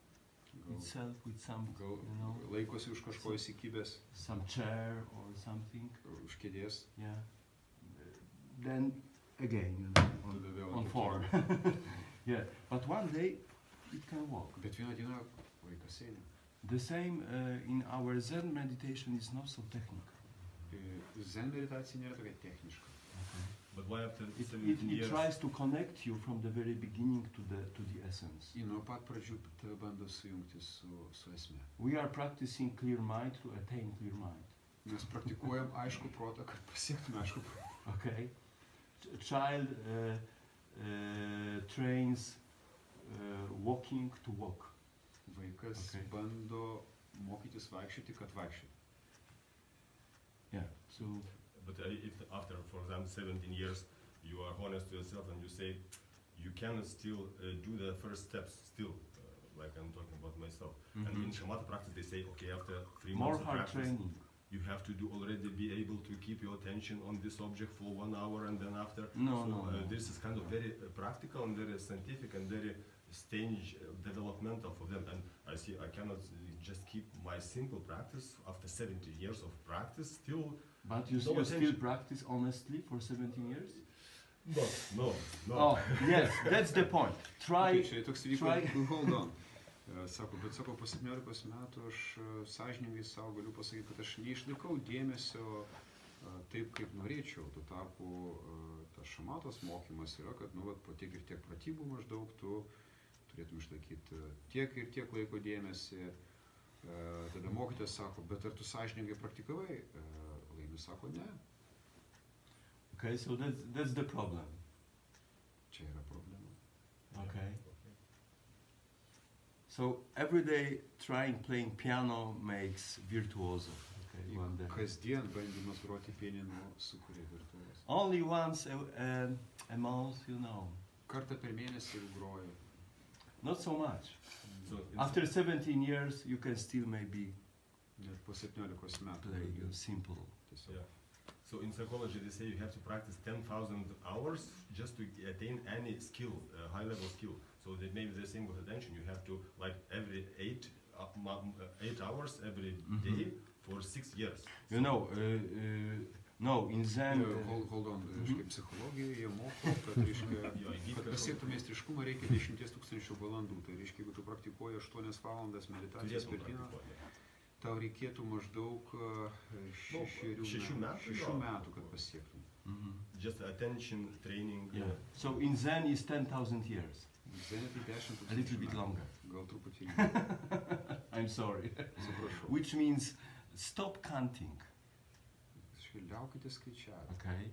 Gal, itself with some, gal you know, laikosi už kažko įsikibęs, some chair or something. už kėdės. Yeah. Then again, you know, Tada vėl on ant 4. kėdės. Yeah, but one day it can walk. Bet vieną dieną vaikas eina. The same in our Zen meditation is not so technical. Zen meditacija nėra tokia techniška. But why after It 17 years? tries to connect you from the very beginning to the essence. Į nuo pat pradžių tave bando sujungti su esme. We are practicing clear mind to attain clear mind. Mes praktikuojam aišku protą, kad pasiektume aišku protą. Okay? Child trains walking to walk. Vaikas Okay. bando mokytis vaikščioti, kad vaikščioti. Yeah. So But if after, for example, 17 years, you are honest to yourself and you say you cannot still do the first steps still, like I'm talking about myself. And in shamatha practice, they say, okay, after 3 more months of hard practice, training. you have to already be able to keep your attention on this object for 1 hour, and then after. No, so, no, no. This is kind of very practical and very scientific and very stage developmental for them. And I see I cannot just keep my simple practice after 17 years of practice still. But you No still attention. practice honestly for 17 years? No. Oh, yes, that's the point. Try. Čia toks vyko, try- hold on. Sako, bet sako, po 17 metų aš sąžiningai savo galiu pasakyti, kad aš neišlaikau dėmesio taip, kaip norėčiau. Tuo tarpu tas šamatos mokymas yra, kad po tiek ir tiek pratybų maždaug tu turėtum išlaikyti tiek ir tiek laiko dėmesį. Tada mokytojas sako, bet ar tu sąžiningai praktikavai? Laimis sako, ne. Okay, so that's the problem. Čia yra problema. Okay. So every day playing piano makes virtuoso. Okay, one day. Kasdien bandymas groti pianinu sukuria virtuozą. Only once a month, you know. Kartą per mėnesį jau groju. Not so much. So After 17 years, you can still maybe Net po 17 metų. play simple. Tiesiog. Yeah. So in psychology, they say you have to practice 10,000 hours just to attain any skill, high-level skill. So that maybe the same with attention. You have to, like, every 8 hours every day for 6 years. You know, no, in Zen. Hold on, reiškia, psichologijoje jie moko, kad, reiškia, kad pasiektų meistriškumą reikia 10 000 valandų. Tai reiškia, jeigu tu praktikuoji 8 valandas meditacijos per dieną, tau reikėtų maždaug 6 metų, kad pasiektum. Just attention training. Yeah. So in Zen is 10,000 years. Zen tai 10 000 A little bit metų. longer. Gal truputį ilgiau. I'm sorry. Atsiprašau. Which means stop counting. reiškia liaukite skaičiavę. Okay,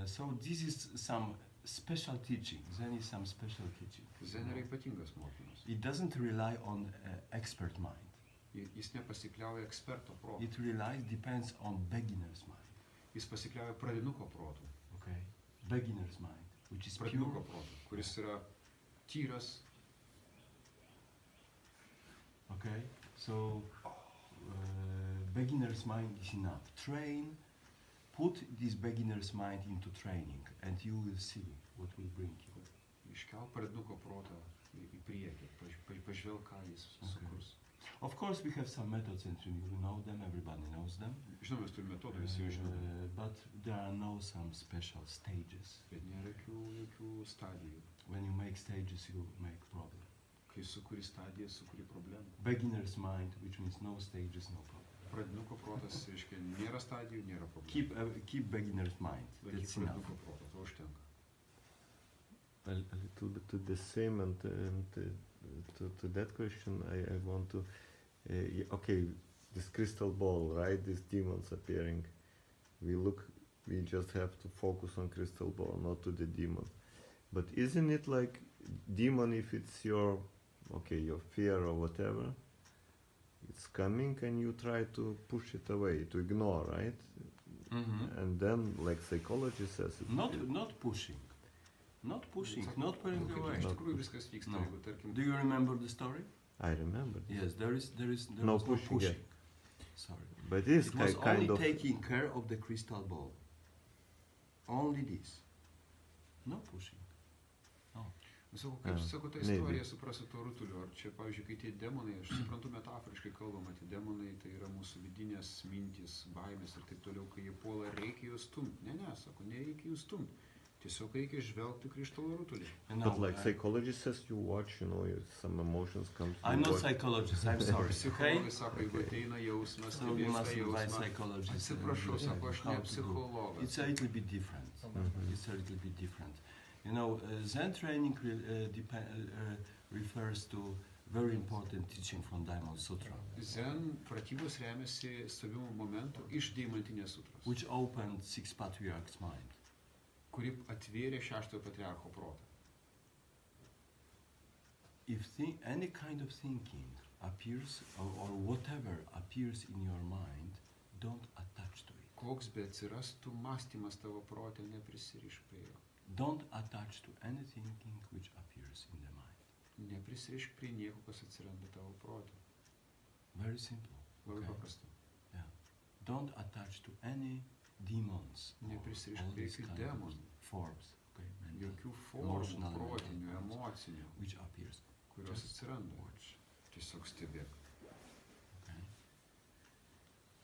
so this is some special teaching. Zen is some special teaching. Zen yra ypatingas mokymas. It doesn't rely on expert mind. Jis nepasikliauja eksperto protu. It depends on beginner's mind. Jis pasikliauja pradinuko protu. Okay, beginner's mind, which is Pradinuko pure. protu, kuris yra tyras. Okay, so beginner's mind is enough. Put this beginner's mind into training, and you will see what will bring you. Iškelk pradinuko protą į priekį, pažvelk, ką jis sukurs. Of course, we have some methods, and you know them. Everybody knows them. Žinoma, mes turime metodų, visi jau žinome. But there are no some special stages. Bet nėra jokių stadijų. When you make stages, you make problem. Kai sukuri stadiją, sukuri problemą. Beginner's mind, which means no stages, no problem. Pradinuko protas reiškia nėra stadijų, nėra problemų. Keep beginner's mind. That's enough. Pradinuko protą, to užtenka. A little bit to the same and to that question, I want to. Okay, this crystal ball, right? These demons appearing. We just have to focus on crystal ball, not to the demon. But isn't it like demon if it's your fear or whatever? It's coming and you try to push it away, to ignore, right? Mm-hmm. And then, like psychology says, Not pushing. Not pushing, not pulling away. Iš tikrųjų viskas vyksta, No. jeigu tarkim. Do you remember the story? I remember. Yes, there No was pushing, no pushing. yeah. Sorry. But it's It was kind only of taking care of the crystal ball. Only this. No pushing. Sakau, kaip sako ta maybe. istorija suprasti to rutulio, ar čia, pavyzdžiui, kai tie demonai, aš suprantu metaforiškai kalbama, tie demonai tai yra mūsų vidinės mintys, baimės ir taip toliau, kai jie puola, reikia jų stumti. Ne, sako, nereikia jų stumti. Tiesiog reikia žvelgti krištolo rutulį. But like psychology says, you watch, some emotions come. I'm not psychologist, I'm sorry. Okay? Psichologai sako, jeigu ateina jausmas, So you must stebės tą invite jausmą. psychologists. Atsiprašau, sako, aš ne how to do. psichologas. It's a little bit different. Mhm. It's a little bit different. You know, Zen training refers to very important teaching from Dharma Sutra, Zen pratybos remiasi savimo momentu iš Deimantinės sutros, which opened Six Patriarchs' mind. kuri atvėrė šeštojo patriarcho protą. If any kind of thinking appears, or whatever appears in your mind, don't attach to it. Koks be atsirastų mąstymas tavo protė, neprisirišk prie jo. Don't attach to any thinking which appears in the mind. Neprisirišk prie nieko, kas atsiranda tavo protė. Very simple. Labai Okay. paprasta. Don't attach to any demons. or Neprisirišk all prie these jokių kind of demonų, forms, okay, mental, jokių formų, emotional protinių, mental emocinių, which appears. kurios Just atsiranda. watch. Tiesiog stebėk. Okay.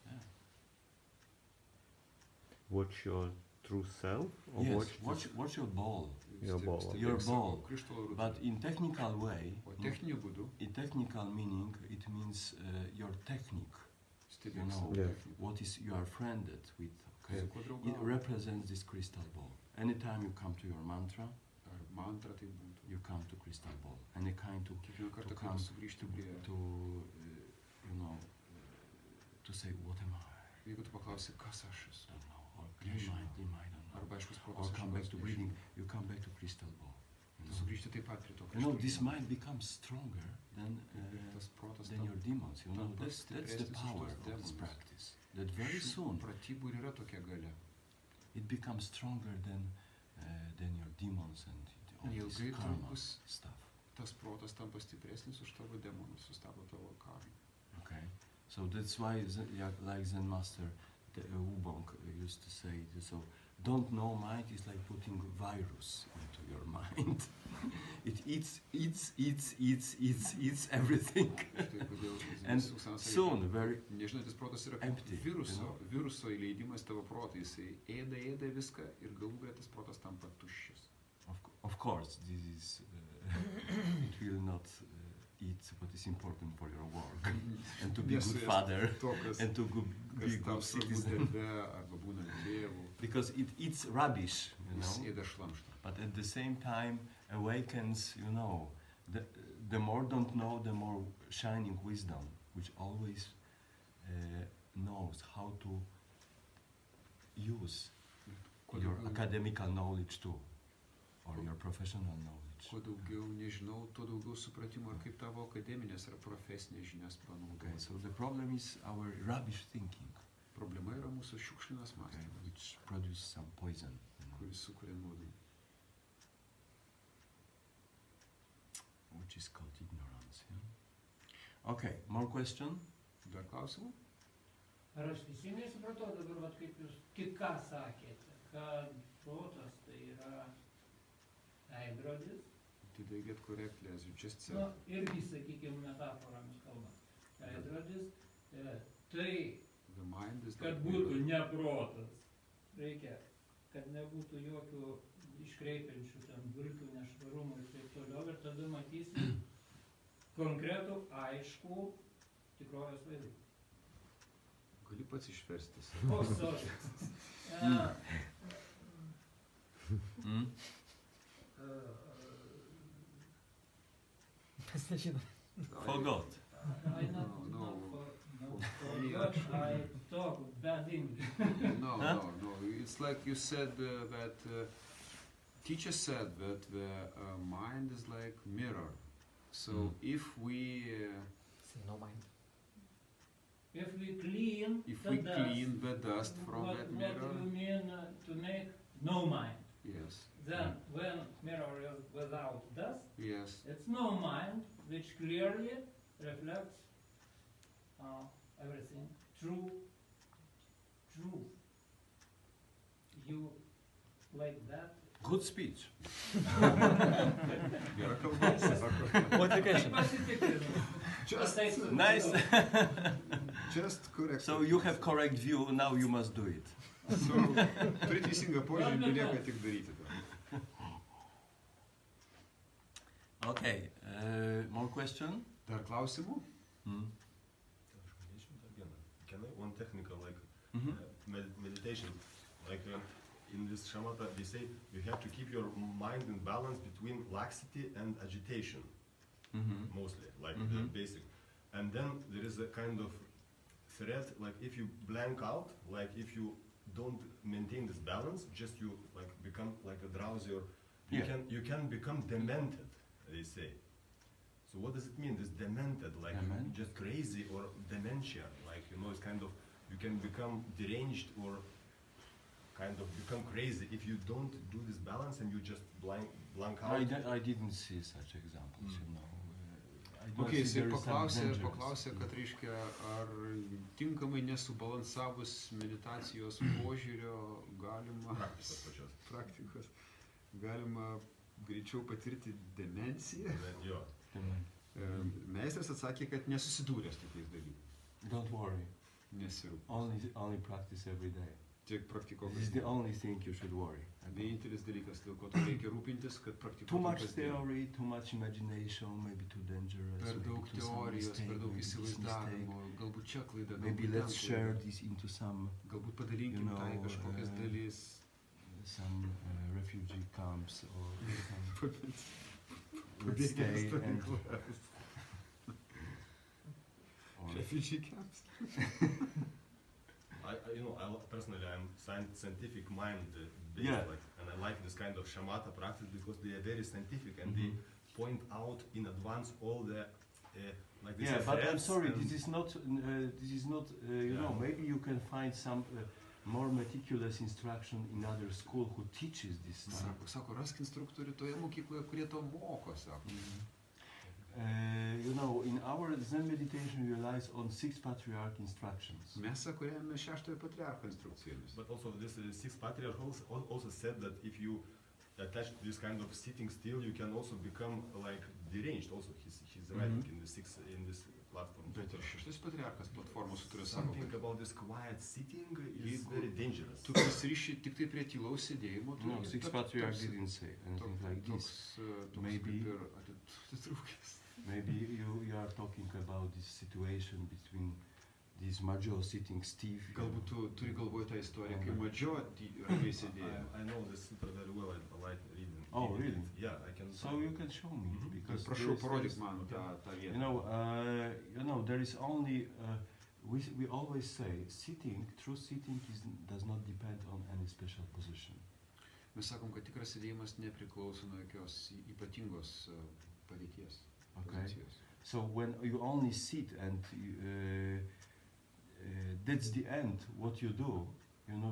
Yeah. Watch your true self, or Yes. watch Watch your ball. Your ball. Stebėk Your savo ball. krištolo rutulį. But in technical way, O techniniu būdu in technical meaning, it means your technique. You stebėk know, savo Yeah. techniką. what is you are friended with. Okay. Su kuo It draugauji. represents this crystal ball. Anytime you come to your mantra, Ar mantra tai būtų. you come to crystal ball. Any kind to Kiekvieną kartą, to kai come tu sugrįžti prie... to say what am I? Jeigu tu paklausi, kas aš esu, Don't know. Or Nežinau. I don't know. arba aiškus Or protas, come back to aš breathing. You come back to crystal ball. Tu You know? sugrįžti taip pat prie to You know, this krištolo. mind becomes stronger than Ir tas protas than your demons. You know, tampa that's the stipresnis už power tuos of this demonus. practice. That very soon Pratybų ir yra tokia galia. it becomes stronger than your demons and all this Ilgai karma trukus stuff. tas protas tampa stipresnis už tavo demonus, sustabdo tavo karmą. Okay, so that's why, like Zen Master Wubong used to say, so don't know mind is like putting virus into your mind. It eats everything. Štai kodėl And Suksanas sakė, soon, very nežinantis protas yra empty, viruso įleidimas tavo protą, jisai ėda viską ir galų galia tas protas tampa tuščias. of course, this is it will not eat what is important for your work and to be good Nesuės father to, kas and to be tau good svarbu citizen. darbe arba būnant tėvu, Because it eats rubbish, jis ėda šlamštą. but at the same time awakens, the more don't know, the more shining wisdom, which always knows how to use Kuo your daugiau- academical knowledge too, or your professional knowledge. Kuo daugiau nežinau, tuo daugiau supratimo, kaip tavo akademinės ar profesinės žinias Okay, panaudoti. so the problem is our rubbish thinking, Problema yra mūsų šiukšlinas okay, mąstymas, which produces some poison. kuris sukuria nuodų, Which is called ignorance. Yeah? Okay, more question? Dar klausimų? Ar aš teisingai supratau dabar, vat, kaip jūs tik ką sakėte, kad protas tai yra veidrodis, Did I get correctly as you just said? nu, irgi, sakykime, metaforomis kalbant, veidrodis, tai, The mind is kad like būtų mirror. ne protas, reikia, kad nebūtų jokių iškreipiančių ten dulkių, nešvarumų ir taip toliau, ir tada matysim konkretų, aiškų tikrovės vaizdą. Gali pats išversti. Oh, sorry. Mm? Mes nežinom. Forgot. I not forgot, I talk bad English. No, Huh? no. It's like you said that teacher said that the mind is like mirror. So if we Say no mind. If we clean the dust from what, that what mirror, do you mean to make no mind? yes, Then when mirror is without dust, yes, it's no mind which clearly reflects everything. True. You like that? Good speech. Gera kalba, sako. Modification. Just Nice. Just correct. So you have correct view, now you must do it. So, turi teisingą požiūrį, belieka tik daryti tą. Okay, more question? Dar klausimų? Mm. Can I one technical like Mhm. meditation like in this shamatha they say you have to keep your mind in balance between laxity and agitation Mhm. mostly like the Mhm. basic, and then there is a kind of thread like if you blank out, like if you don't maintain this balance, just you like become like a drowsy or Yeah. you can become demented, they say. So what does it mean, this demented, like Demented? just crazy or dementia, like it's kind of, you can become deranged or kind of become crazy if you don't do this balance and you just blank out. I didn't see such examples, you know. I don't Okay, see jisai there is some dangerous. paklausė, kad reiškia, ar tinkamai nesubalansavus meditacijos požiūrio galima praktikos, galima greičiau patirti demenciją. Jo. Meistras atsakė, kad nesusidūrė su tokiais dalykais. Don't worry, Nesirūp. only practice every day. Tiek praktikuok. This is the only thing you should worry about. Vienintelis dalykas, dėl ko tu reikia rūpintis, kad praktikuotum Too much kasdien. theory, too much imagination, maybe too dangerous. Per maybe daug too some teorijos, mistake, per daug maybe this įsivaizdavimo, mistake. galbūt čia klaida, Maybe galbūt ten let's share klaida. this into some Galbūt padalinkim you tai know, kažkokias dalis. some refugee camps or some let's Pabėgėlių stay and stovyklas. or Refugee camps. Personally, I'm scientific mind based, Yeah. like, and I like this kind of shamatha practice because they are very scientific and Mhm. they point out in advance all the like these yeah, but I'm threats sorry, and- this is not you Yeah. know, maybe you can find some more meticulous instruction in other school who teaches this stuff. Sako, rask instruktorių toje mokykloje, kurie to moko, sako. You know, in our Zen meditation we relies on 6 patriarch instructions. Mes, sako, remiame šeštojo patriarcho instrukcijomis. But also this sixth patriarch also said that if you attach to this kind of sitting still, you can also become like deranged. Also, he's writing in this platform. Bet ir šeštas patriarchas platformos turi sako, Something kad about this quiet sitting is Jeigu very dangerous. tu prisiriši tik tai prie tylaus sėdėjimo, tu No, irgi 6 patriarch didn't say anything like this. toks Maybe- kaip ir atitrūkęs. Maybe you are talking about this situation between this Majo sitting stiff. Galbūt tu turi galvoje tą istoriją, kai Madžio ramiai sėdėjo. I know this super very well. I like reading. Oh, reading really? it. Yeah, I can. So you can show me because Prašau, there's- parodyk man tą you vietą. know, there is only we always say true sitting does not depend on any special position. Mes sakom, kad tikras sėdėjimas nepriklauso nuo jokios ypatingos padėties, pozicijos. So when you only sit and that's the end, what you do,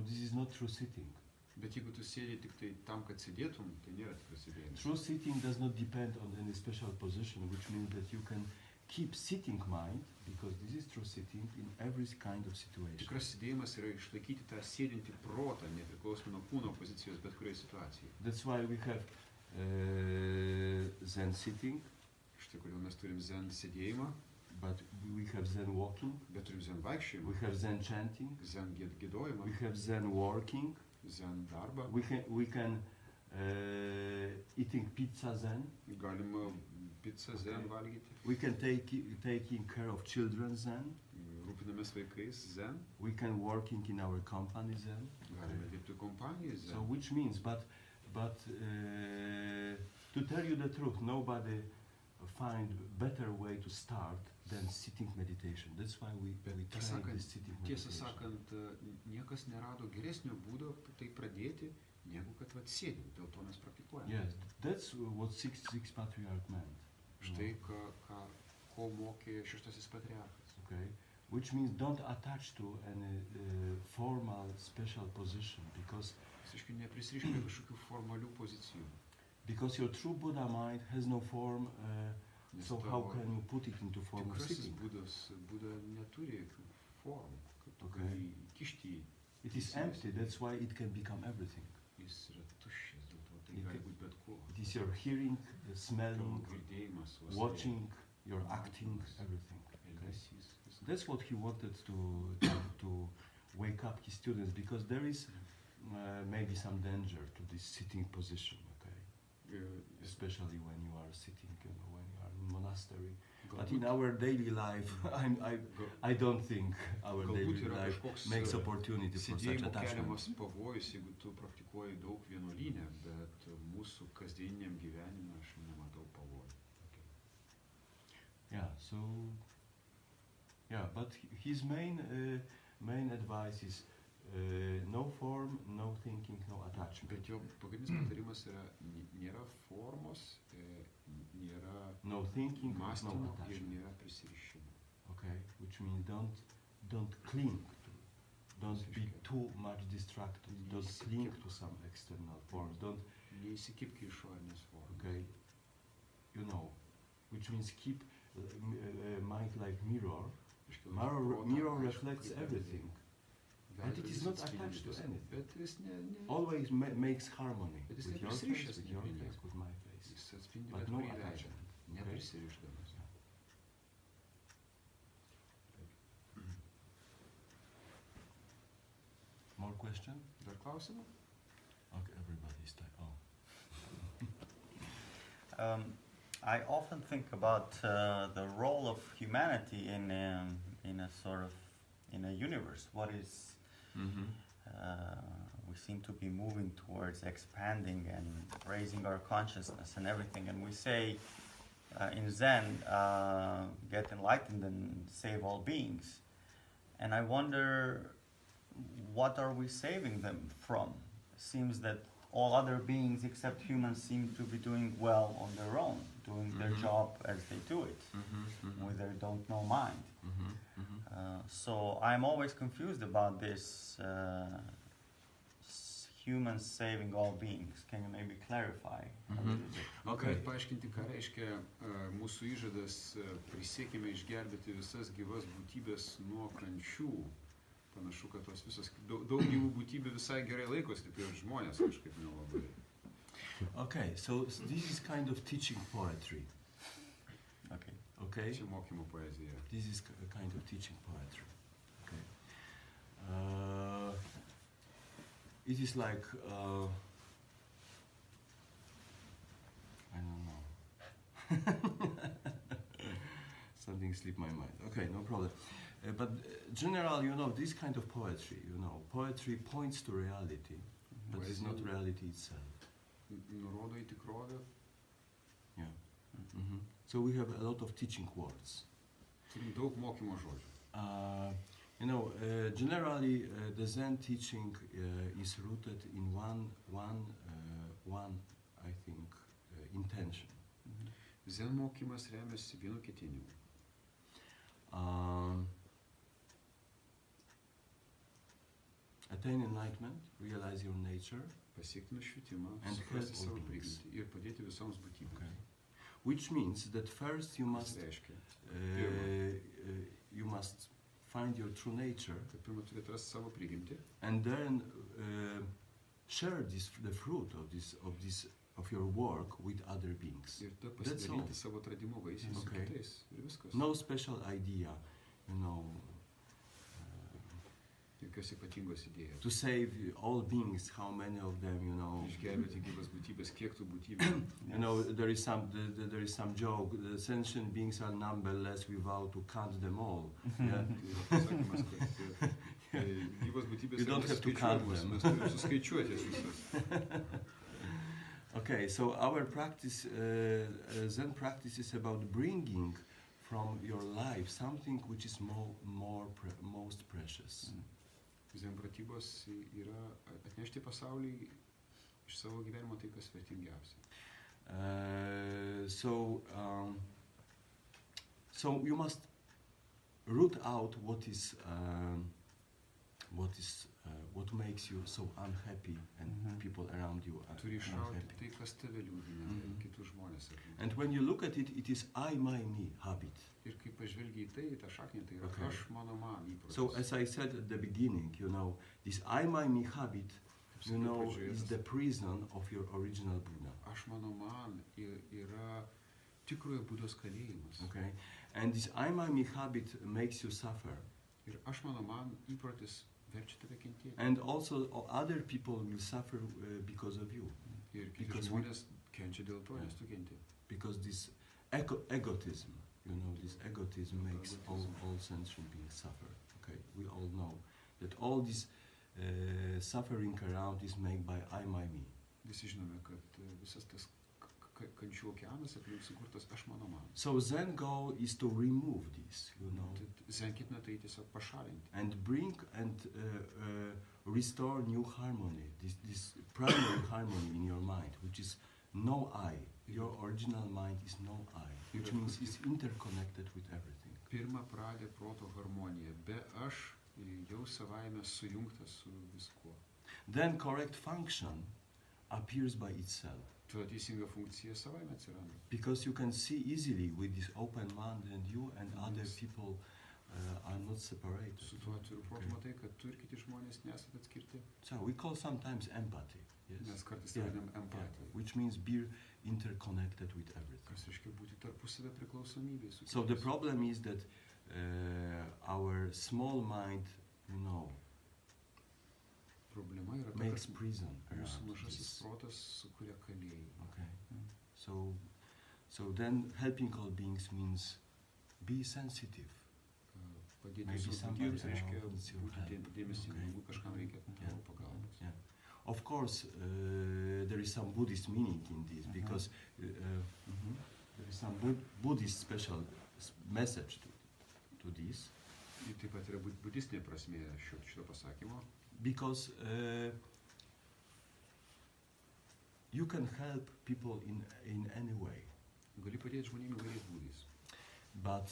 this is not true sitting. Bet jeigu tu sėdi tik tai tam, kad sėdėtum, tai nėra tikras sėdėjimas. True sitting does not depend on any special position, which means that you can keep sitting mind, because this is true sitting, in every kind of situation. Tikras sėdėjimas yra išlaikyti tą sėdintį protą, nepriklausomai nuo kūno pozicijos, bet kurioje situacijoje. That's why we have Zen sitting. Štai kodėl mes turim Zen sėdėjimą. But we have Zen walking. Bet turim Zen vaikščiojimą. We have Zen chanting. Zen giedojimą. We have Zen working. Zen darbą. We can eating pizza Zen. Galima pizzą Zen valgyti. We can taking care of children Zen. Rūpinamės vaikais Zen. We can working in our company Zen. Galime dirbti kompanijoje Zen. So which means, but to tell you the truth, nobody find better way to start than sitting meditation. That's why we try this sitting meditation. Tiesą sakant, niekas nerado geresnio būdo tai pradėti, negu kad sėdint. Dėl to mes praktikuojame. Yes, that's what six patriarch meant. Štai ko mokė šeštasis patriarchas. Okay, which means don't attach to any formal special position, because neprisirišk prie kažkokių formalių pozicijų. Because your true Buddha mind has no form, so how can you put it into form of sitting? Buddha neturi formų, kad tu gali kišti į. It is empty, that's why it can become everything. Jis yra tuščias, dėl to tai gali būti bet kuo. It is your hearing, smelling, watching, your acting, everything. Okay? That's what he wanted to wake up his students, because there is maybe some danger to this sitting position. Especially when you are sitting, when you are in monastery. But in our daily life, I don't think our daily life makes opportunity for such attachment. Pavojus, jeigu tu praktikuoji daug vienuolyne, bet mūsų kasdieniniam gyvenime aš nematau pavojų. But his main advice is no form, no thinking, no attachment. Bet jo pagrindinis patarimas yra nėra formos, nėra no thinking, mąstymo no ir attachment. nėra prisirišimo. Okay, which means don't cling to, don't be too much distracted, don't cling to some external forms, don't. Neįsikibk į išorinės formas. Okay, which means keep mind like mirror. Mirror reflects everything. But it is not attached to anything. Always makes harmony with your face, with my face. But no attachment. Okay? More question? Dar klausimų? Okay, everybody's time. I often think about the role of humanity in a sort of a universe. What is we seem to be moving towards expanding and raising our consciousness and everything. And we say in Zen, get enlightened and save all beings. And I wonder, what are we saving them from? It seems that all other beings except humans seem to be doing well on their own, doing their job as they do it, with their don't know mind. So I'm always confused about this humans saving all beings. Can you maybe clarify a little bit? Okay. Paaiškinti, ką reiškia mūsų įžadas prisiekime išgelbėti visas gyvas būtybės nuo kančių. Panašu, kad tos visos daug gyvų būtybių visai gerai laikosi, tik ir žmonės kažkaip nelabai. Okay, so this is kind of teaching poetry. Okay. Čia mokymo poezija. This is a kind of teaching poetry. Okay. It is like I don't know. Something slipped my mind. Okay, no problem. But general, this kind of poetry, poetry points to reality, but it's not reality itself. Nurodo į tikrovę. So we have a lot of teaching words. Turim daug mokymo žodžių. Generally, the Zen teaching is rooted in one, I think, intention. Zen mokymas remiasi vienu ketinimu. Attain enlightenment, realize your nature, Pasiekti nušvitimą, and suprasti help savo all beings. prigimtį ir padėti visoms būtybėms. Okay. Which means that first you Tas must reiškia, you must find your true nature, kad pirmą turi atrasti savo prigimtį and then share the fruit of your work with other beings. ir tada That's all. pasidalinti savo atradimo vaisiais su Okay. kitais. Ir viskas. No special idea, Jokios ypatingos idėjos. to save all beings. How many of them, Išgelbėti gyvas būtybės, kiek tų būtybių. There is some joke. The sentient beings are numberless without to count them all. Yeah. Tai pasakymas, kad gyvas būtybės You don't have to count nesuskaičiuojamos, them. mes turime suskaičiuoti jas visas. Okay, so our practice, Zen practice, is about bringing from your life something which is most precious. Zen pratybos yra atnešti pasaulį iš savo gyvenimo tai, kas vertingiausia. So you must root out what makes you so unhappy and people around you are Turi išrauti unhappy. tai, kas tave liūdina, kitus žmonės. And when you look at it, it is I, my, me habit. Ir kai pažvelgi į tai, tą šaknį, tai yra Okay. aš, mano, man įprotis. So as I said at the beginning, this I, my, me habit, is the prison of your original Buddha. Aš, mano, man yra tikrojo Budos kalėjimas. Okay, and this I, my, me habit makes you suffer. Ir aš, mano, man įprotis verčia tave kentėti. And also other people will suffer because of you. Ir kiti because žmonės kenčia dėl to, nes tu kenti. Because this egotism, this egotism makes all sentient beings suffer. Okay, we all know that all this suffering around is made by I, my, me. Visi žinome, kad visas tas kančių okeanas aplink sukurtas aš, mano, man. So Zen goal is to remove this, Zen ketina tai tiesiog pašalinti. and bring and restore new harmony, this primary harmony in your mind, which is no I. Your original mind is no I, which means it's interconnected with everything. Pirma pradė proto harmonija. Be aš jau savaime sujungtas su viskuo. Then correct function appears by itself. Tuo teisinga funkcija savaime atsiranda. Because you can see easily with this open mind and you and other people are not separated. Su tuo atviru protu matai, kad tu ir kiti žmonės nesat atskirti. So we call sometimes empathy. Yes. Mes kartais tai vadinam empatija. Which means be interconnected with everything. Kas reiškia būti tarpusavio priklausomybėj su So the kitais. problem is that our small mind, Problema yra ta, makes kad prison mūsų around mažasis this. protas sukuria kalėjimą. Okay. So then helping all beings means be sensitive. Padėti Maybe visoms somebody būtybėms reiškia around needs your būti help. dėmesingam, Okay. jeigu kažkam reikia tavo pagalbos. Yeah. Of course, there is some Buddhist meaning in this because there is some Buddhist special message to this. Ir taip pat yra budistinė prasmė šito pasakymo. Because you can help people in any way, Gali padėti žmonėms įvairiais būdais. but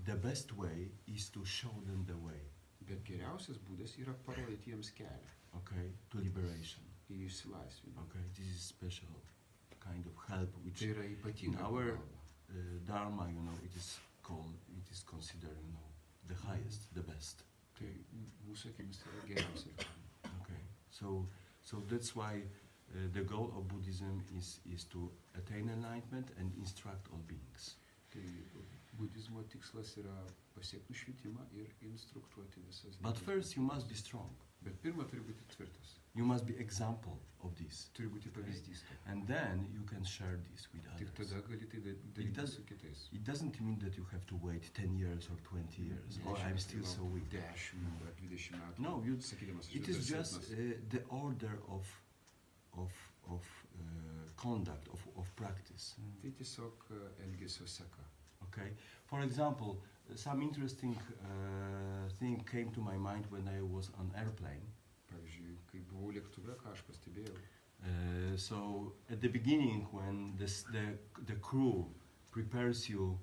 the best way is to show them the way, Bet geriausias būdas yra parodyti jiems kelią okay, to liberation. į išsilaisvinimą. Okay, this is special kind of help which Tai yra in ypatinga our pagalba. Dharma, it is considered, the highest, the best. Tai mūsų akimis tai yra geriausia. Okay, so that's why the goal of Buddhism is to attain enlightenment and instruct all beings. Tai budizmo tikslas yra pasiekti nušvitimą ir instruktuoti visas. But first you must be strong. Bet pirma turi būti tvirtas. You must be example of this. Turi būti pavyzdys. And then you can share this with Tik others. tada gali tai daryti su kitais. It doesn't mean that you have to wait 10 years or 20 years. Or I'm still so weak. 10 ar 20 metų. No, sakydamas, it is just the order of conduct, of practice. Tai tiesiog elgesio seka. Okay. For example, some interesting thing came to my mind when I was on airplane. Pavyzdžiui, kai buvau lėktuve, ką aš pastebėjau. So at the beginning, when the crew prepares you,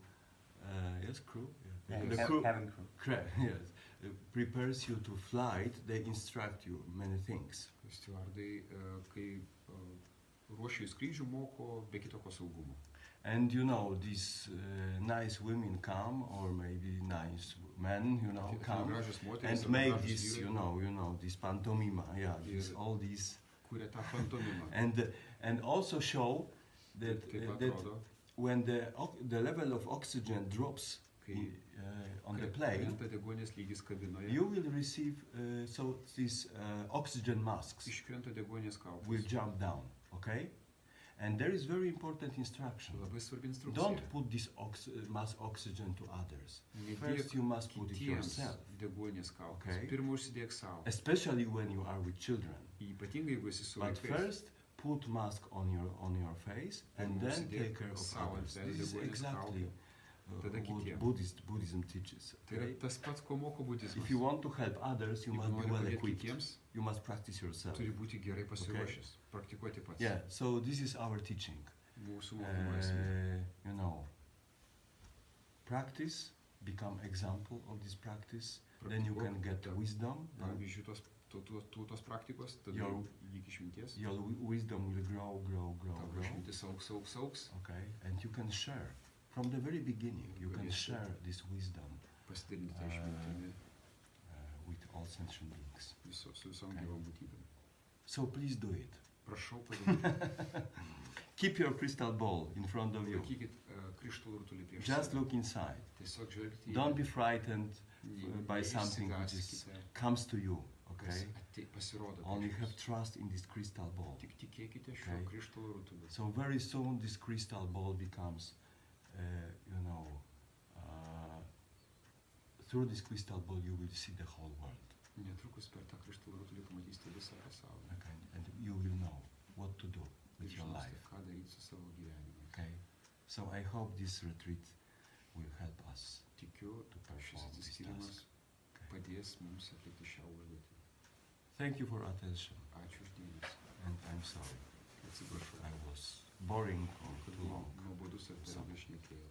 yes, crew, Yeah, the cabin crew. yes, prepares you to flight, they instruct you many things. Stewardai, kai ruošia į skrydžių, moko be kitoko saugumo. And you know, these nice women come, or maybe nice men, you know, come Gražios moterys and arba make gražūs this, vyrai this pantomima, yeah, all these, kuria tą pantomimą. and also show that Taip pat that rodo, when the level of oxygen drops kai on the plane, krenta deguonies lygis kabinoje, you will receive so these oxygen masks iškrenta deguonies kaukės. will jump down, okay? And there is very important instruction. Labai svarbi instrukcija. Don't put this mass oxygen to others. First, you must put it yourself. Deguonies kaukės. Okay. Pirma užsidėk savo. Especially when you are with children. Ypatingai, jeigu esi su But vaikais. first, put mask on your face and then take care of others. This is exactly what Buddhism teaches. Tai yra Okay? tas pats, ko moko budizmas. If you want to help others, you Jeigu must be nori well padėti equipped. kitiems, You must practice yourself. turi būti gerai pasiruošęs, praktikuoti pats. Yeah, so this is our teaching. Mūsų mokymo esmė. You know, practice, become example of this practice, then you can get wisdom. Pavyzdžiui, tos praktikos, tada Your- įgyk išminties. Your wisdom will grow. Tavo išmintis auks. Okay, and you can share from the very beginning. You can share this wisdom Pasidalinti tą išmintimi with all sentient beings. su visom Okay. gyvom būtybėm. So please do it. Prašau padaryti. Keep your crystal ball in front of you. Laikykit krištolo rutulį prieš Just save. look inside. Tiesiog žvelgti į Don't be frightened jį. by something which is Neišsigąskite, comes to you. kas Okay. pasirodo. Only prieš have jus. trust in this crystal ball. Tik tikėkite šiuo Okay. krištolo rutuliu. So very soon this crystal ball becomes, through this crystal ball you will see the whole world. Netrukus per tą krištolo rutulį pamatysite visą pasaulį. Okay. And you will know what to do Ir with your žinosite, life. ką daryti su savo gyvenimu. Okay. So I hope this retreat will help us Tikiu, to šis perform this atsiskyrimas task. Okay. padės mums atlikti šią užduotį. Thank you for attention, Ačiū už dėmesį. and I'm sorry Atsiprašau, I was boring or kad too long. nuobodus ir per daug šnekėjau.